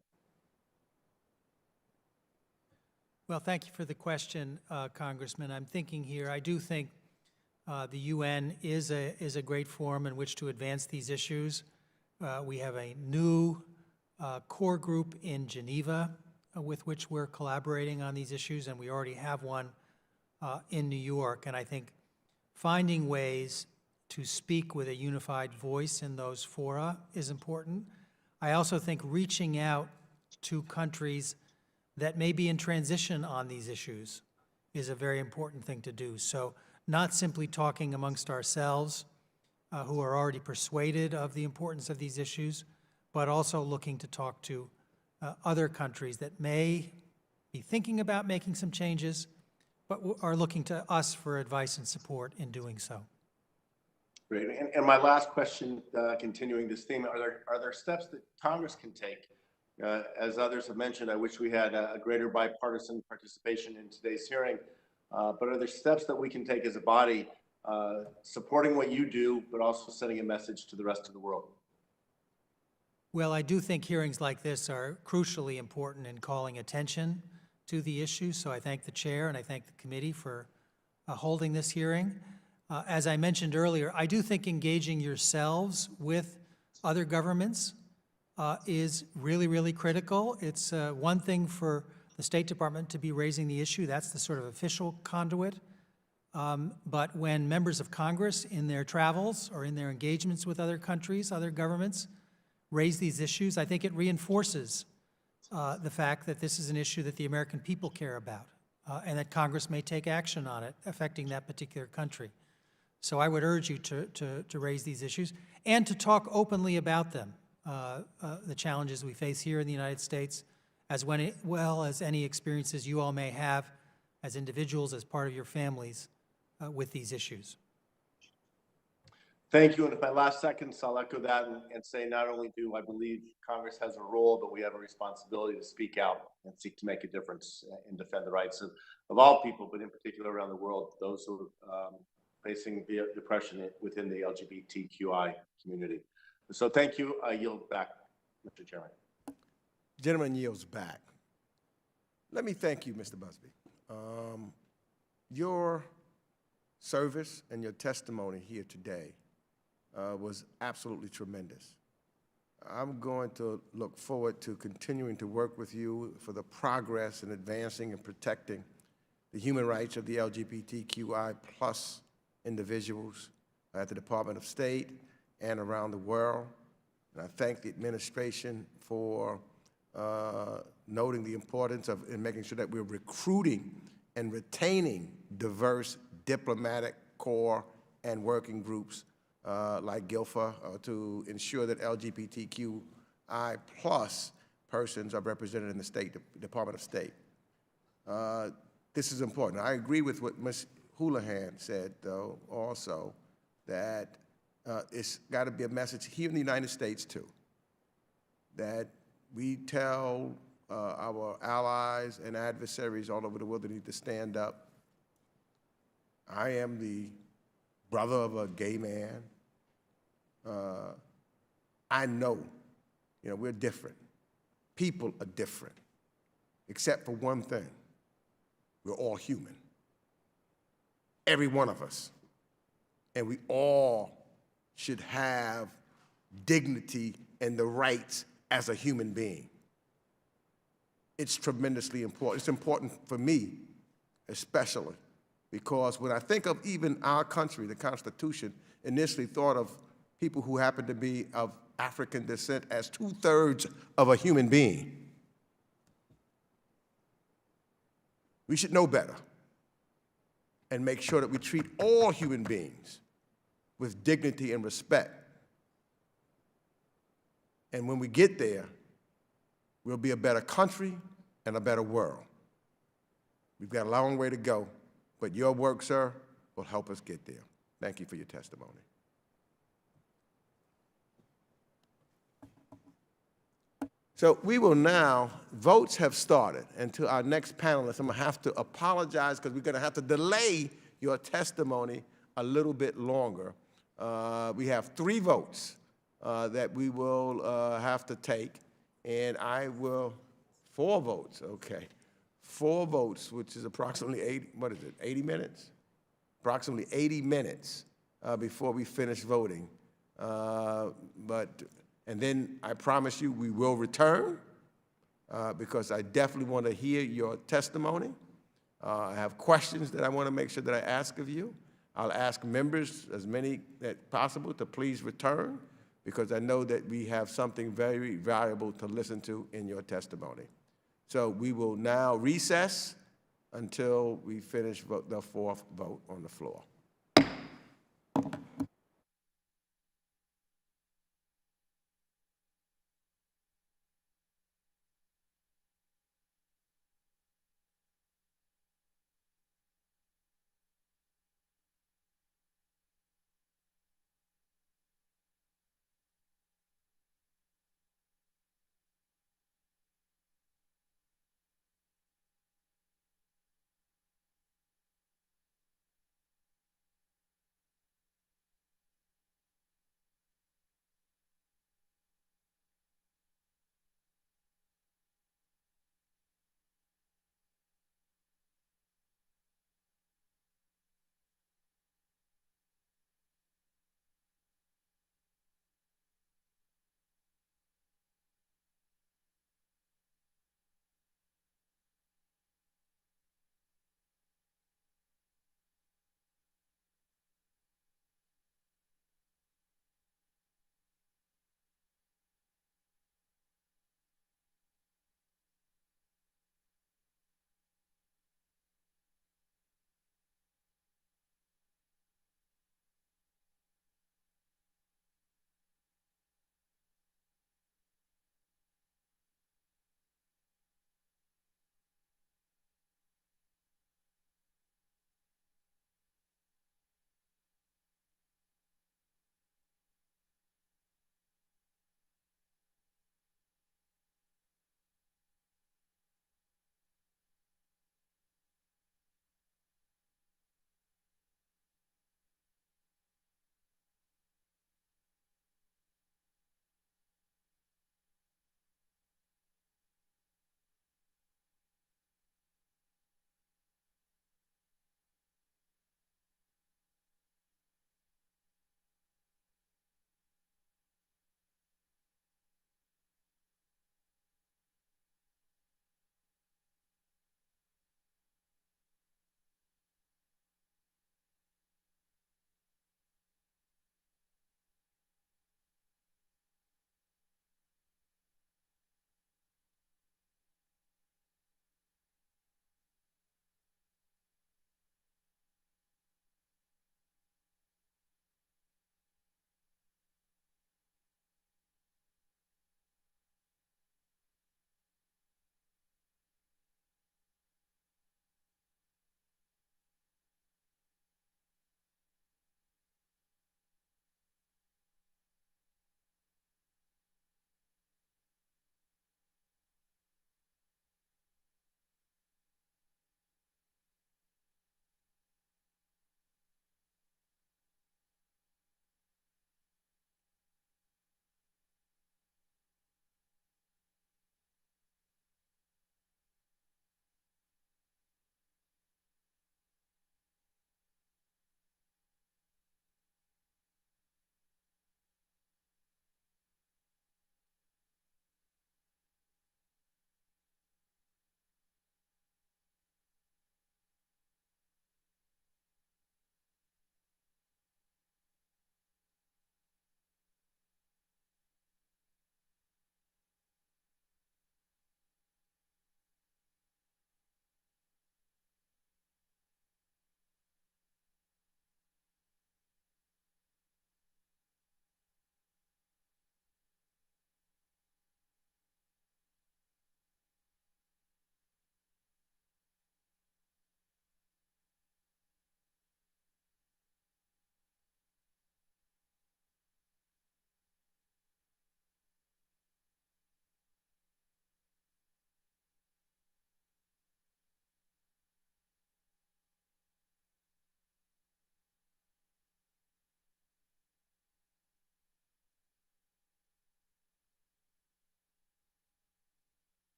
Well, thank you for the question, Congressman. I'm thinking here, I do think the UN is a great forum in which to advance these issues. We have a new core group in Geneva with which we're collaborating on these issues, and we already have one in New York. And I think finding ways to speak with a unified voice in those fora is important. I also think reaching out to countries that may be in transition on these issues is a very important thing to do. So not simply talking amongst ourselves who are already persuaded of the importance of these issues, but also looking to talk to other countries that may be thinking about making some changes, but are looking to us for advice and support in doing so. Great. And my last question, continuing this theme, are there steps that Congress can take? As others have mentioned, I wish we had a greater bipartisan participation in today's hearing, but are there steps that we can take as a body supporting what you do, but also sending a message to the rest of the world? Well, I do think hearings like this are crucially important in calling attention to the issue, so I thank the chair and I thank the committee for holding this hearing. As I mentioned earlier, I do think engaging yourselves with other governments is really, really critical. It's one thing for the State Department to be raising the issue. That's the sort of official conduit. But when members of Congress in their travels or in their engagements with other countries, other governments, raise these issues, I think it reinforces the fact that this is an issue that the American people care about and that Congress may take action on it affecting that particular country. So I would urge you to raise these issues and to talk openly about them, the challenges we face here in the United States, as well as any experiences you all may have as individuals, as part of your families, with these issues. Thank you. And in my last seconds, I'll echo that and say not only do I believe Congress has a role, but we have a responsibility to speak out and seek to make a difference and defend the rights of all people, but in particular around the world, those who are facing the depression within the LGBTQI community. So thank you. I yield back, Mr. Chairman. Gentleman yields back. Let me thank you, Mr. Busby. Your service and your testimony here today was absolutely tremendous. I'm going to look forward to continuing to work with you for the progress in advancing and protecting the human rights of the LGBTQI plus individuals at the Department of State and around the world. And I thank the administration for noting the importance of in making sure that we're recruiting and retaining diverse diplomatic corps and working groups like GILFA to ensure that LGBTQI plus persons are represented in the Department of State. This is important. I agree with what Ms. Houlihan said, though, also, that it's got to be a message here in the United States, too, that we tell our allies and adversaries all over the world they need to stand up. I am the brother of a gay man. I know, we're different. People are different, except for one thing. We're all human. Every one of us. And we all should have dignity and the rights as a human being. It's tremendously important. It's important for me, especially, because when I think of even our country, the Constitution initially thought of people who happen to be of African descent as 2/3 of a human being. We should know better and make sure that we treat all human beings with dignity and respect. And when we get there, we'll be a better country and a better world. We've got a long way to go, but your work, sir, will help us get there. Thank you for your testimony. So we will now, votes have started, and to our next panelist, I'm going to have to apologize because we're going to have to delay your testimony a little bit longer. We have 3 votes that we will have to take, and 4 votes, okay. 4 votes, which is approximately 80 minutes? Approximately 80 minutes before we finish voting. And then I promise you we will return because I definitely want to hear your testimony. I have questions that I want to make sure that I ask of you. I'll ask members, as many as possible, to please return because I know that we have something very valuable to listen to in your testimony. So we will now recess until we finish the 4th vote on the floor.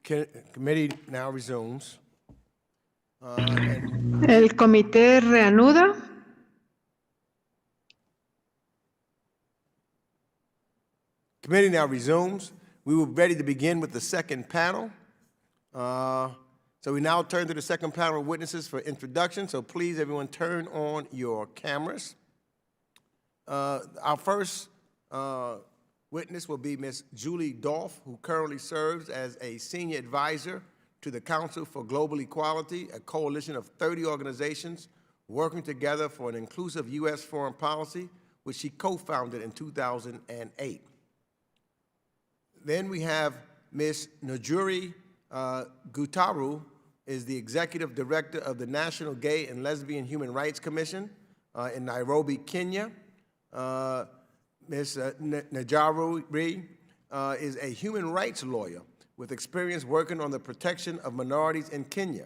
Committee now resumes. El comité reanuda. Committee now resumes. We were ready to begin with the second panel. So we now turn to the second panel of witnesses for introduction. So please, everyone, turn on your cameras. Our first witness will be Ms. Julie Dolph, who currently serves as a senior advisor to the Council for Global Equality, a coalition of 30 organizations working together for an inclusive U.S. foreign policy, which she co-founded in 2008. Then we have Ms. Njuri Gutaru, is the Executive Director of the National Gay and Lesbian Human Rights Commission in Nairobi, Kenya. Ms. Njuri is a human rights lawyer with experience working on the protection of minorities in Kenya.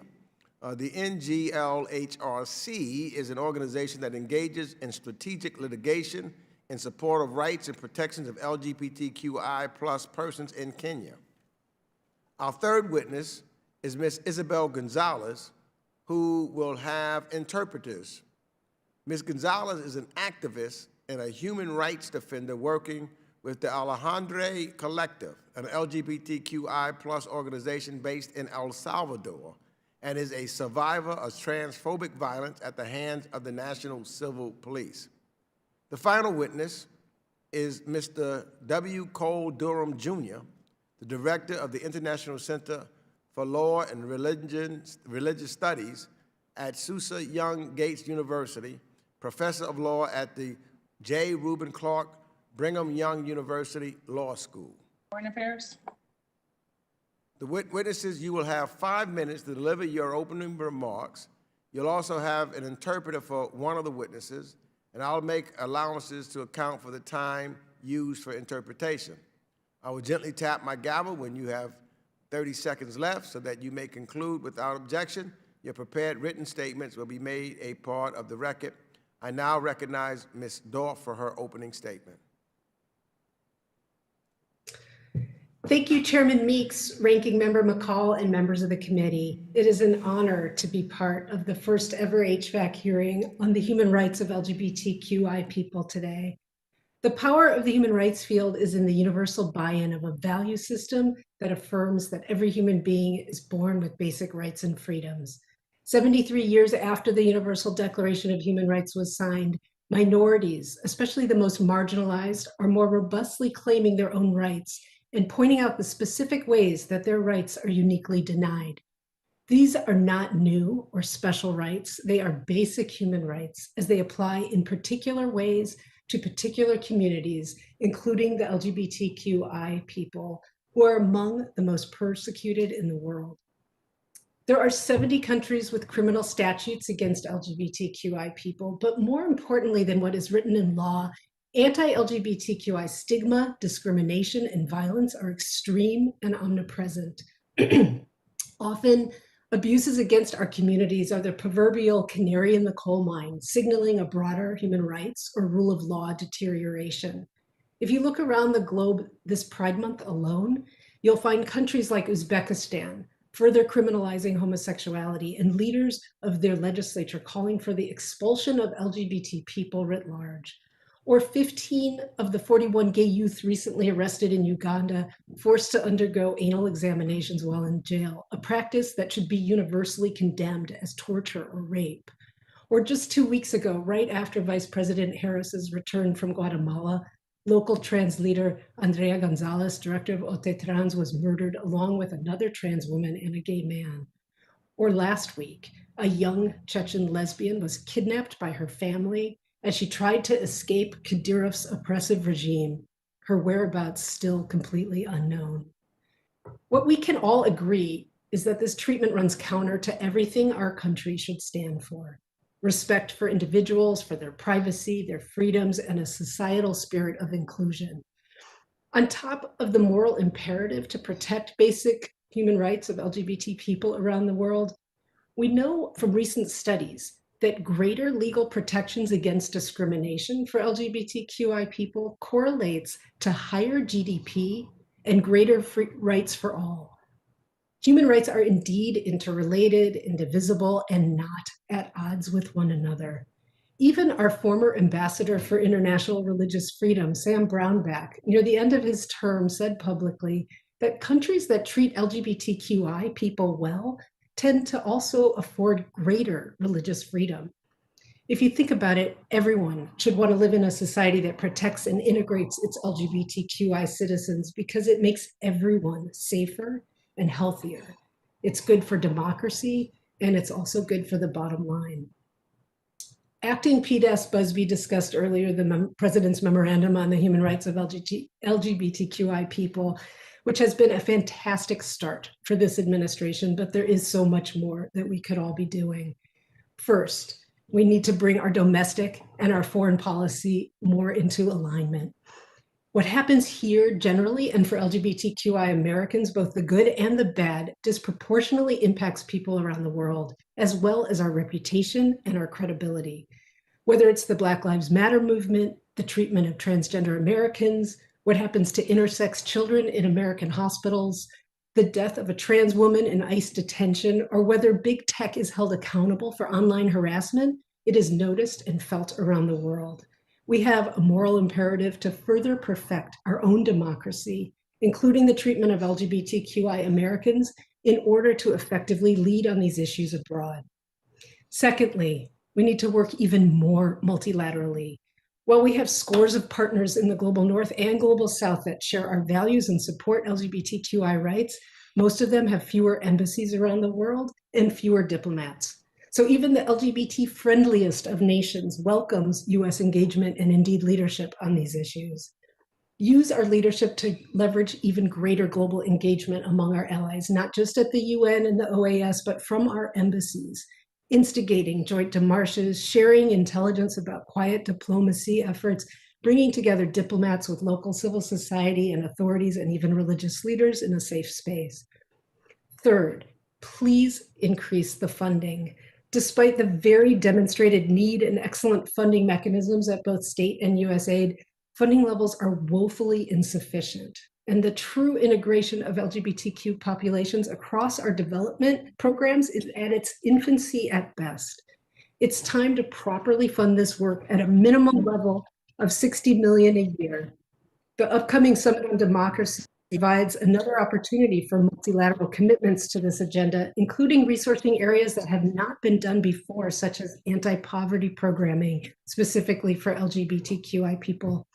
The NGLHRC is an organization that engages in strategic litigation in support of rights and protections of LGBTQI plus persons in Kenya. Our third witness is Ms. Isabel Gonzalez, who will have interpreters. Ms. Gonzalez is an activist and a human rights defender working with the Alejandre Collective, an LGBTQI plus organization based in El Salvador, and is a survivor of transphobic violence at the hands of the National Civil Police. The final witness is Mr. W. Cole Durham, Jr., the director of the International Center for Law and Religious Studies at Susa Young Gates University, professor of law at the J. Reuben Clark Brigham Young University Law School. Foreign Affairs. The witnesses, you will have 5 minutes to deliver your opening remarks. You'll also have an interpreter for one of the witnesses, and I'll make allowances to account for the time used for interpretation. I will gently tap my gavel when you have 30 seconds left so that you may conclude without objection. Your prepared written statements will be made a part of the record. I now recognize Ms. Dorff for her opening statement. Thank you, Chairman Meeks, Ranking Member McCall, and members of the committee. It is an honor to be part of the first ever HVAC hearing on the human rights of LGBTQI people today. The power of the human rights field is in the universal buy-in of a value system that affirms that every human being is born with basic rights and freedoms. 73 years after the Universal Declaration of Human Rights was signed, minorities, especially the most marginalized, are more robustly claiming their own rights and pointing out the specific ways that their rights are uniquely denied. These are not new or special rights. They are basic human rights as they apply in particular ways to particular communities, including the LGBTQI people, who are among the most persecuted in the world. There are 70 countries with criminal statutes against LGBTQI people, but more importantly than what is written in law, anti-LGBTQI stigma, discrimination, and violence are extreme and omnipresent. Often, abuses against our communities are the proverbial canary in the coal mine, signaling a broader human rights or rule of law deterioration. If you look around the globe this Pride Month alone, you'll find countries like Uzbekistan further criminalizing homosexuality and leaders of their legislature calling for the expulsion of LGBT people writ large. Or 15 of the 41 gay youth recently arrested in Uganda forced to undergo anal examinations while in jail, a practice that should be universally condemned as torture or rape. Or just 2 weeks ago, right after Vice President Harris's return from Guatemala, local trans leader Andrea Gonzalez, director of Ote Trans, was murdered along with another trans woman and a gay man. Or last week, a young Chechen lesbian was kidnapped by her family as she tried to escape Kadyrov's oppressive regime, her whereabouts still completely unknown. What we can all agree is that this treatment runs counter to everything our country should stand for: respect for individuals, for their privacy, their freedoms, and a societal spirit of inclusion. On top of the moral imperative to protect basic human rights of LGBT people around the world, we know from recent studies that greater legal protections against discrimination for LGBTQI people correlates to higher GDP and greater free rights for all. Human rights are indeed interrelated, indivisible, and not at odds with one another. Even our former ambassador for international religious freedom, Sam Brownback, near the end of his term said publicly that countries that treat LGBTQI people well tend to also afford greater religious freedom. If you think about it, everyone should want to live in a society that protects and integrates its LGBTQI citizens because it makes everyone safer and healthier. It's good for democracy, and it's also good for the bottom line. Acting PDAS Busby discussed earlier the President's Memorandum on the Human Rights of LGBTQI people, which has been a fantastic start for this administration, but there is so much more that we could all be doing. First, we need to bring our domestic and our foreign policy more into alignment. What happens here generally, and for LGBTQI Americans, both the good and the bad, disproportionately impacts people around the world, as well as our reputation and our credibility. Whether it's the Black Lives Matter movement, the treatment of transgender Americans, what happens to intersex children in American hospitals, the death of a trans woman in ICE detention, or whether big tech is held accountable for online harassment, it is noticed and felt around the world. We have a moral imperative to further perfect our own democracy, including the treatment of LGBTQI Americans, in order to effectively lead on these issues abroad. Secondly, we need to work even more multilaterally. While we have scores of partners in the global north and global south that share our values and support LGBTQI rights, most of them have fewer embassies around the world and fewer diplomats. So even the LGBT friendliest of nations welcomes US engagement and indeed leadership on these issues. Use our leadership to leverage even greater global engagement among our allies, not just at the UN and the OAS, but from our embassies, instigating joint demarches, sharing intelligence about quiet diplomacy efforts, bringing together diplomats with local civil society and authorities and even religious leaders in a safe space. Third, please increase the funding. Despite the very demonstrated need and excellent funding mechanisms at both state and USAID, funding levels are woefully insufficient. And the true integration of LGBTQ populations across our development programs is at its infancy at best. It's time to properly fund this work at a minimum level of $60 million a year. The upcoming Summit on Democracy provides another opportunity for multilateral commitments to this agenda, including resourcing areas that have not been done before, such as anti-poverty programming, specifically for LGBTQI people.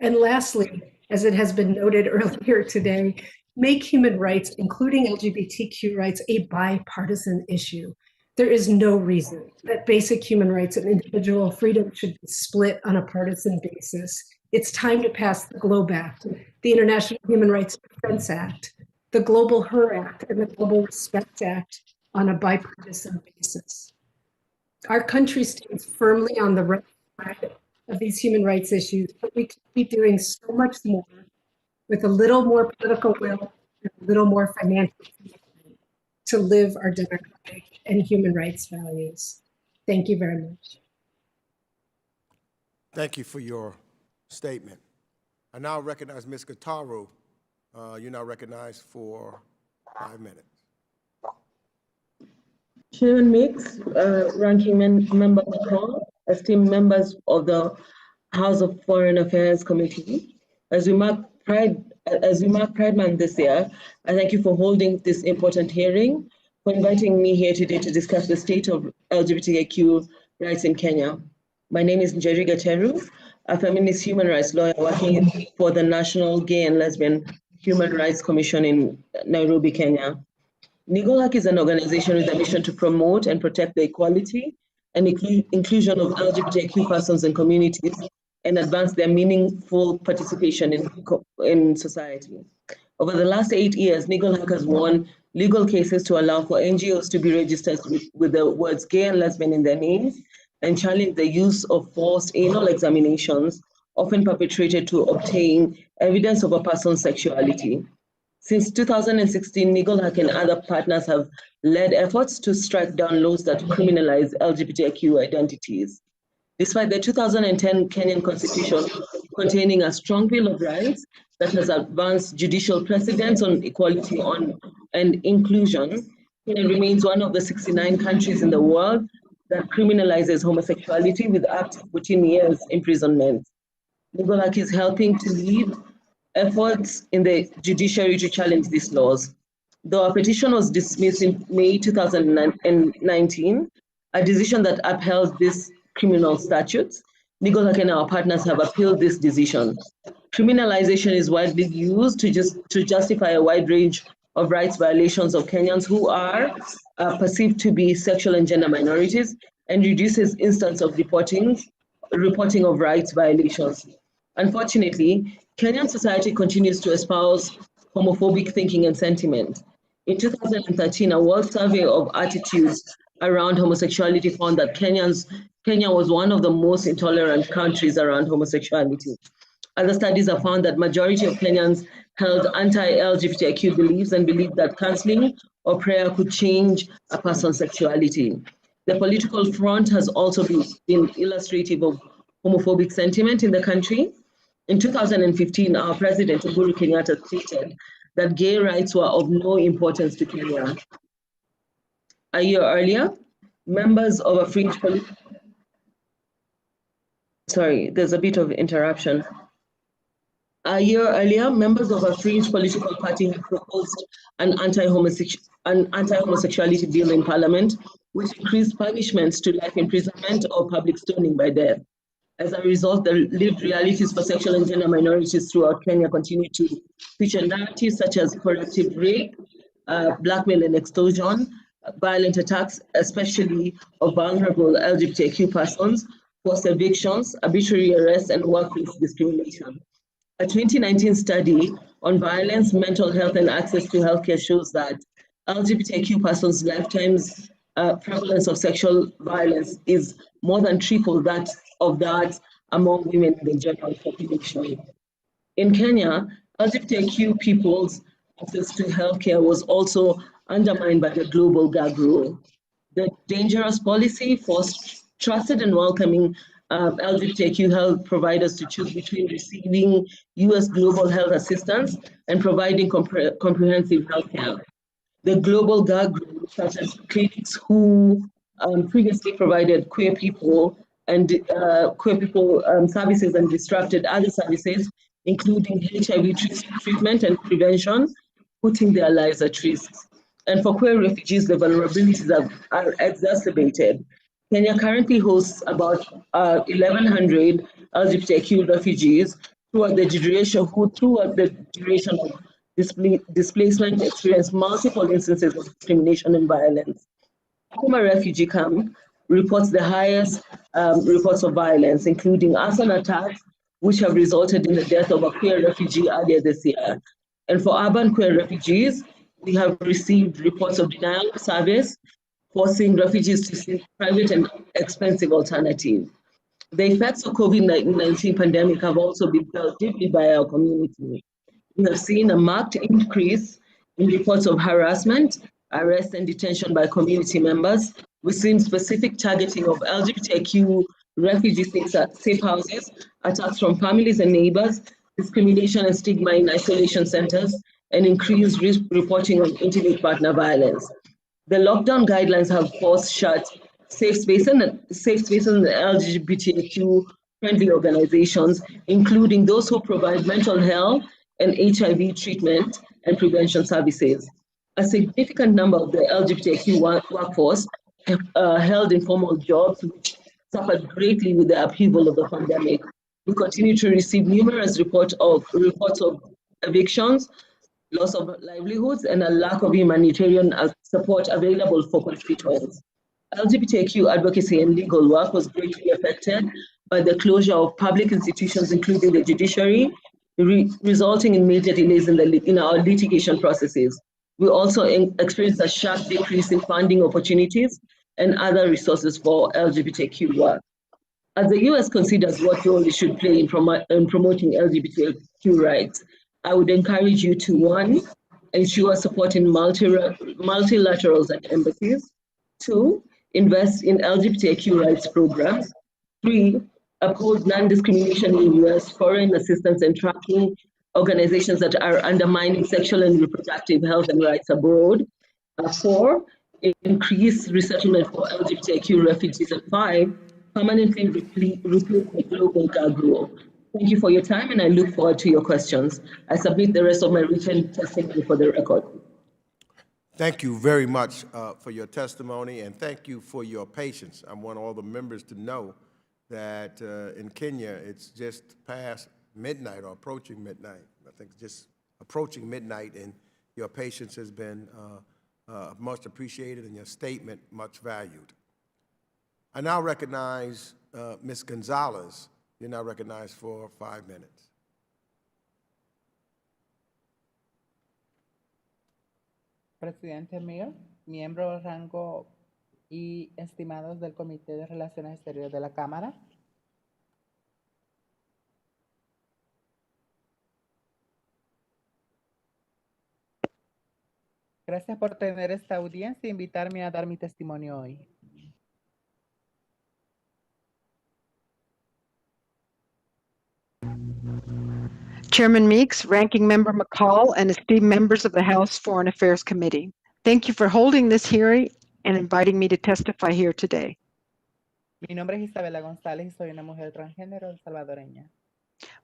And lastly, as it has been noted earlier today, make human rights, including LGBTQ rights, a bipartisan issue. There is no reason that basic human rights and individual freedom should be split on a partisan basis. It's time to pass the GLOBE Act, the International Human Rights Defense Act, the Global HER Act, and the Global Respect Act on a bipartisan basis. Our country stands firmly on the right side of these human rights issues, but we can be doing so much more with a little more political will and a little more financial commitment to live our democratic and human rights values. Thank you very much. Thank you for your statement. I now recognize Ms. Gataru. You're now recognized for 5 minutes. Chairman Mix, Ranking Member McCall, esteemed members of the House of Foreign Affairs Committee, as we mark Pride Month this year, I thank you for holding this important hearing, for inviting me here today to discuss the state of LGBTQ rights in Kenya. My name is Njeri Gateru, a feminist human rights lawyer working for the National Gay and Lesbian Human Rights Commission in Nairobi, Kenya. NIGOLAC is an organization with a mission to promote and protect the equality and inclusion of LGBTQ persons and communities and advance their meaningful participation in society. Over the last 8 years, NIGOLAC has won legal cases to allow for NGOs to be registered with the words gay and lesbian in their names and challenge the use of forced anal examinations, often perpetrated to obtain evidence of a person's sexuality. Since 2016, NIGOLAC and other partners have led efforts to strike down laws that criminalize LGBTQ identities. Despite the 2010 Kenyan Constitution containing a strong Bill of Rights that has advanced judicial precedents on equality on and inclusion, Kenya remains one of the 69 countries in the world that criminalizes homosexuality with up to 14 years imprisonment. Nigolak is helping to lead efforts in the judiciary to challenge these laws. Though our petition was dismissed in May 2019, a decision that upheld these criminal statutes, Nigolak and our partners have appealed this decision. Criminalization is widely used to justify a wide range of rights violations of Kenyans who are perceived to be sexual and gender minorities, and reduces instance of reporting of rights violations. Unfortunately, Kenyan society continues to espouse homophobic thinking and sentiment. In 2013, a world survey of attitudes around homosexuality found that Kenya was one of the most intolerant countries around homosexuality. Other studies have found that majority of Kenyans held anti-LGBTQ beliefs and believed that counseling or prayer could change a person's sexuality. The political front has also been illustrative of homophobic sentiment in the country. In 2015, our president, Uhuru Kenyatta, stated that gay rights were of no importance to Kenya. A year earlier, members of a fringe political... Sorry, there's a bit of interruption. A year earlier, members of a fringe political party had proposed an anti-homosexuality bill in parliament, which increased punishments to life imprisonment or public stoning by death. As a result, the lived realities for sexual and gender minorities throughout Kenya continue to feature narratives such as corrective rape, blackmail and extortion, violent attacks, especially of vulnerable LGBTQ persons, forced evictions, arbitrary arrests, and workplace discrimination. A 2019 study on violence, mental health, and access to healthcare shows that LGBTQ persons' lifetimes prevalence of sexual violence is more than triple that among women in the general population. In Kenya, LGBTQ people's access to healthcare was also undermined by the global gag rule. The dangerous policy forced trusted and welcoming LGBTQ health providers to choose between receiving US global health assistance and providing comprehensive health care. The global gag rule, such as clinics who previously provided queer people services and disrupted other services, including HIV treatment and prevention, putting their lives at risk. And for queer refugees, the vulnerabilities are exacerbated. Kenya currently hosts about 1,100 LGBTQ refugees throughout the duration of displacement experience multiple instances of discrimination and violence. Kuma refugee camp reports the highest reports of violence, including arson attacks, which have resulted in the death of a queer refugee earlier this year. And for urban queer refugees, we have received reports of denial of service, forcing refugees to seek private and expensive alternatives. The effects of COVID-19 pandemic have also been felt deeply by our community. We have seen a marked increase in reports of harassment, arrest and detention by community members. We've seen specific targeting of LGBTQ refugee safe houses, attacks from families and neighbors, discrimination and stigma in isolation centers, and increased reporting of intimate partner violence. The lockdown guidelines have forced shut safe spaces and LGBTQ-friendly organizations, including those who provide mental health and HIV treatment and prevention services. A significant number of the LGBTQ workforce held informal jobs, which suffered greatly with the upheaval of the pandemic. We continue to receive numerous reports of evictions, loss of livelihoods, and a lack of humanitarian support available for constituents. LGBTQ advocacy and legal work was greatly affected by the closure of public institutions, including the judiciary, resulting in major delays in our litigation processes. We also experienced a sharp decrease in funding opportunities and other resources for LGBTQ work. As the US considers what role it should play in promoting LGBTQ rights, I would encourage you to, 1, ensure support in multilaterals and embassies. 2, invest in LGBTQ rights programs. 3, uphold non-discrimination in US foreign assistance and tracking organizations that are undermining sexual and reproductive health and rights abroad. 4, increase resettlement for LGBTQ refugees. And 5, permanently replace the global gag rule. Thank you for your time, and I look forward to your questions. I submit the rest of my written testimony for the record. Thank you very much for your testimony, and thank you for your patience. I want all the members to know that in Kenya, it's just past midnight or approaching midnight. I think it's just approaching midnight, and your patience has been much appreciated and your statement much valued. I now recognize Ms. Gonzalez. You're now recognized for 5 minutes. Presidente mío, miembro rango y estimados del Comité de Relaciones Exteriores de la Cámara. Gracias por tener esta audiencia e invitarme a dar mi testimonio hoy. Chairman Meeks, Ranking Member McCall, and esteemed members of the House Foreign Affairs Committee. Thank you for holding this hearing and inviting me to testify here today. Mi nombre es Isabela González y soy una mujer transgénero salvadoreña.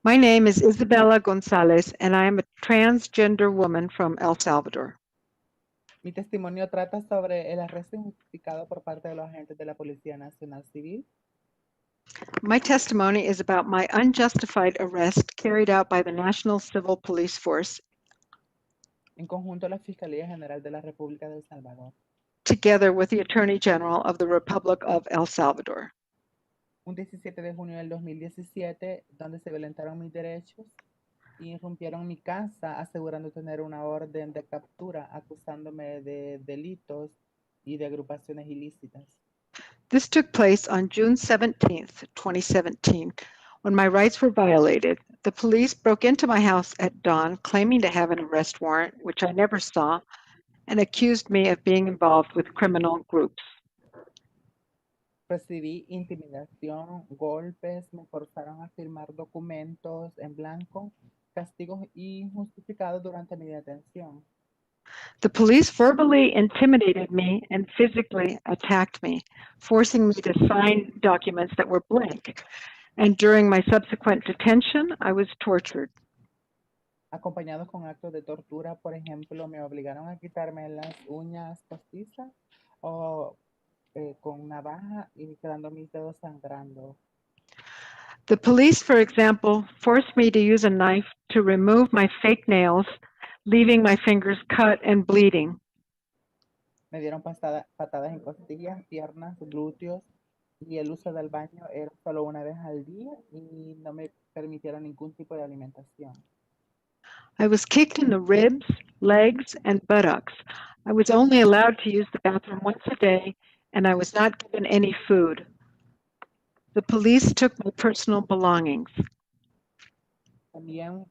My name is Isabela Gonzalez, and I am a transgender woman from El Salvador. Mi testimonio trata sobre el arresto injustificado por parte de los agentes de la Policía Nacional Civil. My testimony is about my unjustified arrest carried out by the National Civil Police Force En conjunto a la Fiscalía General de la República de El Salvador. together with the Attorney General of the Republic of El Salvador. Un 17 de junio del 2017, donde se violentaron mis derechos y irrumpieron mi casa asegurando tener una orden de captura acusándome de delitos y de agrupaciones ilícitas. This took place on June 17th, 2017, when my rights were violated. The police broke into my house at dawn, claiming to have an arrest warrant, which I never saw, and accused me of being involved with criminal groups. Recibí intimidación, golpes, me forzaron a firmar documentos en blanco, castigos injustificados durante mi detención. The police verbally intimidated me and physically attacked me, forcing me to sign documents that were blank. And during my subsequent detention, I was tortured. Acompañados con actos de tortura, por ejemplo, me obligaron a quitarme las uñas postizas o con navaja y quedando mis dedos sangrando. The police, for example, forced me to use a knife to remove my fake nails, leaving my fingers cut and bleeding. Me dieron patadas en costillas, piernas, glúteos y el uso del baño era solo una vez al día y no me permitieron ningún tipo de alimentación. I was kicked in the ribs, legs, and buttocks. I was only allowed to use the bathroom once a day, and I was not given any food. The police took my personal belongings. También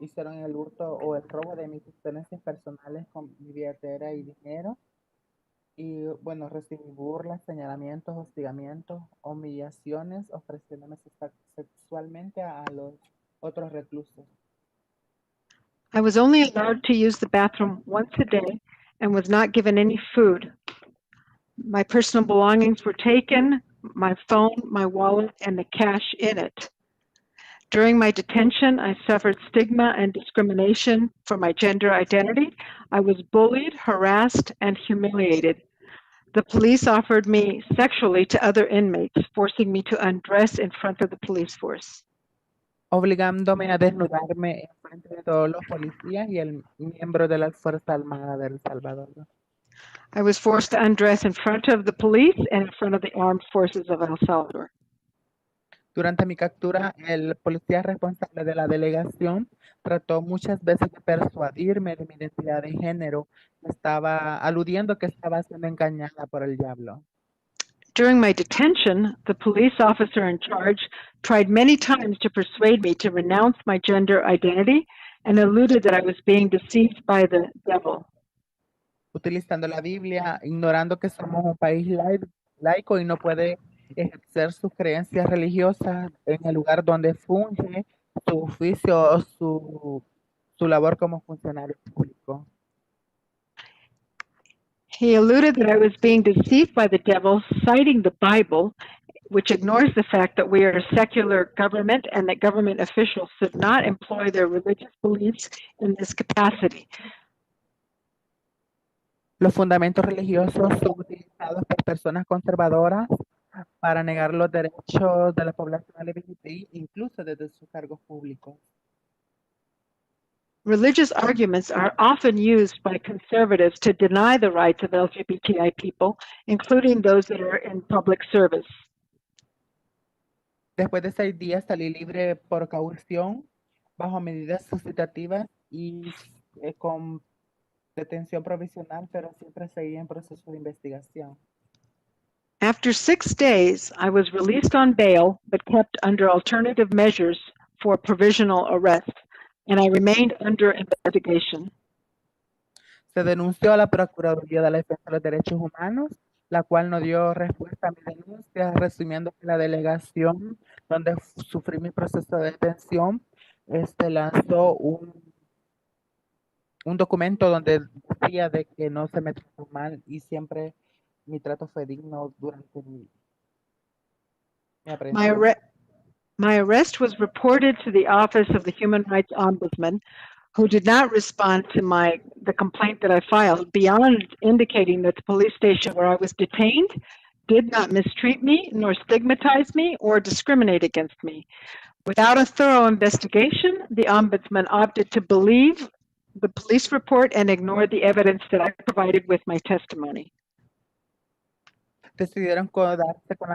hicieron el hurto o el robo de mis pertenencias personales con mi billetera y dinero. Y bueno, recibí burlas, señalamientos, hostigamientos, humillaciones, ofreciéndome sexualmente a los otros reclusos. I was only allowed to use the bathroom once a day and was not given any food. My personal belongings were taken, my phone, my wallet, and the cash in it. During my detention, I suffered stigma and discrimination for my gender identity. I was bullied, harassed, and humiliated. The police offered me sexually to other inmates, forcing me to undress in front of the police force. Obligándome a desnudarme en frente de todos los policías y el miembro de la Fuerza Armada de El Salvador. I was forced to undress in front of the police and in front of the armed forces of El Salvador. Durante mi captura, el policía responsable de la delegación trató muchas veces de persuadirme de mi identidad de género. Estaba aludiendo que estaba siendo engañada por el diablo. During my detention, the police officer in charge tried many times to persuade me to renounce my gender identity and alluded that I was being deceived by the devil. Utilizando la Biblia, ignorando que somos un país laico y no puede ejercer sus creencias religiosas en el lugar donde funge, su oficio o su labor como funcionario público. He alluded that I was being deceived by the devil, citing the Bible, which ignores the fact that we are a secular government and that government officials should not employ their religious beliefs in this capacity. Los fundamentos religiosos son utilizados por personas conservadoras para negar los derechos de la población LGBTI, incluso desde sus cargos públicos. Religious arguments are often used by conservatives to deny the rights of LGBTI people, including those that are in public service. Después de 6 días salí libre por caución, bajo medidas suscitativas y con detención provisional, pero siempre seguí en proceso de investigación. After 6 days, I was released on bail, but kept under alternative measures for provisional arrest, and I remained under investigation. Se denunció a la Procuraduría de la Defensa de los Derechos Humanos, la cual no dio respuesta a mi denuncia, resumiendo que la delegación donde sufrí mi proceso de detención lanzó un documento donde decía de que no se me trató mal y siempre mi trato fue digno durante mi aprehensión. My arrest was reported to the Office of the Human Rights Ombudsman, who did not respond to the complaint that I filed, beyond indicating that the police station where I was detained did not mistreat me, nor stigmatize me, or discriminate against me. Without a thorough investigation, the Ombudsman opted to believe the police report and ignore the evidence that I provided with my testimony. Decidieron darse con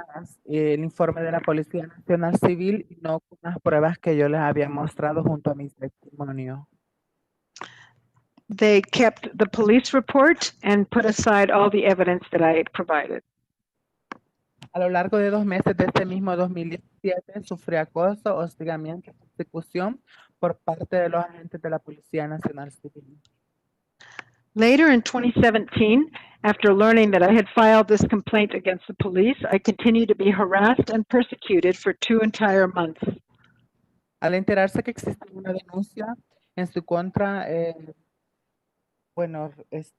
el informe de la Policía Nacional Civil y no con las pruebas que yo les había mostrado junto a mi testimonio. They kept the police report and put aside all the evidence that I had provided. A lo largo de 2 meses de este mismo 2017, sufrí acoso, hostigamiento y persecución por parte de los agentes de la Policía Nacional Civil. Later in 2017, after learning that I had filed this complaint against the police, I continued to be harassed and persecuted for 2 entire months. Al enterarse que existía una denuncia en su contra,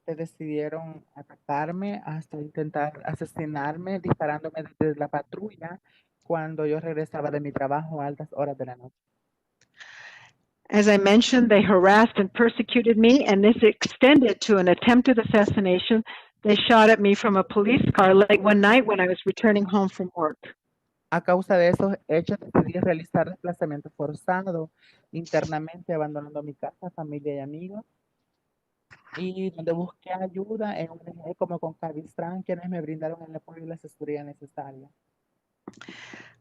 decidieron atacarme hasta intentar asesinarme, disparándome desde la patrulla cuando yo regresaba de mi trabajo a altas horas de la noche. As I mentioned, they harassed and persecuted me, and this extended to an attempted assassination. They shot at me from a police car late one night when I was returning home from work. A causa de esos hechos, decidí realizar desplazamiento forzado internamente, abandonando mi casa, familia y amigos, y donde busqué ayuda en ONG como con Cabistrán, quienes me brindaron el apoyo y la asesoría necesaria.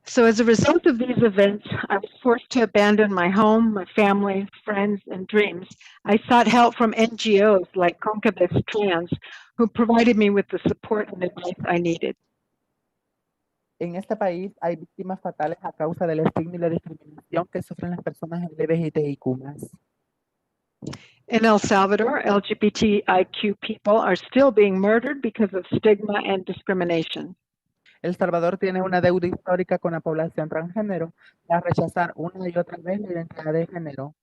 So as a result of these events, I was forced to abandon my home, my family, friends, and dreams. I sought help from NGOs like Concabis Trans, who provided me with the support and advice I needed. En este país hay víctimas fatales a causa del estigma y la discriminación que sufren las personas LGBTIQ+. In El Salvador, LGBTIQ people are still being murdered because of stigma and discrimination. El Salvador tiene una deuda histórica con la población transgénero para rechazar una y otra vez la identidad de género.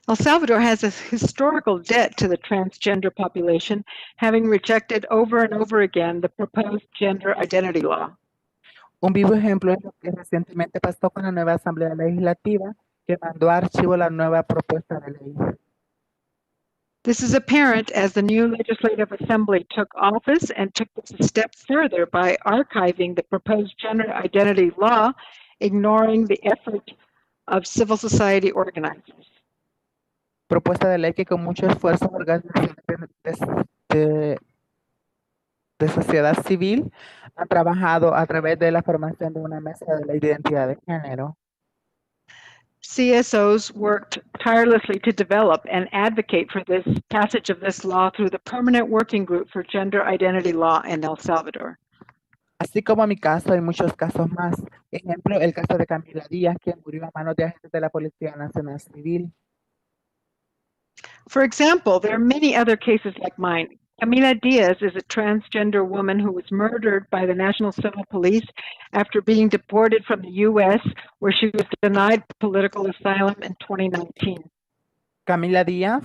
El Salvador has a historical debt to the transgender population, having rejected over and over again the proposed gender identity law. Un vivo ejemplo es lo que recientemente pasó con la nueva Asamblea Legislativa, que mandó a archivo la nueva propuesta de ley. This is apparent as the new Legislative Assembly took office and took this a step further by archiving the proposed gender identity law, ignoring the effort of civil society organizers. Propuesta de ley que con mucho esfuerzo organizaciones de sociedad civil han trabajado a través de la formación de una mesa de ley de identidad de género. CSOs worked tirelessly to develop and advocate for this passage of this law through the Permanent Working Group for Gender Identity Law in El Salvador. Así como en mi caso, hay muchos casos más. Ejemplo, el caso de Camila Díaz, quien murió a manos de agentes de la Policía Nacional Civil. For example, there are many other cases like mine. Camila Diaz is a transgender woman who was murdered by the National Civil Police after being deported from the U.S., where she was denied political asylum in 2019. Camila Díaz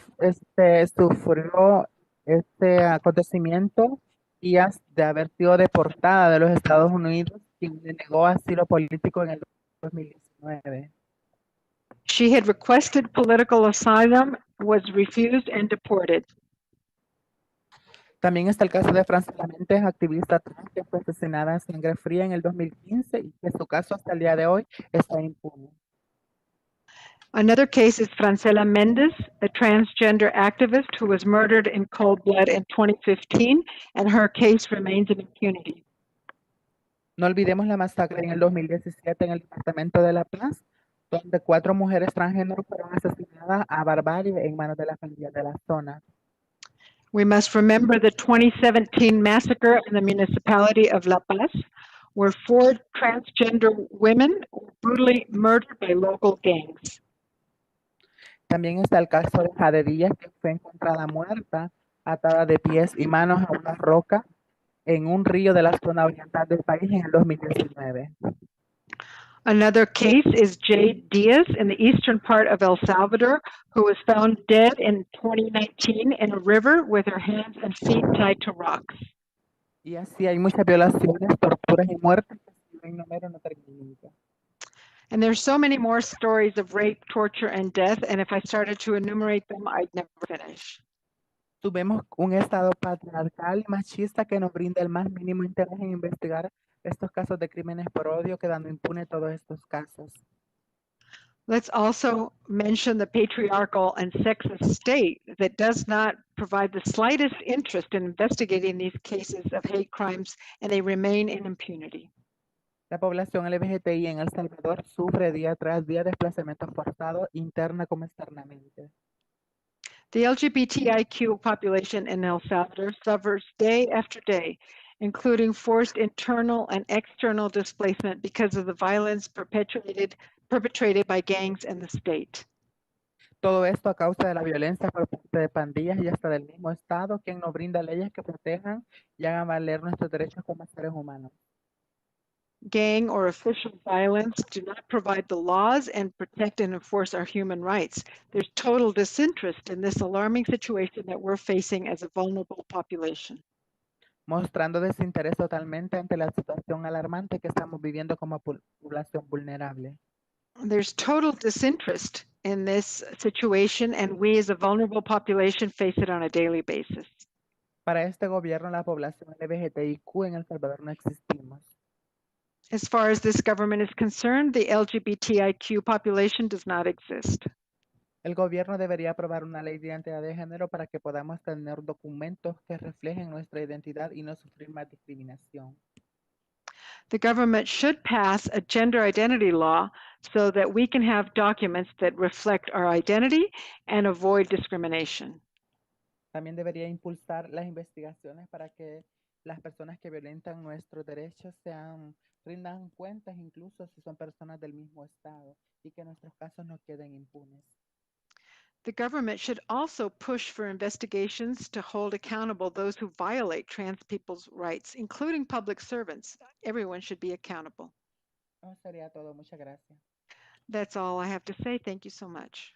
sufrió este acontecimiento días de haber sido deportada de los Estados Unidos y le negó asilo político en el 2019. She had requested political asylum, was refused, and deported. También está el caso de Francela Méndez, activista trans que fue asesinada a sangre fría en el 2015 y que su caso hasta el día de hoy está impune. Another case is Francela Méndez, a transgender activist who was murdered in cold blood in 2015, and her case remains in impunity. No olvidemos la masacre en el 2017 en el Departamento de La Paz, donde 4 mujeres transgénero fueron asesinadas a barbarie en manos de las pandillas de la zona. We must remember the 2017 massacre in the municipality of La Paz, where 4 transgender women were brutally murdered by local gangs. También está el caso de Jade Díaz, que fue encontrada muerta, atada de pies y manos a una roca en un río de la zona oriental del país en el 2019. Another case is Jade Diaz in the eastern part of El Salvador, who was found dead in 2019 in a river with her hands and feet tied to rocks. Y así hay muchas violaciones, torturas y muertes que sin número no terminan nunca. And there's so many more stories of rape, torture, and death, and if I started to enumerate them, I'd never finish. Tuvimos un Estado patriarcal y machista que nos brinda el más mínimo interés en investigar estos casos de crímenes por odio, quedando impune todos estos casos. Let's also mention the patriarchal and sexist state that does not provide the slightest interest in investigating these cases of hate crimes, and they remain in impunity. La población LGBTI en El Salvador sufre día tras día desplazamientos forzados, interna como externamente. The LGBTIQ population in El Salvador suffers day after day, including forced internal and external displacement because of the violence perpetrated by gangs and the state. Todo esto a causa de la violencia por parte de pandillas y hasta del mismo Estado, quien nos brinda leyes que protejan y hagan valer nuestros derechos como seres humanos. Gang or official violence do not provide the laws and protect and enforce our human rights. There's total disinterest in this alarming situation that we're facing as a vulnerable population. Mostrando desinterés totalmente ante la situación alarmante que estamos viviendo como población vulnerable. There's total disinterest in this situation, and we as a vulnerable population face it on a daily basis. Para este gobierno, la población LGBTIQ en El Salvador no existimos. As far as this government is concerned, the LGBTIQ population does not exist. El gobierno debería aprobar una ley de identidad de género para que podamos tener documentos que reflejen nuestra identidad y no sufrir más discriminación. The government should pass a gender identity law so that we can have documents that reflect our identity and avoid discrimination. También debería impulsar las investigaciones para que las personas que violentan nuestros derechos rindan cuentas, incluso si son personas del mismo Estado, y que nuestros casos no queden impunes. The government should also push for investigations to hold accountable those who violate trans people's rights, including public servants. Everyone should be accountable. Eso sería todo. Muchas gracias. That's all I have to say. Thank you so much.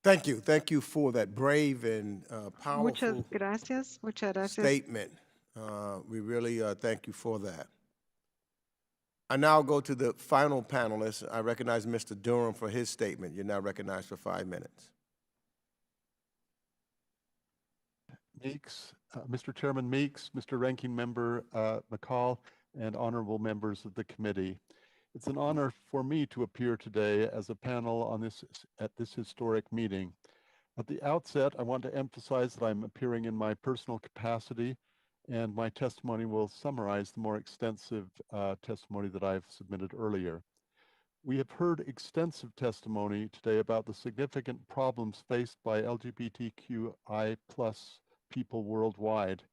Thank you. Thank you for that brave and powerful Muchas gracias. Muchas gracias. statement. We really thank you for that. I now go to the final panelist. I recognize Mr. Durham for his statement. You're now recognized for 5 minutes. Meeks, Mr. Chairman Meeks, Mr. Ranking Member McCall, and honorable members of the committee. It's an honor for me to appear today as a panel at this historic meeting. At the outset, I want to emphasize that I'm appearing in my personal capacity, and my testimony will summarize the more extensive testimony that I've submitted earlier. We have heard extensive testimony today about the significant problems faced by LGBTQI+ people worldwide.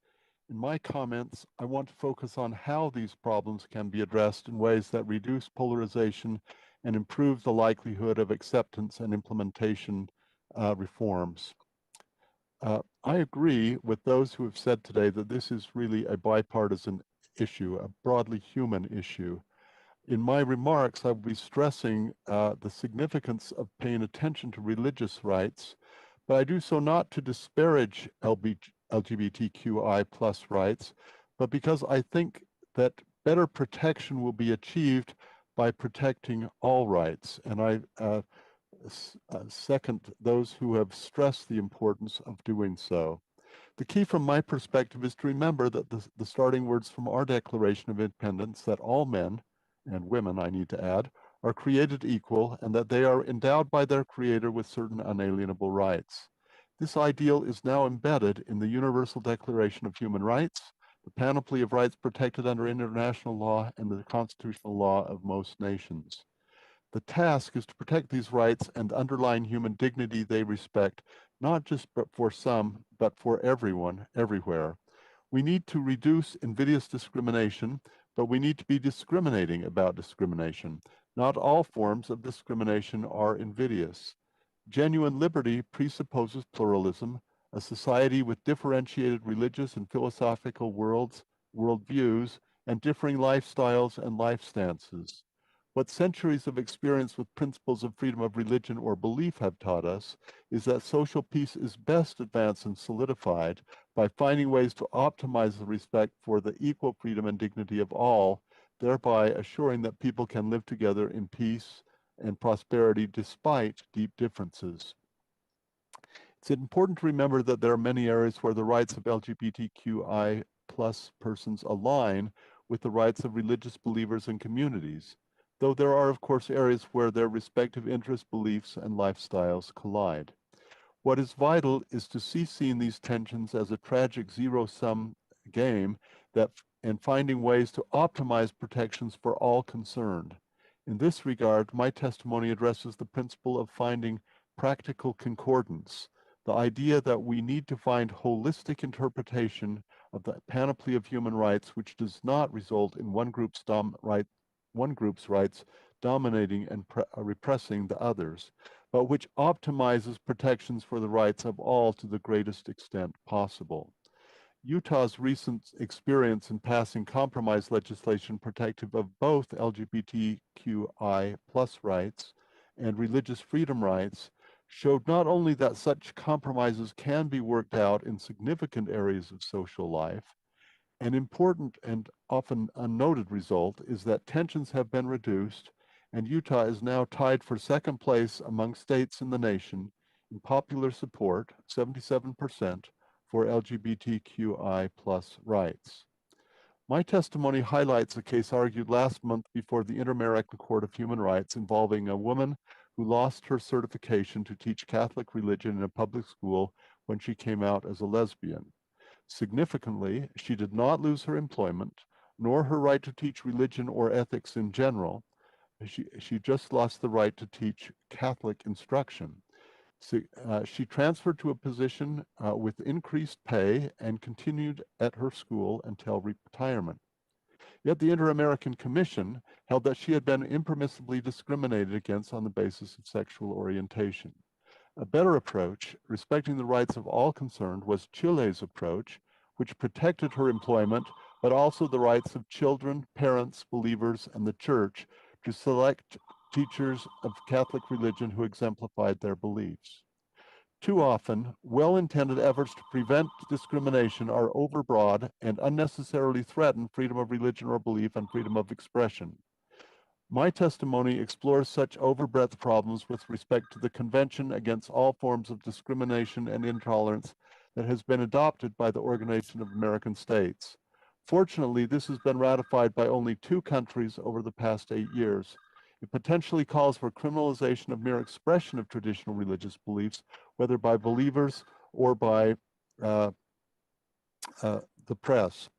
In my comments, I want to focus on how these problems can be addressed in ways that reduce polarization and improve the likelihood of acceptance and implementation reforms. I agree with those who have said today that this is really a bipartisan issue, a broadly human issue. In my remarks, I will be stressing the significance of paying attention to religious rights, but I do so not to disparage LGBTQI plus rights, but because I think that better protection will be achieved by protecting all rights. And I second those who have stressed the importance of doing so. The key from my perspective is to remember that the starting words from our Declaration of Independence, that all men, and women I need to add, are created equal and that they are endowed by their Creator with certain unalienable rights. This ideal is now embedded in the Universal Declaration of Human Rights, the panoply of rights protected under international law, and the constitutional law of most nations. The task is to protect these rights and underline human dignity they respect, not just for some, but for everyone, everywhere. We need to reduce invidious discrimination, but we need to be discriminating about discrimination. Not all forms of discrimination are invidious. Genuine liberty presupposes pluralism, a society with differentiated religious and philosophical worldviews, and differing lifestyles and life stances. What centuries of experience with principles of freedom of religion or belief have taught us is that social peace is best advanced and solidified by finding ways to optimize the respect for the equal freedom and dignity of all, thereby assuring that people can live together in peace and prosperity despite deep differences. It's important to remember that there are many areas where the rights of LGBTQI plus persons align with the rights of religious believers and communities, though there are, of course, areas where their respective interests, beliefs, and lifestyles collide. What is vital is to cease seeing these tensions as a tragic zero-sum game and finding ways to optimize protections for all concerned. In this regard, my testimony addresses the principle of finding practical concordance, the idea that we need to find holistic interpretation of the panoply of human rights which does not result in one group's rights dominating and repressing the others, but which optimizes protections for the rights of all to the greatest extent possible. Utah's recent experience in passing compromise legislation protective of both LGBTQI plus rights and religious freedom rights showed not only that such compromises can be worked out in significant areas of social life. An important and often unnoted result is that tensions have been reduced, and Utah is now tied for second place among states in the nation in popular support, 77%, for LGBTQI plus rights. My testimony highlights a case argued last month before the Inter-American Court of Human Rights involving a woman who lost her certification to teach Catholic religion in a public school when she came out as a lesbian. Significantly, she did not lose her employment, nor her right to teach religion or ethics in general. She just lost the right to teach Catholic instruction. So, she transferred to a position with increased pay and continued at her school until retirement. Yet the Inter-American Commission held that she had been impermissibly discriminated against on the basis of sexual orientation. A better approach, respecting the rights of all concerned, was Chile's approach, which protected her employment, but also the rights of children, parents, believers, and the church to select teachers of Catholic religion who exemplified their beliefs. Too often, well-intended efforts to prevent discrimination are overbroad and unnecessarily threaten freedom of religion or belief and freedom of expression. My testimony explores such overbreadth problems with respect to the Convention Against All Forms of Discrimination and Intolerance that has been adopted by the Organization of American States. Fortunately, this has been ratified by only 2 countries over the past 8 years. It potentially calls for criminalization of mere expression of traditional religious beliefs, whether by believers or by the press.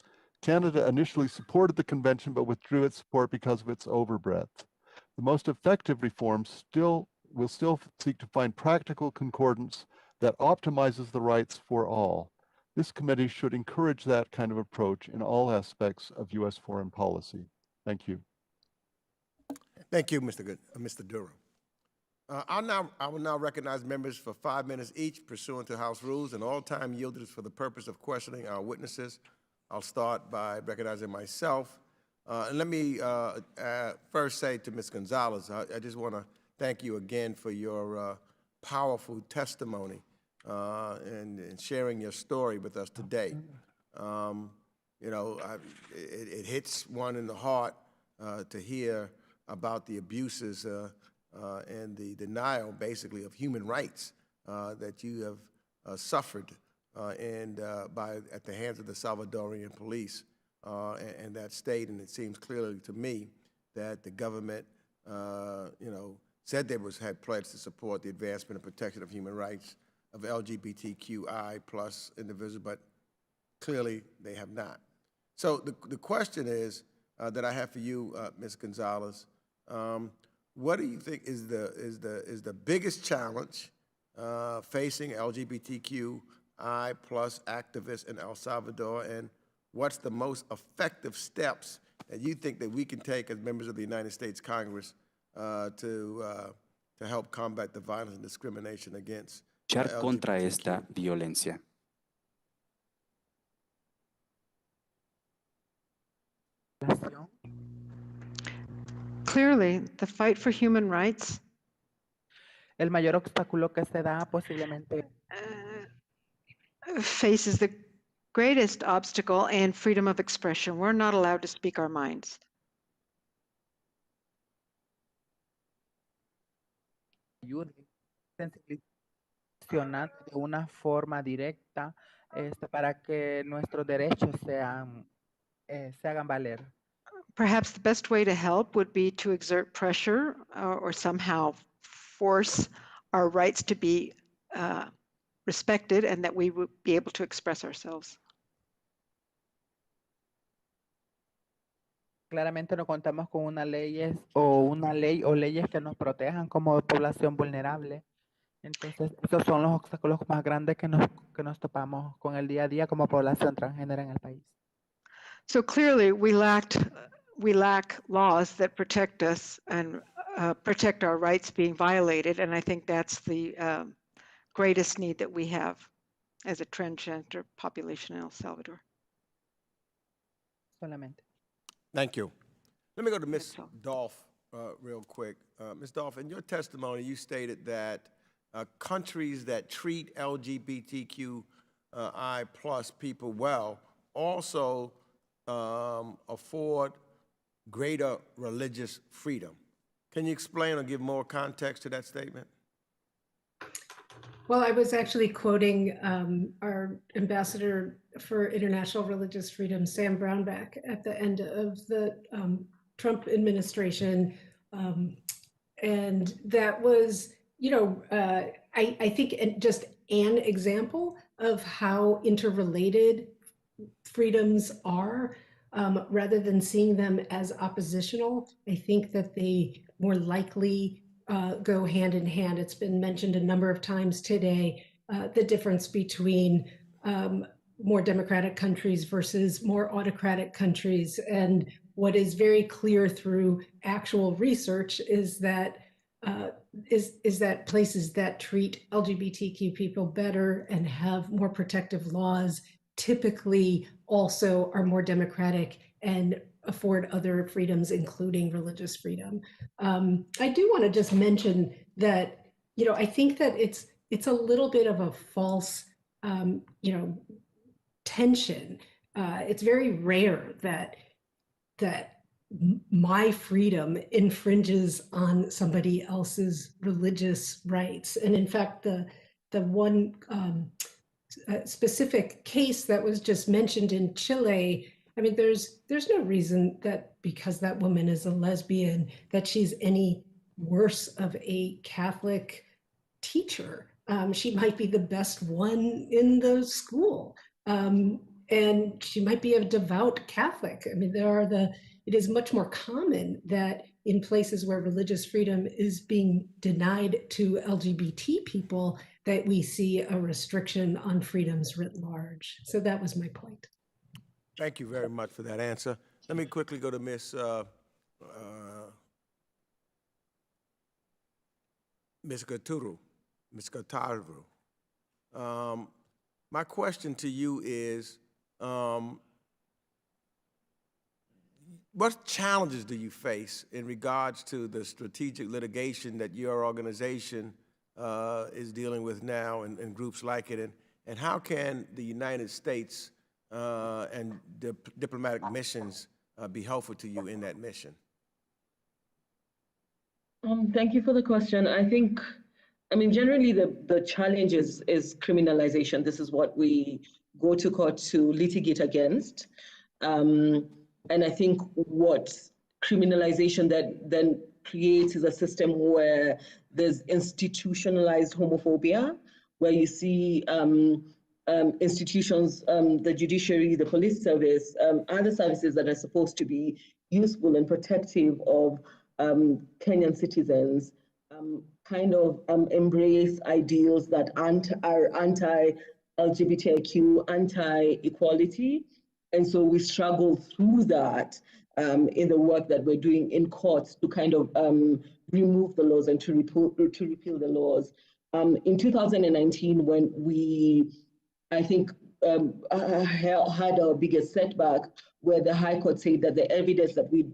Canada initially supported the convention but withdrew its support because of its overbreadth. The most effective reforms will still seek to find practical concordance that optimizes the rights for all. This committee should encourage that kind of approach in all aspects of U.S. foreign policy. Thank you. Thank you, Mr. Durham. I will now recognize members for 5 minutes each pursuant to House rules, and all time yielded is for the purpose of questioning our witnesses. I'll start by recognizing myself. And let me first say to Ms. Gonzalez, I just want to thank you again for your powerful testimony and sharing your story with us today. You know, it hits one in the heart to hear about the abuses and the denial, basically, of human rights that you have suffered at the hands of the Salvadorian police and that state. And it seems clearly to me that the government, you know, said they had pledged to support the advancement and protection of human rights of LGBTQI plus individuals, but clearly they have not. So the question is that I have for you, Ms. Gonzalez, what do you think is the biggest challenge facing LGBTQI plus activists in El Salvador, and what's the most effective steps that you think that we can take as members of the United States Congress to help combat the violence and discrimination against luchar contra LGBTQ? esta violencia? Clearly, the fight for human rights El mayor obstáculo que se da posiblemente faces the greatest obstacle and freedom of expression. We're not allowed to speak our minds. ayude sensibilizando de una forma directa para que nuestros derechos se hagan valer. Perhaps the best way to help would be to exert pressure or somehow force our rights to be respected and that we would be able to express ourselves. Claramente no contamos con una ley o leyes que nos protejan como población vulnerable. Entonces, esos son los obstáculos más grandes que nos topamos con el día a día como población transgénero en el país. So clearly, we lack laws that protect us and protect our rights being violated, and I think that's the greatest need that we have as a transgender population in El Salvador. Solamente. Thank you. Let me go to Ms. Dolph real quick. Ms. Dolph, in your testimony, you stated that countries that treat LGBTQI plus people well also afford greater religious freedom. Can you explain or give more context to that statement? Well, I was actually quoting our ambassador for international religious freedom, Sam Brownback, at the end of the Trump administration. And that was, you know, I think just an example of how interrelated freedoms are. Rather than seeing them as oppositional, I think that they more likely go hand in hand. It's been mentioned a number of times today, the difference between more democratic countries versus more autocratic countries. And what is very clear through actual research is that places that treat LGBTQ people better and have more protective laws typically also are more democratic and afford other freedoms, including religious freedom. I do want to just mention that, you know, I think that it's a little bit of a false, you know, tension. It's very rare that my freedom infringes on somebody else's religious rights. And in fact, the one specific case that was just mentioned in Chile, I mean, there's no reason that because that woman is a lesbian, that she's any worse of a Catholic teacher. She might be the best one in the school. And she might be a devout Catholic. I mean, it is much more common that in places where religious freedom is being denied to LGBT people, that we see a restriction on freedoms writ large. So that was my point. Thank you very much for that answer. Let me quickly go to Ms. Gaturu, Ms. Gataru. My question to you is, what challenges do you face in regards to the strategic litigation that your organization is dealing with now and groups like it? And how can the United States and diplomatic missions be helpful to you in that mission? Thank you for the question. I mean, generally the challenge is criminalization. This is what we go to court to litigate against. And I think what criminalization that then creates is a system where there's institutionalized homophobia, where you see institutions, the judiciary, the police service, other services that are supposed to be useful and protective of Kenyan citizens, embrace ideals that are anti-LGBTIQ, anti-equality. And so we struggle through that in the work that we're doing in courts to remove the laws and to repeal the laws. In 2019, when we, I think, had our biggest setback, where the High Court said that the evidence that we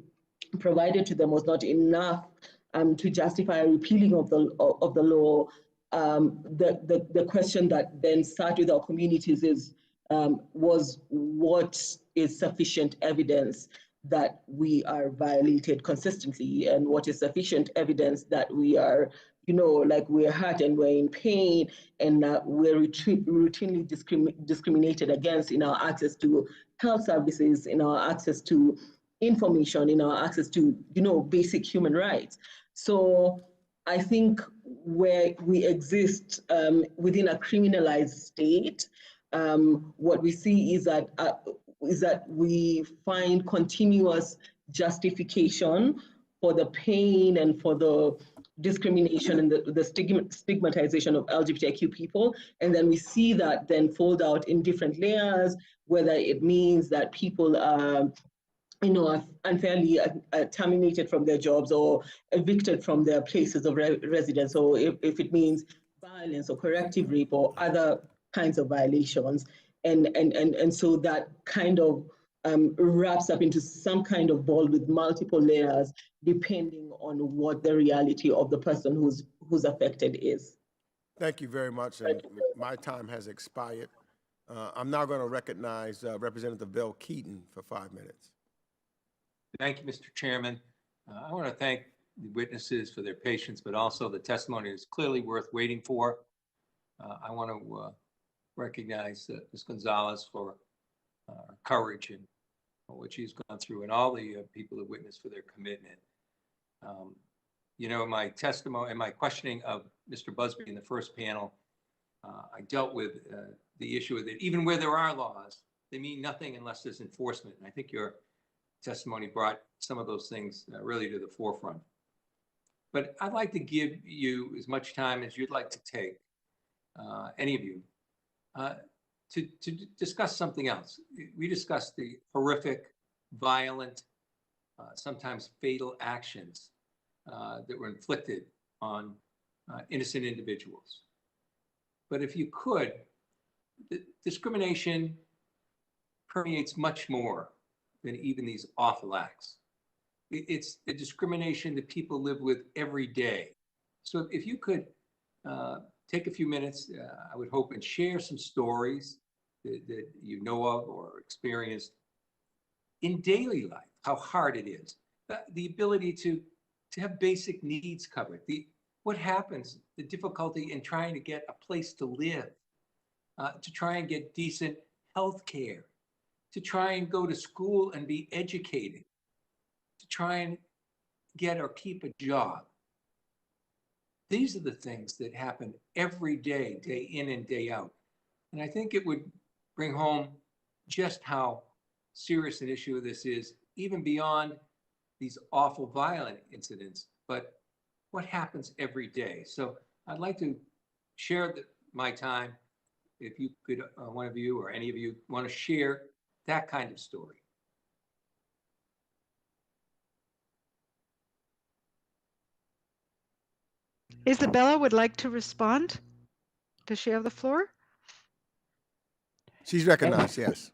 provided to them was not enough to justify a repealing of the law. The question that then sat with our communities was what is sufficient evidence that we are violated consistently, and what is sufficient evidence that we are, like we're hurt and we're in pain, and we're routinely discriminated against in our access to health services, in our access to information, in our access to, basic human rights. So I think where we exist within a criminalized state, what we see is that we find continuous justification for the pain and for the discrimination and the stigmatization of LGBTIQ people. And then we see that then fold out in different layers, whether it means that people are unfairly terminated from their jobs or evicted from their places of residence, or if it means violence or corrective rape or other kinds of violations. And so that wraps up into some kind of ball with multiple layers, depending on what the reality of the person who's affected is. Thank you very much, and my time has expired. I'm now going to recognize Representative Bill Keaton for 5 minutes. Thank you, Mr. Chairman. I want to thank the witnesses for their patience, but also the testimony is clearly worth waiting for. I want to recognize Ms. Gonzalez for her courage and what she's gone through, and all the people that witnessed for their commitment. My testimony and my questioning of Mr. Busby in the first panel, I dealt with the issue that even where there are laws, they mean nothing unless there's enforcement. And I think your testimony brought some of those things really to the forefront. But I'd like to give you as much time as you'd like to take, any of you, to discuss something else. We discussed the horrific, violent, sometimes fatal actions that were inflicted on innocent individuals. But if you could, discrimination permeates much more than even these awful acts. It's a discrimination that people live with every day. So if you could take a few minutes, I would hope, and share some stories that you know of or experienced in daily life, how hard it is, the ability to have basic needs covered, what happens, the difficulty in trying to get a place to live, to try and get decent health care, to try and go to school and be educated, to try and get or keep a job. These are the things that happen every day, day in and day out. And I think it would bring home just how serious an issue this is, even beyond these awful violent incidents, but what happens every day. So I'd like to share my time, if you could, one of you or any of you want to share that kind of story. Isabella would like to respond. Does she have the floor? She's recognized, yes.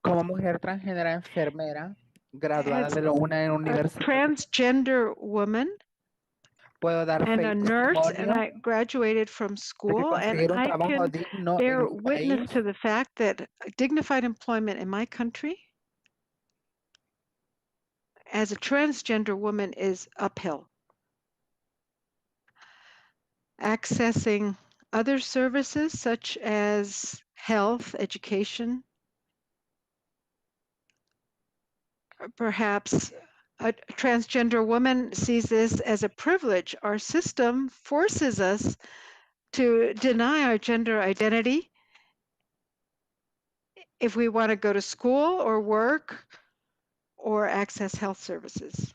Como mujer transgénera enfermera, graduada As de una a universidad, transgender woman puedo dar and fe a y nurse, and testimonio I graduated from de que school, and conseguir un I trabajo can digno en bear mi witness país to the fact that dignified employment in my country as a transgender woman is uphill. Accessing other services such as health, education, perhaps a transgender woman sees this as a privilege. Our system forces us to deny our gender identity if we want to go to school or work or access health services.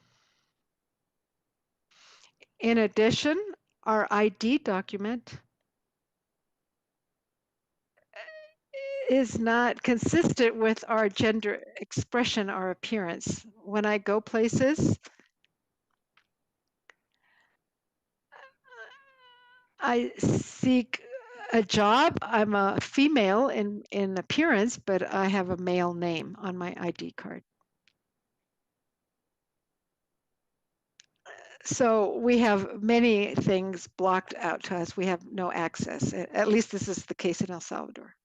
In addition, our ID document is not consistent with our gender expression, our appearance. When I go places, I seek a job. I'm a female in appearance, but I have a male name on my ID card. So we have many things blocked out to us. We have no access. At least this is the case in El Salvador.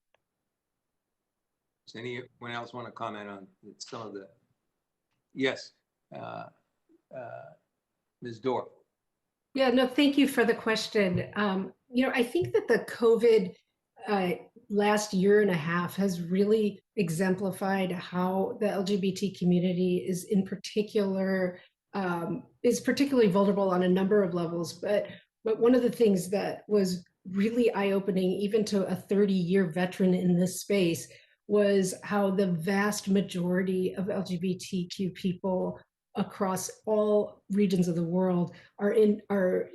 Does anyone else want to comment on some of the? Yes, Ms. Dorf. Yeah, no, thank you for the question. I think that the COVID last year and a half has really exemplified how the LGBT community is particularly vulnerable on a number of levels. But one of the things that was really eye-opening, even to a 30-year veteran in this space, was how the vast majority of LGBTQ people across all regions of the world are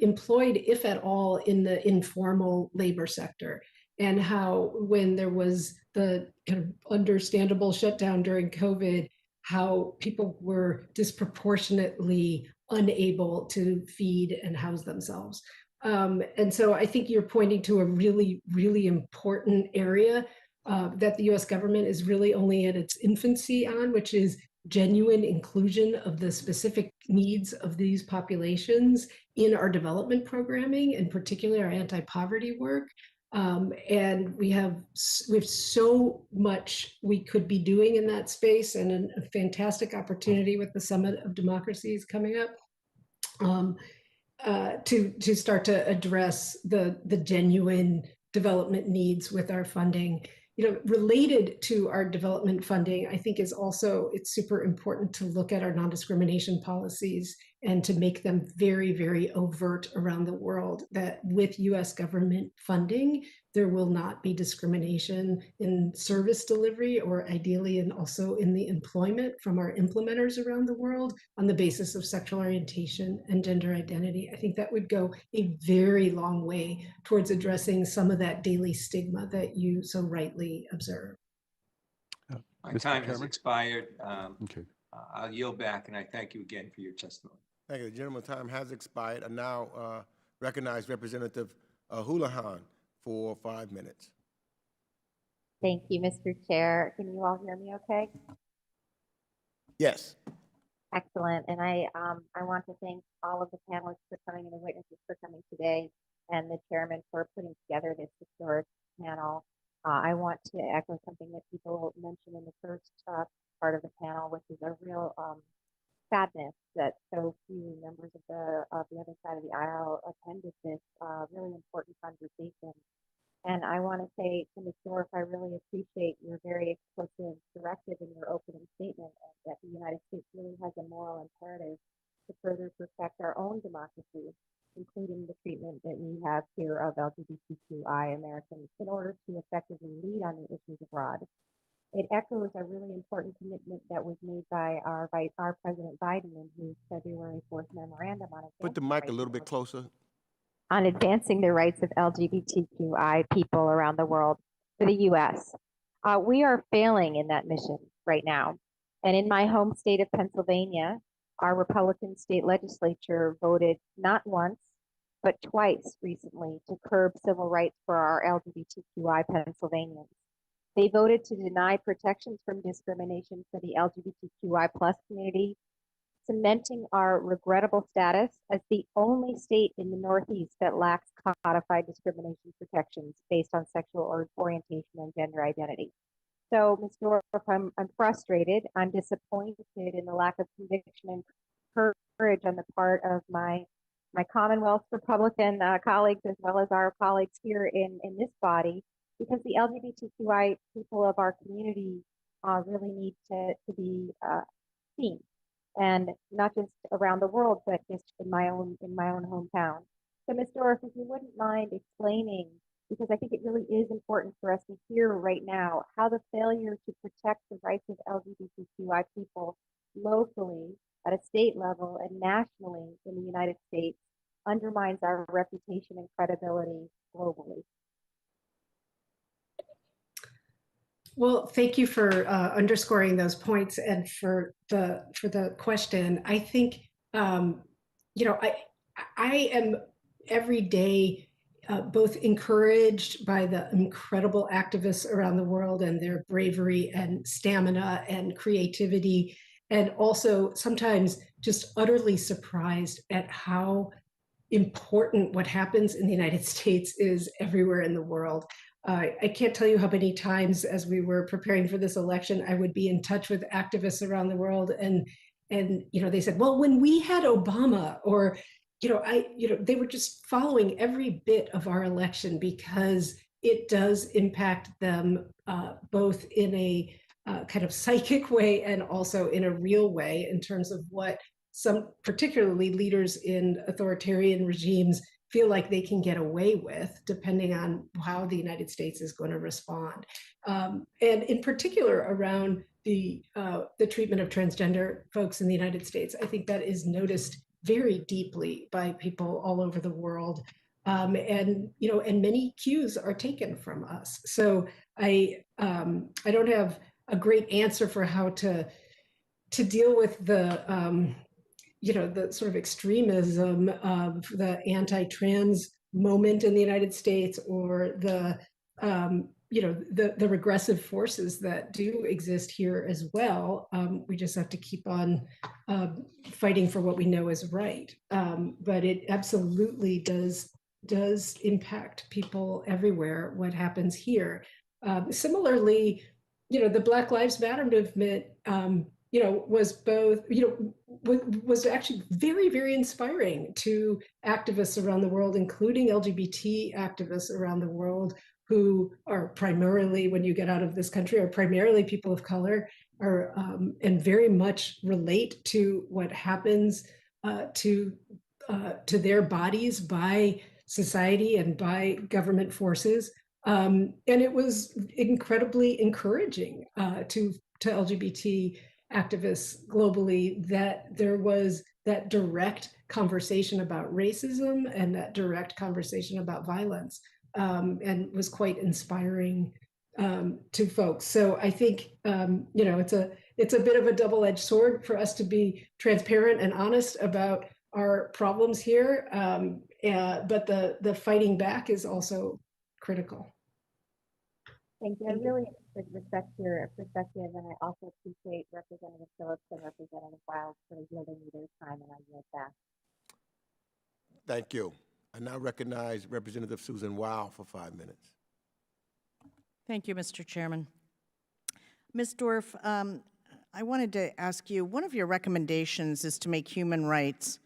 employed, if at all, in the informal labor sector. And how when there was the kind of understandable shutdown during COVID, how people were disproportionately unable to feed and house themselves. And so I think you're pointing to a really, really important area that the US government is really only at its infancy on, which is genuine inclusion of the specific needs of these populations in our development programming, and particularly our anti-poverty work. And we have so much we could be doing in that space, and a fantastic opportunity with the Summit of Democracies coming up to start to address the genuine development needs with our funding. Related to our development funding, I think it's super important to look at our non-discrimination policies and to make them very, very overt around the world, that with US government funding, there will not be discrimination in service delivery, or ideally, and also in the employment from our implementers around the world on the basis of sexual orientation and gender identity. I think that would go a very long way towards addressing some of that daily stigma that you so rightly observe. My Mr. time has Chairman? expired. Okay. I'll yield back, and I thank you again for your testimony. Thank you. The gentleman's time has expired. I now recognize Representative Houlihan for 5 minutes. Thank you, Mr. Chair. Can you all hear me okay? Yes. Excellent. And I want to thank all of the panelists for coming and the witnesses for coming today, and the chairman for putting together this historic panel. I want to echo something that people mentioned in the first part of the panel, which is a real sadness that so few members of the other side of the aisle attended this really important conversation. And I want to say to Ms. Dorf, I really appreciate your very explicit directive in your opening statement, and that the United States really has a moral imperative to further protect our own democracy, including the treatment that we have here of LGBTQI Americans, in order to effectively lead on the issues abroad. It echoes a really important commitment that was made by our President Biden in his February 4th memorandum on Put the mic a little bit closer. on advancing the rights of LGBTQI people around the world for the U.S. We are failing in that mission right now. And in my home state of Pennsylvania, our Republican state legislature voted not once, but twice recently to curb civil rights for our LGBTQI Pennsylvanians. They voted to deny protections from discrimination for the LGBTQI plus community, cementing our regrettable status as the only state in the Northeast that lacks codified discrimination protections based on sexual orientation and gender identity. So, Ms. Dorff, I'm frustrated. I'm disappointed in the lack of conviction and courage on the part of my Commonwealth Republican colleagues, as well as our colleagues here in this body, because the LGBTQI people of our community really need to be seen, and not just around the world, but just in my own hometown. So, Ms. Dorff, if you wouldn't mind explaining, because I think it really is important for us to hear right now, how the failure to protect the rights of LGBTQI people locally, at a state level, and nationally in the United States undermines our reputation and credibility globally. Well, thank you for underscoring those points and for the question. I think you know, I am every day both encouraged by the incredible activists around the world and their bravery and stamina and creativity, and also sometimes just utterly surprised at how important what happens in the United States is everywhere in the world. I can't tell you how many times as we were preparing for this election, I would be in touch with activists around the world, and you know, they said, well, when we had Obama, or they were just following every bit of our election because it does impact them both in a kind of psychic way and also in a real way in terms of what some particularly leaders in authoritarian regimes feel like they can get away with, depending on how the United States is going to respond. And in particular around the treatment of transgender folks in the United States, I think that is noticed very deeply by people all over the world. And many cues are taken from us. So I don't have a great answer for how to deal with the the sort of extremism of the anti-trans moment in the United States, or the regressive forces that do exist here as well. We just have to keep on fighting for what we know is right. But it absolutely does impact people everywhere, what happens here. Similarly, the Black Lives Matter movement was both, was actually very, very inspiring to activists around the world, including LGBT activists around the world, who are primarily, when you get out of this country, are primarily people of color, and very much relate to what happens to their bodies by society and by government forces. And it was incredibly encouraging to LGBT activists globally that there was that direct conversation about racism and that direct conversation about violence, and was quite inspiring to folks. So I think it's a bit of a double-edged sword for us to be transparent and honest about our problems here, but the fighting back is also critical. Thank you. I really respect your perspective, and I also appreciate Representative Phillips and Representative Wild for yielding me their time, and I yield back. Thank you. I now recognize Representative Susan Wow for 5 minutes. Thank you, Mr. Chairman. Ms. Dorff, I wanted to ask you, one of your recommendations is to make human rights,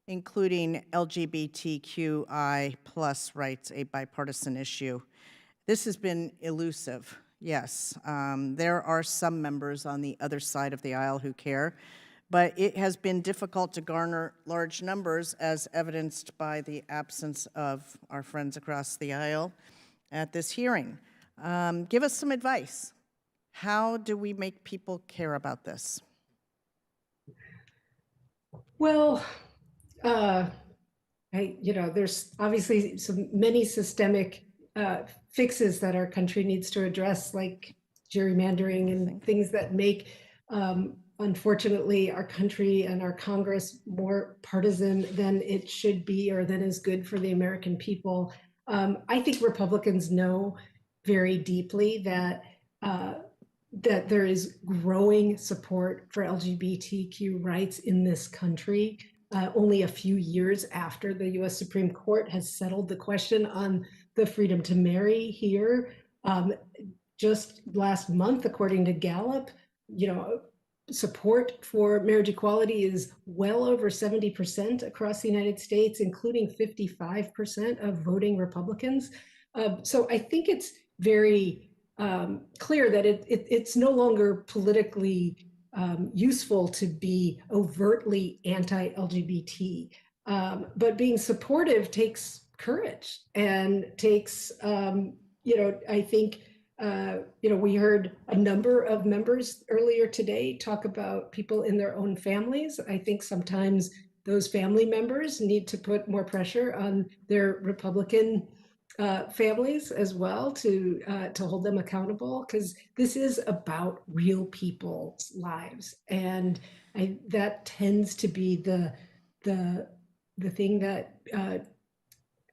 including LGBTQI plus rights, a bipartisan issue. This has been elusive, yes. There are some members on the other side of the aisle who care, but it has been difficult to garner large numbers, as evidenced by the absence of our friends across the aisle at this hearing. Give us some advice. How do we make people care about this? Well, there's obviously many systemic fixes that our country needs to address, like gerrymandering and things that make unfortunately, our country and our Congress more partisan than it should be or than is good for the American people. I think Republicans know very deeply that that there is growing support for LGBTQ rights in this country. Only a few years after the US Supreme Court has settled the question on the freedom to marry here. Just last month, according to Gallup, support for marriage equality is well over 70% across the United States, including 55% of voting Republicans. So I think it's very clear that it's no longer politically useful to be overtly anti-LGBT, but being supportive takes courage and takes, I think, we heard a number of members earlier today talk about people in their own families. I think sometimes those family members need to put more pressure on their Republican families as well to hold them accountable, because this is about real people's lives, and that tends to be the thing that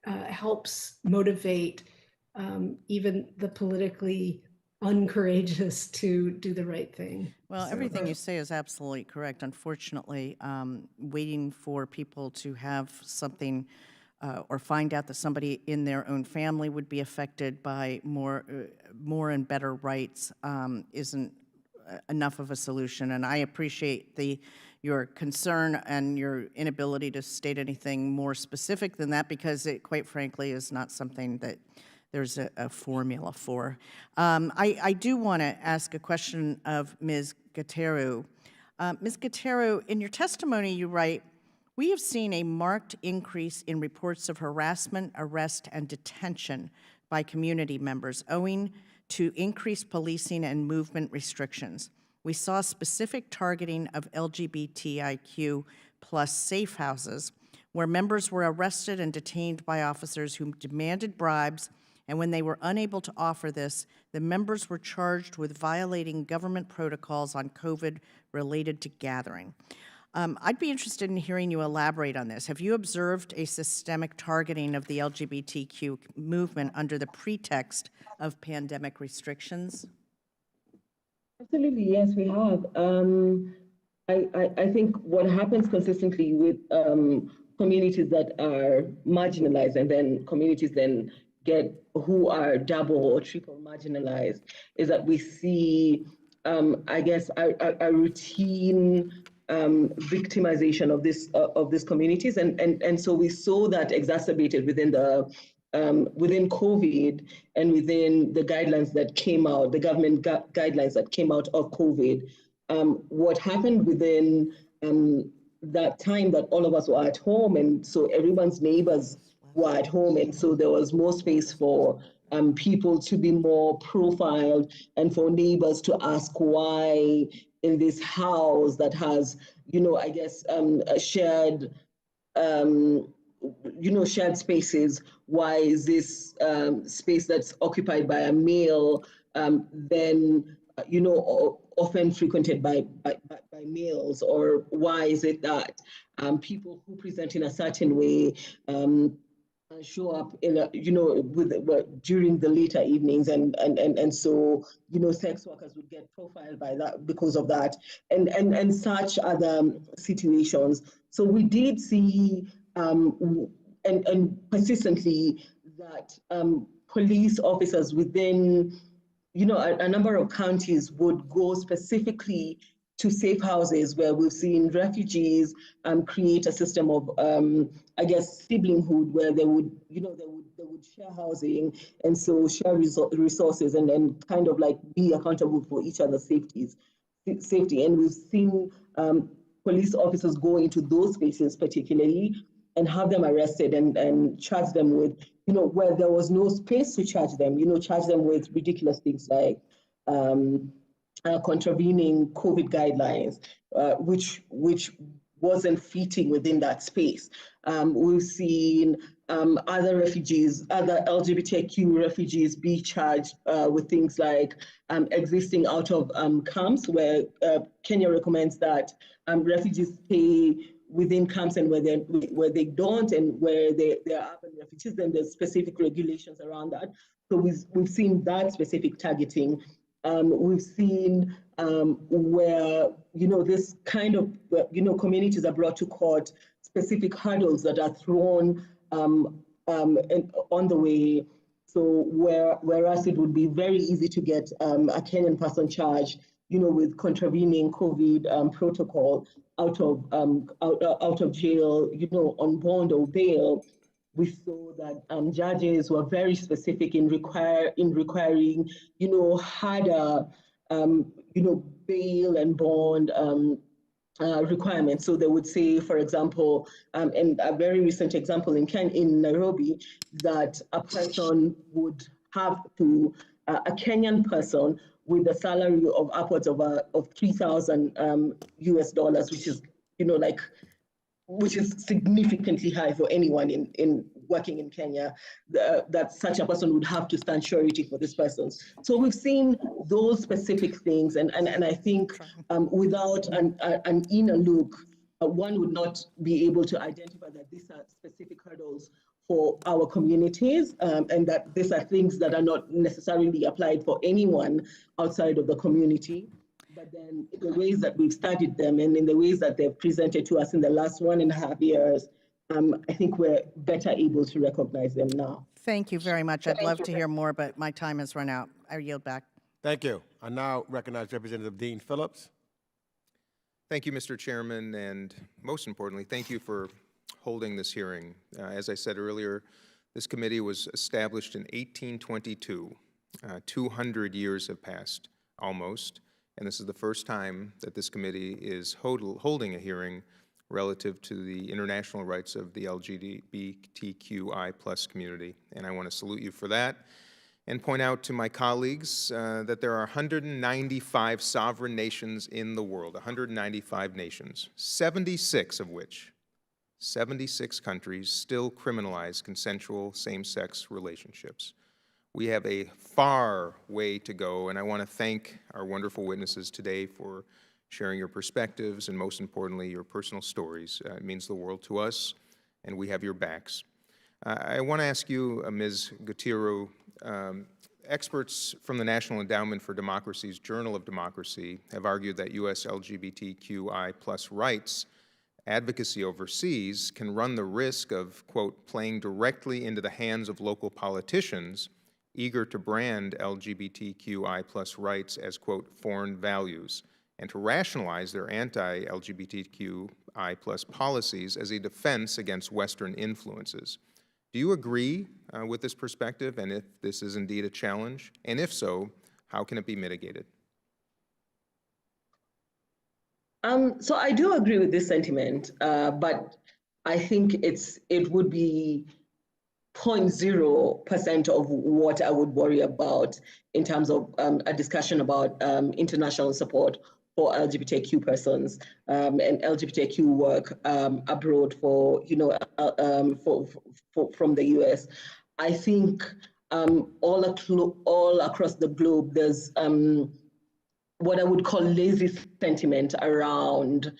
helps motivate even the politically uncourageous to do the right thing. Well, everything you say is absolutely correct. Unfortunately, waiting for people to have something or find out that somebody in their own family would be affected by more and better rights isn't enough of a solution. And I appreciate your concern and your inability to state anything more specific than that, because it, quite frankly, is not something that there's a formula for. I do want to ask a question of Ms. Gateru. Ms. Gateru, in your testimony, you write, "We have seen a marked increase in reports of harassment, arrest, and detention by community members owing to increased policing and movement restrictions. We saw specific targeting of LGBTIQ plus safe houses, where members were arrested and detained by officers who demanded bribes, and when they were unable to offer this, the members were charged with violating government protocols on COVID related to gathering." I'd be interested in hearing you elaborate on this. Have you observed a systemic targeting of the LGBTQ movement under the pretext of pandemic restrictions? Absolutely, yes, we have. I think what happens consistently with communities that are marginalized, and then communities then get who are double or triple marginalized, is that we see, I guess, a routine victimization of these communities, and so we saw that exacerbated within within COVID and within the guidelines that came out, the government guidelines that came out of COVID. What happened within that time that all of us were at home, and so everyone's neighbors were at home, and so there was more space for people to be more profiled and for neighbors to ask why in this house that has, I guess, shared, shared spaces, why is this space that's occupied by a male then, often frequented by males, or why is it that people who present in a certain way show up in during the later evenings, and so sex workers would get profiled by that because of that, and such other situations. So we did see and persistently that police officers within a number of counties would go specifically to safe houses where we've seen refugees create a system of, I guess, siblinghood, where they would share housing, and so share resources, and then kind of like be accountable for each other's safety. And we've seen police officers go into those spaces particularly and have them arrested and charge them with, where there was no space to charge them, charge them with ridiculous things like contravening COVID guidelines, which wasn't fitting within that space. We've seen other refugees, other LGBTQ refugees be charged with things like existing out of camps, where Kenya recommends that refugees stay within camps, and where they don't, and where they are urban refugees, then there's specific regulations around that. So we've seen that specific targeting. We've seen where, this kind of, communities are brought to court, specific hurdles that are thrown on the way. So whereas it would be very easy to get a Kenyan person charged, with contravening COVID protocol out of jail, on bond or bail, we saw that judges were very specific in requiring, harder, bail and bond requirements. So they would say, for example, and a very recent example in Nairobi, that a person would have to, a Kenyan person with a salary of upwards of $3,000 US dollars, which is, which is significantly high for anyone in working in Kenya, that such a person would have to stand surety for this person. So we've seen those specific things, and I think without an inner look, one would not be able to identify that these are specific hurdles for our communities, and that these are things that are not necessarily applied for anyone outside of the community. But then in the ways that we've studied them and in the ways that they've presented to us in the last 1.5 years, I think we're better able to recognize them now. Thank you very much. I'd love to hear more, but my time has run out. I yield back. Thank you. I now recognize Representative Dean Phillips. Thank you, Mr. Chairman, and most importantly, thank you for holding this hearing. As I said earlier, this committee was established in 1822. 200 years have passed, almost, and this is the first time that this committee is holding a hearing relative to the international rights of the LGBTQI plus community, and I want to salute you for that and point out to my colleagues that there are 195 sovereign nations in the world, 195 nations, 76 of which, 76 countries still criminalize consensual same-sex relationships. We have a far way to go, and I want to thank our wonderful witnesses today for sharing your perspectives and, most importantly, your personal stories. It means the world to us, and we have your backs. I want to ask you, Ms. Gutiérrez, experts from the National Endowment for Democracy's Journal of Democracy have argued that U.S. LGBTQI plus rights advocacy overseas can run the risk of, quote, playing directly into the hands of local politicians eager to brand LGBTQI plus rights as, quote, foreign values, and to rationalize their anti-LGBTQI plus policies as a defense against Western influences. Do you agree with this perspective, and if this is indeed a challenge? And if so, how can it be mitigated? So I do agree with this sentiment, but I think it would be 0.0% of what I would worry about in terms of a discussion about international support for LGBTQ persons and LGBTQ work abroad for, from the US. I think all across the globe, there's what I would call lazy sentiment around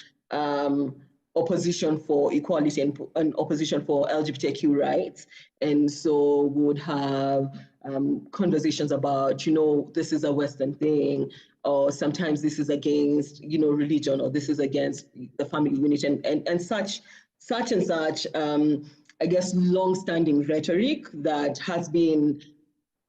opposition for equality and opposition for LGBTQ rights. And so we would have conversations about, this is a Western thing, or sometimes this is against, religion, or this is against the family unit, and such, I guess, long-standing rhetoric that has been,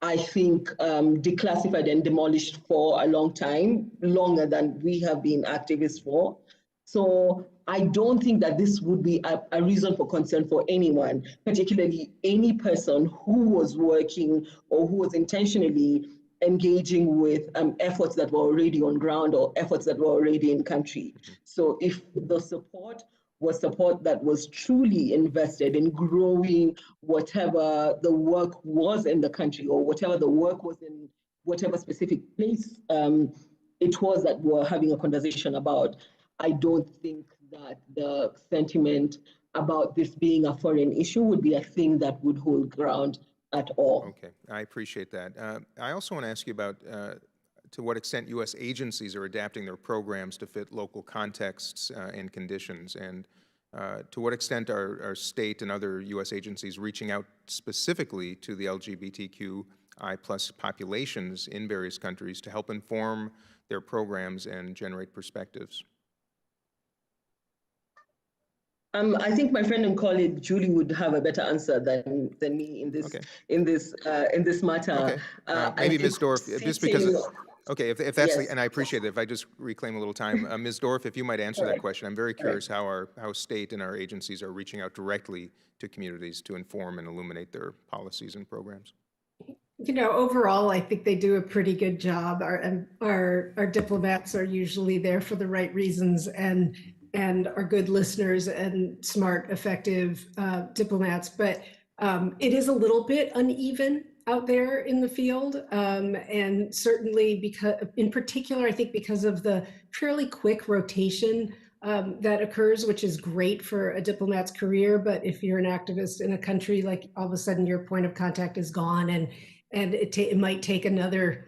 I think, declassified and demolished for a long time, longer than we have been activists for. So I don't think that this would be a reason for concern for anyone, particularly any person who was working or who was intentionally engaging with efforts that were already on ground or efforts that were already in country. So if the support was support that was truly invested in growing whatever the work was in the country, or whatever the work was in whatever specific place it was that we're having a conversation about, I don't think that the sentiment about this being a foreign issue would be a thing that would hold ground at all. Okay, I appreciate that. I also want to ask you about to what extent U.S. agencies are adapting their programs to fit local contexts and conditions, and to what extent are state and other U.S. agencies reaching out specifically to the LGBTQI plus populations in various countries to help inform their programs and generate perspectives? I think my friend and colleague Julie would have a better answer than me in this in this matter. Okay. Maybe Ms. Dorff, just because. Okay, if that's yes. and I appreciate it. If I just reclaim a little time, Ms. Dorff, if you might answer that question, I'm very curious how state and our agencies are reaching out directly to communities to inform and illuminate their policies and programs. You know, overall, I think they do a pretty good job. Our diplomats are usually there for the right reasons and are good listeners and smart, effective diplomats. But it is a little bit uneven out there in the field. And certainly because, in particular, I think because of the fairly quick rotation that occurs, which is great for a diplomat's career. But if you're an activist in a country, like all of a sudden your point of contact is gone and it might take another,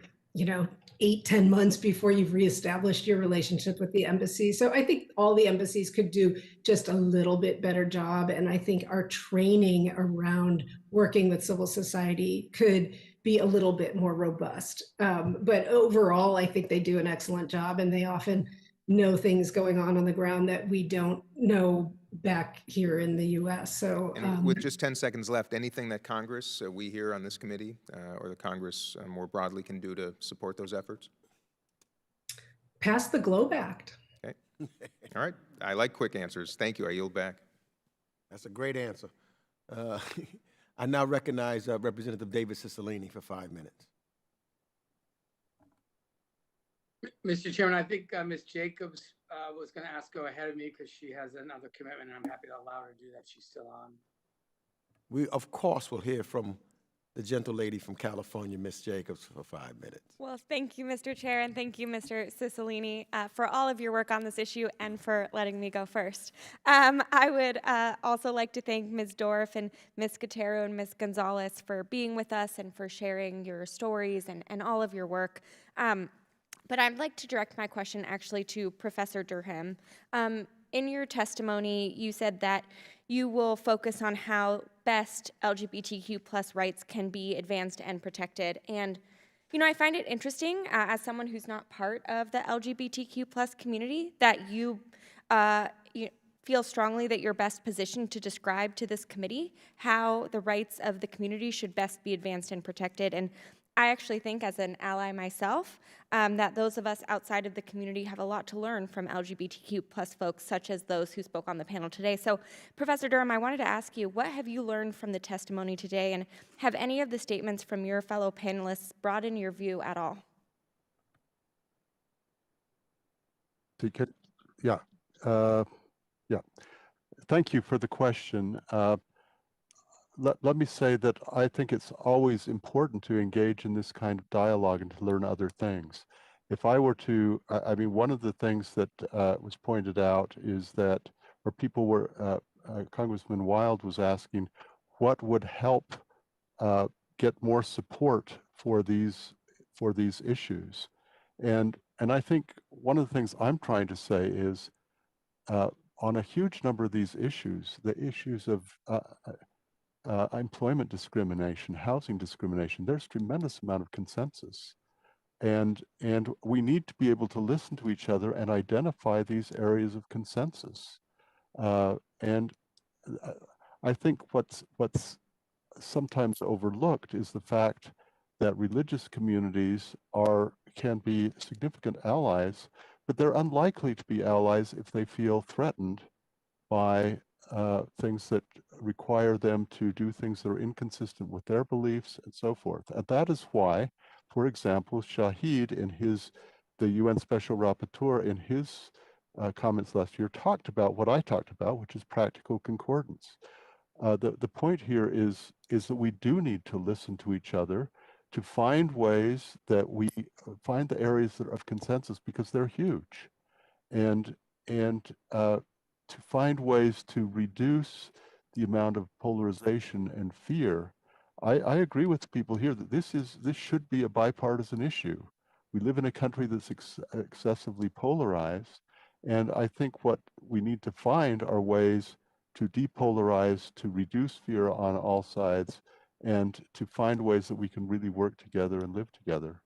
8-10 months before you've reestablished your relationship with the embassy. So I think all the embassies could do just a little bit better job. And I think our training around working with civil society could be a little bit more robust. But overall, I think they do an excellent job, and they often know things going on the ground that we don't know back here in the US. So with just 10 seconds left, anything that Congress, we here on this committee, or the Congress more broadly can do to support those efforts? Pass the GLOBE Act. Okay. All right. I like quick answers. Thank you. I yield back. That's a great answer. I now recognize Representative David Cicilline for 5 minutes. Mr. Chairman, I think Ms. Jacobs was going to go ahead of me because she has another commitment, and I'm happy to allow her to do that. She's still on. We, of course, will hear from the gentle lady from California, Ms. Jacobs, for 5 minutes. Well, thank you, Mr. Chair, and thank you, Mr. Cicilline, for all of your work on this issue and for letting me go first. I would also like to thank Ms. Dorff and Ms. Cotero and Ms. Gonzalez for being with us and for sharing your stories and all of your work. But I'd like to direct my question actually to Professor Durham. In your testimony, you said that you will focus on how best LGBTQ plus rights can be advanced and protected. And, I find it interesting as someone who's not part of the LGBTQ plus community that you feel strongly that you're best positioned to describe to this committee how the rights of the community should best be advanced and protected. And I actually think, as an ally myself, that those of us outside of the community have a lot to learn from LGBTQ plus folks, such as those who spoke on the panel today. So, Professor Durham, I wanted to ask you, what have you learned from the testimony today, and have any of the statements from your fellow panelists broadened your view at all? Yeah. Thank you for the question. Let me say that I think it's always important to engage in this kind of dialogue and to learn other things. If I were to, one of the things that was pointed out is that, or people were, Congressman Wild was asking, what would help get more support for these issues? And I think one of the things I'm trying to say is, on a huge number of these issues, the issues of employment discrimination, housing discrimination, there's tremendous amount of consensus. And we need to be able to listen to each other and identify these areas of consensus. And I think what's sometimes overlooked is the fact that religious communities can be significant allies, but they're unlikely to be allies if they feel threatened by things that require them to do things that are inconsistent with their beliefs and so forth. And that is why, for example, Shahid the UN Special Rapporteur in his comments last year talked about what I talked about, which is practical concordance. The point here is that we do need to listen to each other to find ways that we find the areas that are of consensus, because they're huge. And to find ways to reduce the amount of polarization and fear. I agree with people here that this should be a bipartisan issue. We live in a country that's excessively polarized, and I think what we need to find are ways to depolarize, to reduce fear on all sides, and to find ways that we can really work together and live together.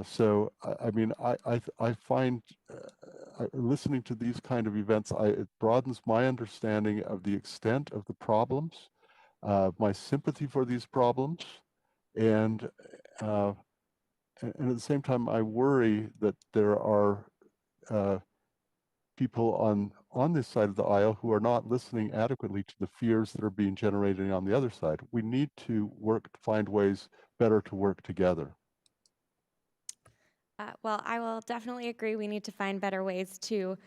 So, I mean, I find listening to these kind of events, it broadens my understanding of the extent of the problems, my sympathy for these problems, and at the same time, I worry that there are people on this side of the aisle who are not listening adequately to the fears that are being generated on the other side. We need to find ways better to work together. Well, I will definitely agree. We need to find better ways to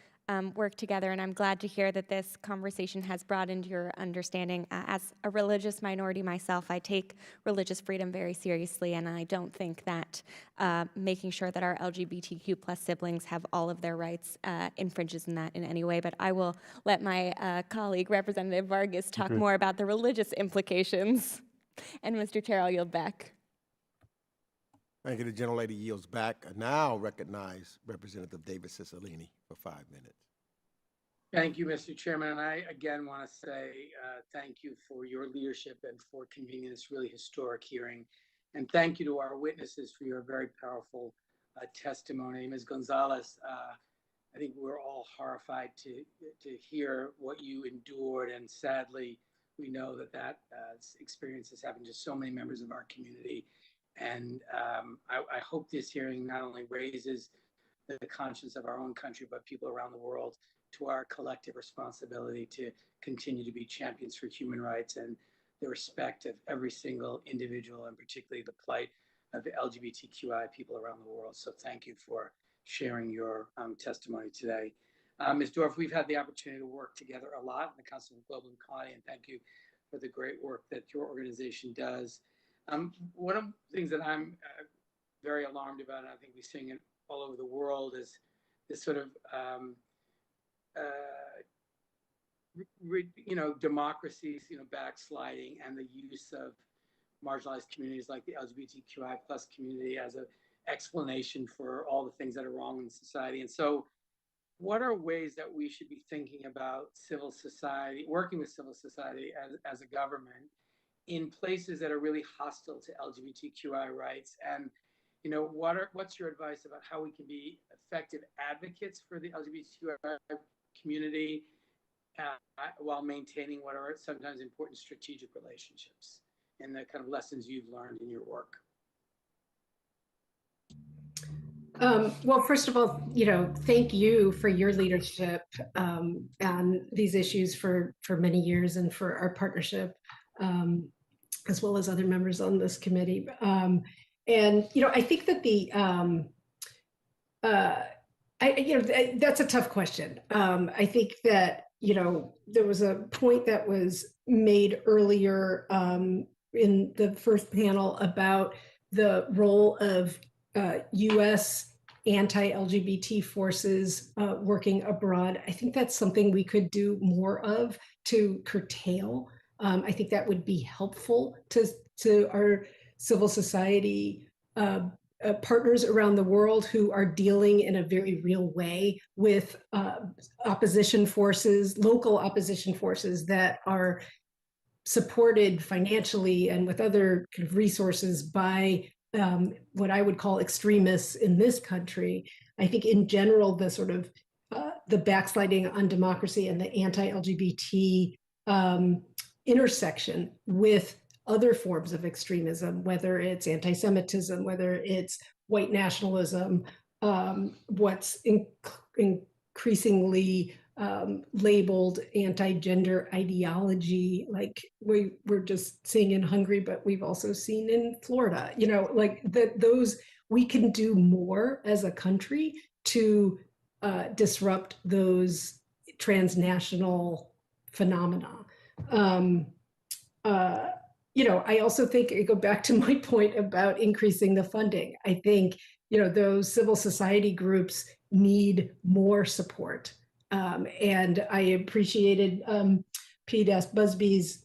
work together, and I'm glad to hear that this conversation has broadened your understanding. As a religious minority myself, I take religious freedom very seriously, and I don't think that making sure that our LGBTQ plus siblings have all of their rights infringes in that in any way. But I will let my colleague, Representative Vargas, talk more about the religious implications. And Mr. Chair, I'll yield back. Thank you. The gentlelady yields back. I now recognize Representative David Cicilline for 5 minutes. Thank you, Mr. Chairman. And I again want to say thank you for your leadership and for convening this really historic hearing. And thank you to our witnesses for your very powerful testimony. Ms. Gonzalez, I think we're all horrified to hear what you endured. And sadly, we know that experience has happened to so many members of our community. And I hope this hearing not only raises the conscience of our own country, but people around the world to our collective responsibility to continue to be champions for human rights and the respect of every single individual, and particularly the plight of the LGBTQI people around the world. So thank you for sharing your testimony today. Ms. Dorff, we've had the opportunity to work together a lot in the Council of Global Equality, and thank you for the great work that your organization does. One of the things that I'm very alarmed about, and I think we're seeing it all over the world, is this sort of, democracies, backsliding, and the use of marginalized communities like the LGBTQI plus community as an explanation for all the things that are wrong in society. And so, what are ways that we should be thinking about civil society, working with civil society as a government in places that are really hostile to LGBTQI rights? And what's your advice about how we can be effective advocates for the LGBTQI community while maintaining what are sometimes important strategic relationships, and the kind of lessons you've learned in your work? Well, first of all, thank you for your leadership on these issues for many years, and for our partnership, as well as other members on this committee. And I think that that's a tough question. I think that there was a point that was made earlier in the first panel about the role of U.S. anti-LGBT forces working abroad. I think that's something we could do more of to curtail. I think that would be helpful to our civil society partners around the world who are dealing in a very real way with opposition forces, local opposition forces that are supported financially and with other kind of resources by what I would call extremists in this country. I think in general, the sort of the backsliding on democracy and the anti-LGBT intersection with other forms of extremism, whether it's anti-Semitism, whether it's white nationalism, what's increasingly labeled anti-gender ideology, like we're just seeing in Hungary, but we've also seen in Florida, those, we can do more as a country to disrupt those transnational phenomena. I also think, I go back to my point about increasing the funding. I think, those civil society groups need more support. And I appreciated Pete S. Busby's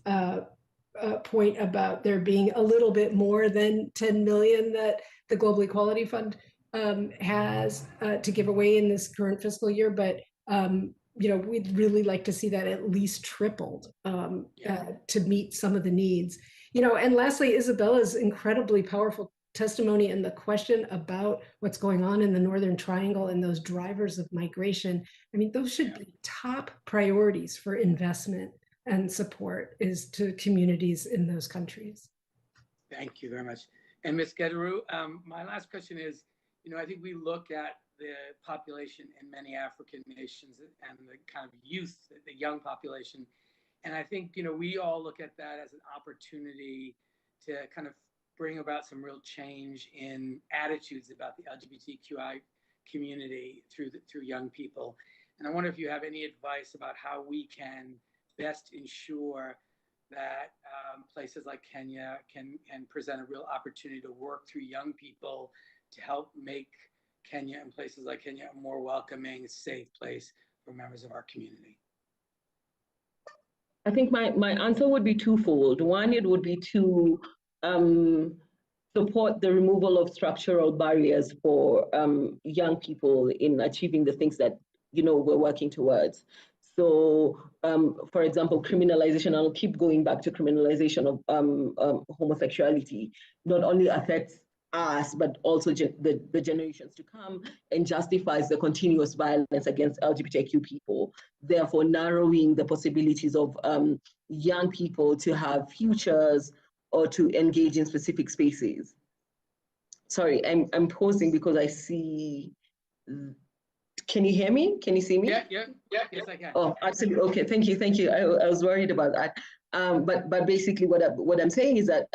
point about there being a little bit more than 10 million that the Global Equality Fund has to give away in this current fiscal year, but we'd really like to see that at least tripled to meet some of the needs. And lastly, Isabella's incredibly powerful testimony and the question about what's going on in the Northern Triangle and those drivers of migration. I mean, those should be top priorities for investment and support is to communities in those countries. Thank you very much. And Ms. Gederu, my last question is, I think we look at the population in many African nations and the kind of youth, the young population. And I think, we all look at that as an opportunity to kind of bring about some real change in attitudes about the LGBTQI community through young people. And I wonder if you have any advice about how we can best ensure that places like Kenya can present a real opportunity to work through young people to help make Kenya and places like Kenya a more welcoming, safe place for members of our community. I think my answer would be twofold. One, it would be to support the removal of structural barriers for young people in achieving the things that we're working towards. So, for example, criminalization, I'll keep going back to criminalization of homosexuality, not only affects us, but also the generations to come, and justifies the continuous violence against LGBTQ people, therefore narrowing the possibilities of young people to have futures or to engage in specific spaces. Sorry, I'm pausing because I see. Can you hear me? Can you see me? Yeah, yes, I can. Oh, absolutely. Okay, thank you. I was worried about that. But basically, what I'm saying is that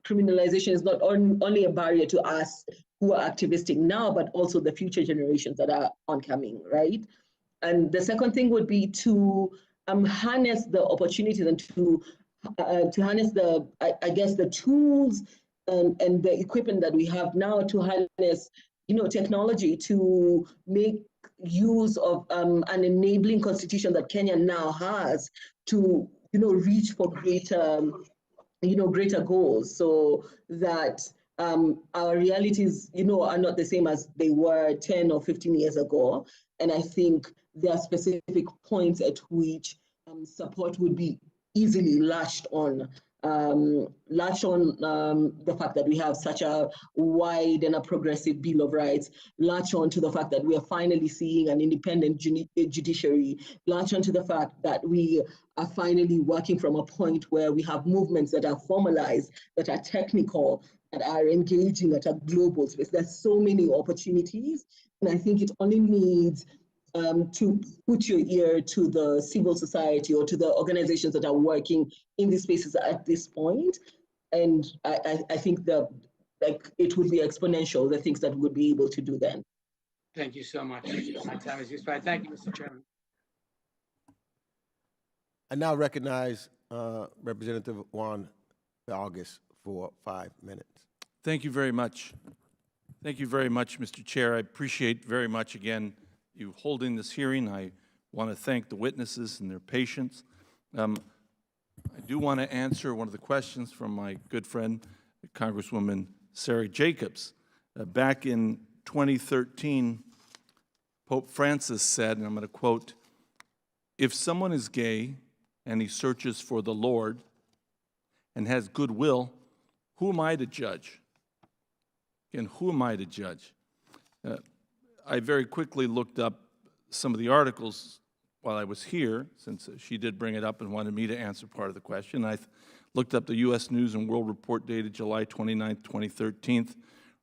criminalization is not only a barrier to us who are activistic now, but also the future generations that are oncoming, right? And the second thing would be to harness the opportunities and to harness the tools and the equipment that we have now to harness technology to make use of an enabling constitution that Kenya now has to reach for greater goals, so that our realities are not the same as they were 10 or 15 years ago. And I think there are specific points at which support would be easily latched on the fact that we have such a wide and a progressive Bill of Rights, latch on to the fact that we are finally seeing an independent judiciary, latch on to the fact that we are finally working from a point where we have movements that are formalized, that are technical, that are engaging at a global space. There's so many opportunities, and I think it only needs to put your ear to the civil society or to the organizations that are working in these spaces at this point. And I think that it would be exponential, the things that we'd be able to do then. Thank you so much. My time is expired. Thank you, Mr. Chairman. I now recognize Representative Juan August for 5 minutes. Thank you very much. Thank you very much, Mr. Chair. I appreciate very much, again, you holding this hearing. I want to thank the witnesses and their patience. I do want to answer one of the questions from my good friend, Congresswoman Sarah Jacobs. Back in 2013, Pope Francis said, and I'm going to quote, "If someone is gay and he searches for the Lord and has goodwill, who am I to judge?" And who am I to judge? I very quickly looked up some of the articles while I was here, since she did bring it up and wanted me to answer part of the question. I looked up the U.S. News and World Report dated July 29, 2013,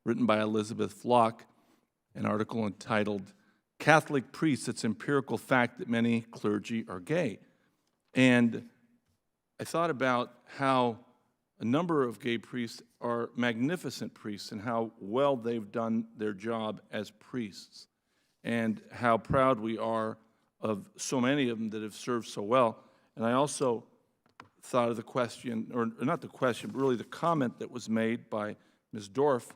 written by Elizabeth Flock, an article entitled, "Catholic Priests, It's Empirical Fact That Many Clergy Are Gay." And I thought about how a number of gay priests are magnificent priests and how well they've done their job as priests, and how proud we are of so many of them that have served so well. And I also thought of the question, or not the question, but really the comment that was made by Ms. Dorff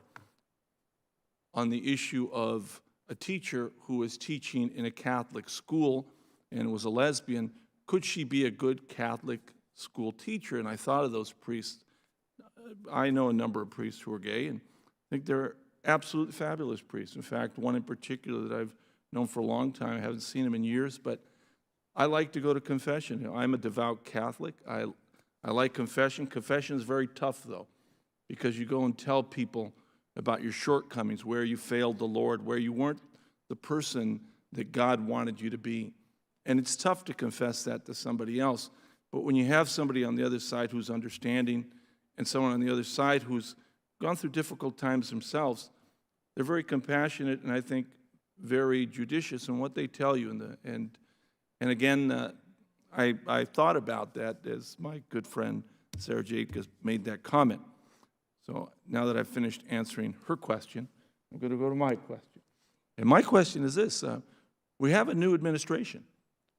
on the issue of a teacher who was teaching in a Catholic school and was a lesbian, could she be a good Catholic school teacher? And I thought of those priests. I know a number of priests who are gay, and I think they're absolutely fabulous priests. In fact, one in particular that I've known for a long time, I haven't seen him in years, but I like to go to confession. You know, I'm a devout Catholic. I like confession. Confession is very tough, though, because you go and tell people about your shortcomings, where you failed the Lord, where you weren't the person that God wanted you to be. And it's tough to confess that to somebody else. But when you have somebody on the other side who's understanding and someone on the other side who's gone through difficult times themselves, they're very compassionate and I think very judicious in what they tell you. And again, I thought about that as my good friend Sarah Jacobs made that comment. So now that I've finished answering her question, I'm going to go to my question. And my question is this. We have a new administration.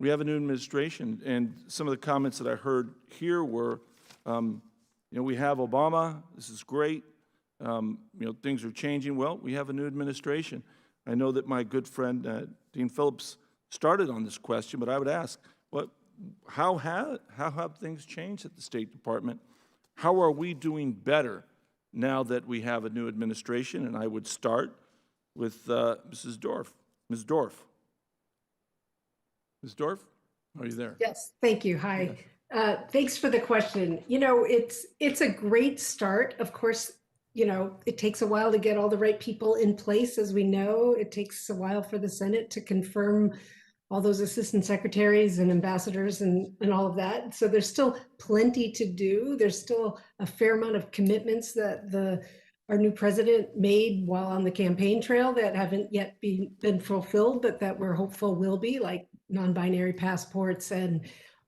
We have a new administration, and some of the comments that I heard here were, you know, we have Obama, this is great, you know, things are changing. Well, we have a new administration. I know that my good friend Dean Phillips started on this question, but I would ask, how have things changed at the State Department? How are we doing better now that we have a new administration? And I would start with Mrs. Dorff. Ms. Dorff. Ms. Dorff, are you there? Yes, thank you. Hi. Thanks for the question. You know, it's a great start. Of course, you know, it takes a while to get all the right people in place, as we know. It takes a while for the Senate to confirm all those assistant secretaries and ambassadors and all of that. So there's still plenty to do. There's still a fair amount of commitments that our new president made while on the campaign trail that haven't yet been fulfilled, but that we're hopeful will be, like non-binary passports and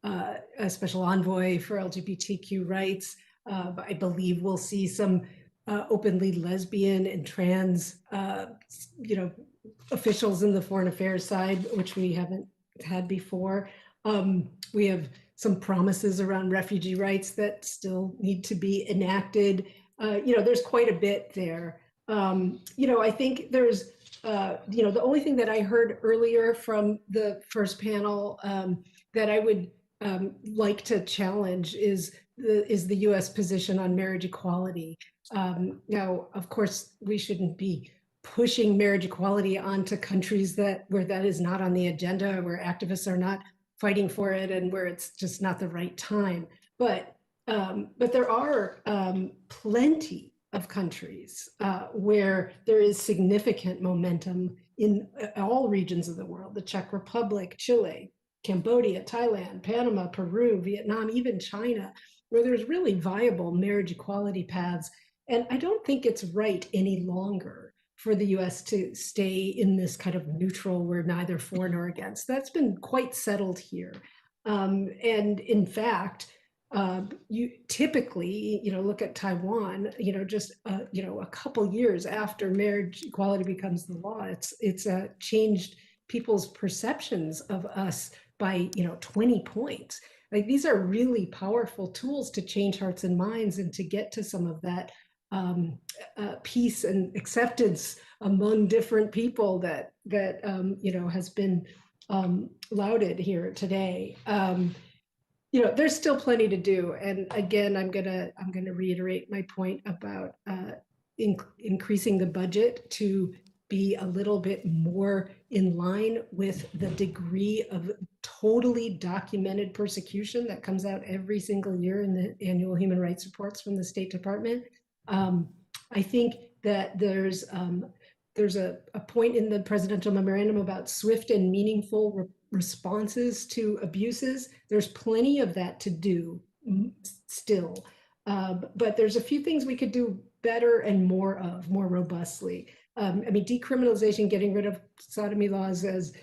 a special envoy for LGBTQ rights. I believe we'll see some openly lesbian and trans, you know, officials in the foreign affairs side, which we haven't had before. We have some promises around refugee rights that still need to be enacted. You know, there's quite a bit there. You know, I think there's, you know, the only thing that I heard earlier from the first panel that I would like to challenge is the U.S. position on marriage equality. Now, of course, we shouldn't be pushing marriage equality onto countries where that is not on the agenda, where activists are not fighting for it, and where it's just not the right time. But there are plenty of countries where there is significant momentum in all regions of the world: the Czech Republic, Chile, Cambodia, Thailand, Panama, Peru, Vietnam, even China, where there's really viable marriage equality paths. And I don't think it's right any longer for the US to stay in this kind of neutral, we're neither for nor against. That's been quite settled here. And in fact, you typically, you know, look at Taiwan, you know, just, you know, a couple years after marriage equality becomes the law, it's changed people's perceptions of us by, you know, 20 points. Like, these are really powerful tools to change hearts and minds and to get to some of that peace and acceptance among different people that you know, has been lauded here today. You know, there's still plenty to do, and again, I'm gonna reiterate my point about increasing the budget to be a little bit more in line with the degree of totally documented persecution that comes out every single year in the annual human rights reports from the State Department. I think that there's a point in the presidential memorandum about swift and meaningful responses to abuses. There's plenty of that to do still, but there's a few things we could do better and more robustly. I mean, decriminalization, getting rid of sodomy laws, as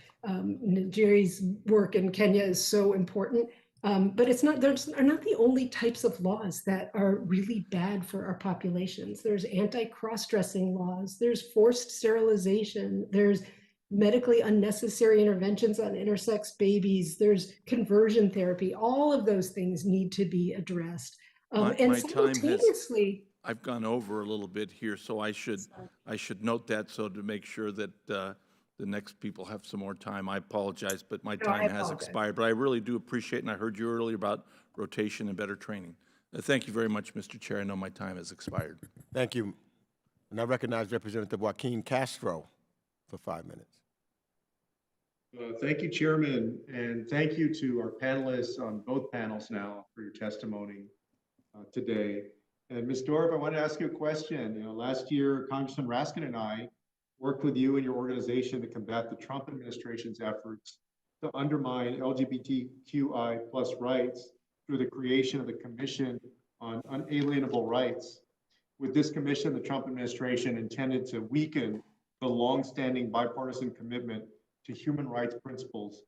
Jerry's work in Kenya is so important. But those are not the only types of laws that are really bad for our populations. There's anti-cross-dressing laws, there's forced sterilization, there's medically unnecessary interventions on intersex babies, there's conversion therapy. All of those things need to be addressed. And simultaneously, I've gone over a little bit here, so I should note that, so to make sure that the next people have some more time. I apologize, but my No, I time has apologize. expired. But I really do appreciate, and I heard you earlier about rotation and better training. Thank you very much, Mr. Chair. I know my time has expired. Thank you. And I recognize Representative Joaquin Castro for 5 minutes. Thank you, Chairman, and thank you to our panelists on both panels now for your testimony today. And Ms. Dorff, I want to ask you a question. You know, last year, Congressman Raskin and I worked with you and your organization to combat the Trump administration's efforts to undermine LGBTQI plus rights through the creation of the Commission on Unalienable Rights. With this commission, the Trump administration intended to weaken the longstanding bipartisan commitment to human rights principles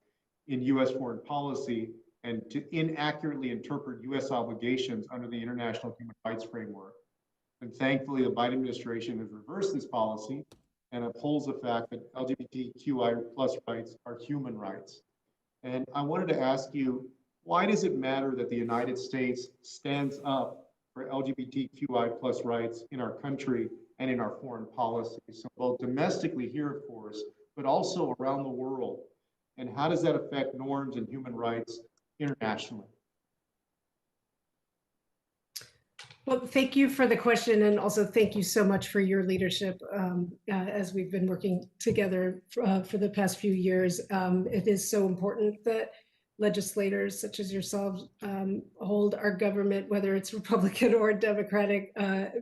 in U.S. foreign policy and to inaccurately interpret U.S. obligations under the International Human Rights Framework. And thankfully, the Biden administration has reversed this policy and upholds the fact that LGBTQI plus rights are human rights. And I wanted to ask you, why does it matter that the United States stands up for LGBTQI plus rights in our country and in our foreign policy? So both domestically here, of course, but also around the world. And how does that affect norms and human rights internationally? Well, thank you for the question, and also thank you so much for your leadership as we've been working together for the past few years. It is so important that legislators such as yourselves hold our government, whether it's Republican or Democratic,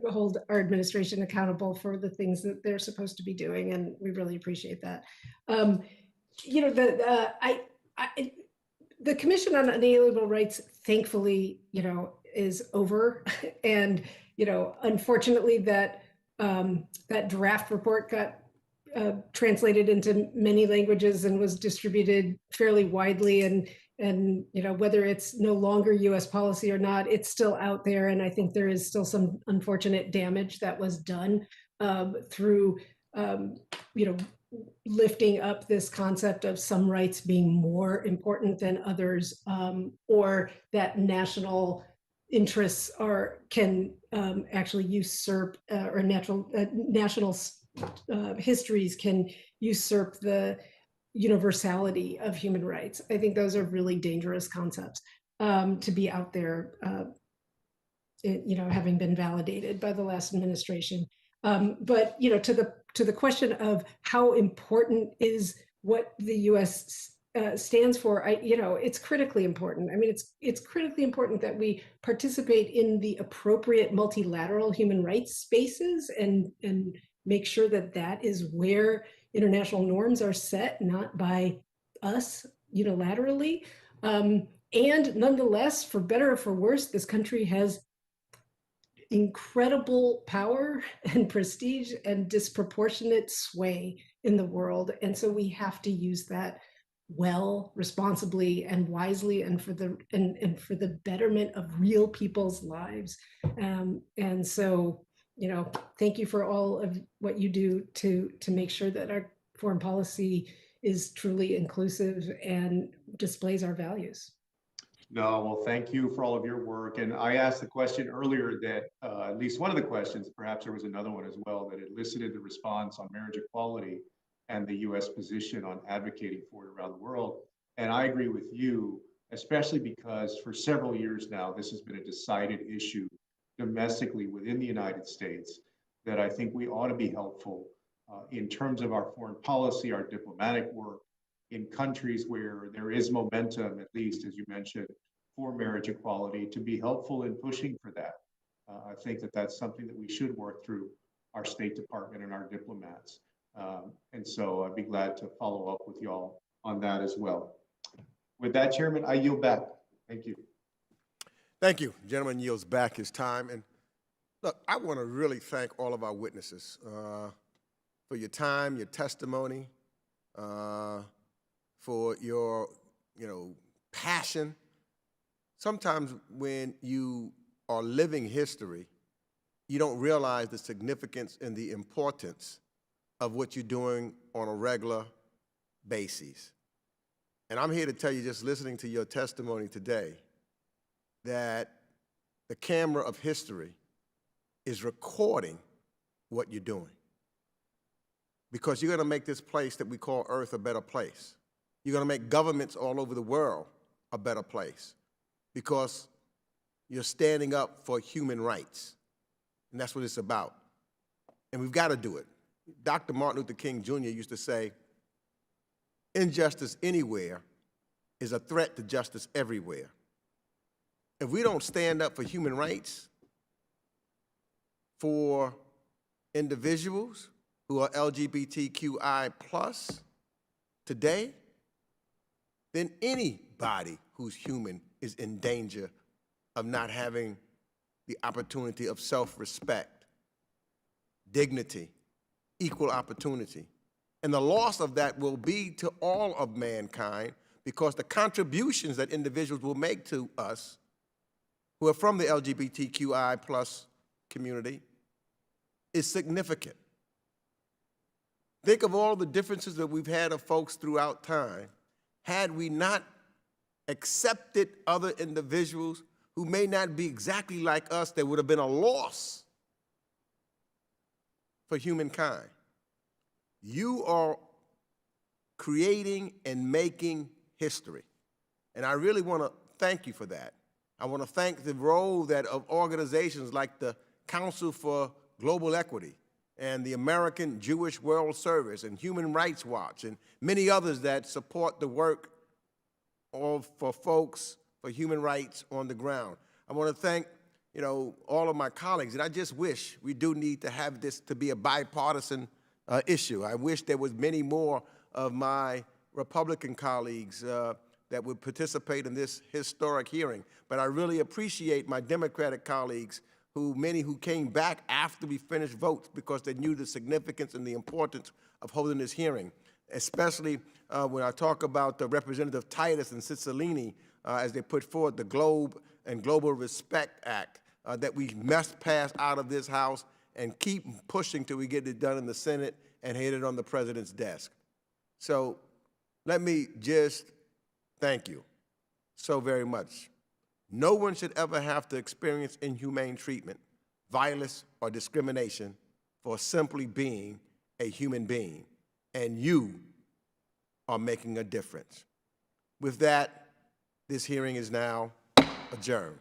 hold our administration accountable for the things that they're supposed to be doing, and we really appreciate that. You know, the Commission on Unalienable Rights, thankfully, you know, is over, and you know, unfortunately, that that draft report got translated into many languages and was distributed fairly widely, and you know, whether it's no longer U.S. policy or not, it's still out there, and I think there is still some unfortunate damage that was done through you know, lifting up this concept of some rights being more important than others, or that national interests can actually usurp or national histories can usurp the universality of human rights. I think those are really dangerous concepts to be out there, you know, having been validated by the last administration. But you know, to the question of how important is what the U.S. Stands for, you know, it's critically important. I mean, it's critically important that we participate in the appropriate multilateral human rights spaces and make sure that that is where international norms are set, not by us unilaterally. And nonetheless, for better or for worse, this country has incredible power and prestige and disproportionate sway in the world. And so we have to use that well, responsibly, and wisely, and for the betterment of real people's lives. And so, you know, thank you for all of what you do to make sure that our foreign policy is truly inclusive and displays our values. No, well, thank you for all of your work. And I asked the question earlier that at least one of the questions, perhaps there was another one as well, that elicited the response on marriage equality and the U.S. position on advocating for it around the world. And I agree with you, especially because for several years now, this has been a decided issue domestically within the United States that I think we ought to be helpful in terms of our foreign policy, our diplomatic work in countries where there is momentum, at least as you mentioned, for marriage equality, to be helpful in pushing for that. I think that that's something that we should work through our State Department and our diplomats. And so I'd be glad to follow up with y'all on that as well. With that, Chairman, I yield back. Thank you. Thank you. The gentleman yields back his time. And look, I want to really thank all of our witnesses for your time, your testimony, for your, you know, passion. Sometimes when you are living history, you don't realize the significance and the importance of what you're doing on a regular basis. And I'm here to tell you, just listening to your testimony today, that the camera of history is recording what you're doing. because you're going to make this place that we call Earth a better place. You're going to make governments all over the world a better place because you're standing up for human rights. And that's what it's about. And we've got to do it. Dr. Martin Luther King Jr. used to say, injustice anywhere is a threat to justice everywhere. If we don't stand up for human rights for individuals who are LGBTQI plus today, then anybody who's human is in danger of not having the opportunity of self-respect, dignity, equal opportunity. And the loss of that will be to all of mankind because the contributions that individuals will make to us who are from the LGBTQI plus community is significant. Think of all the differences that we've had of folks throughout time. Had we not accepted other individuals who may not be exactly like us, there would have been a loss for humankind. You are creating and making history. And I really want to thank you for that. I want to thank the role that of organizations like the Council for Global Equity and the American Jewish World Service and Human Rights Watch and many others that support the work for folks for human rights on the ground. I want to thank, all of my colleagues, and I just wish we do need to have this to be a bipartisan issue. I wish there was many more of my Republican colleagues that would participate in this historic hearing, but I really appreciate my Democratic colleagues many who came back after we finished votes because they knew the significance and the importance of holding this hearing, especially when I talk about the Representative Titus and Cicilline as they put forward the Globe and Global Respect Act that we must pass out of this House and keep pushing till we get it done in the Senate and hit it on the President's desk. So let me just thank you so very much. No one should ever have to experience inhumane treatment, violence, or discrimination for simply being a human being. And you are making a difference. With that, this hearing is now adjourned.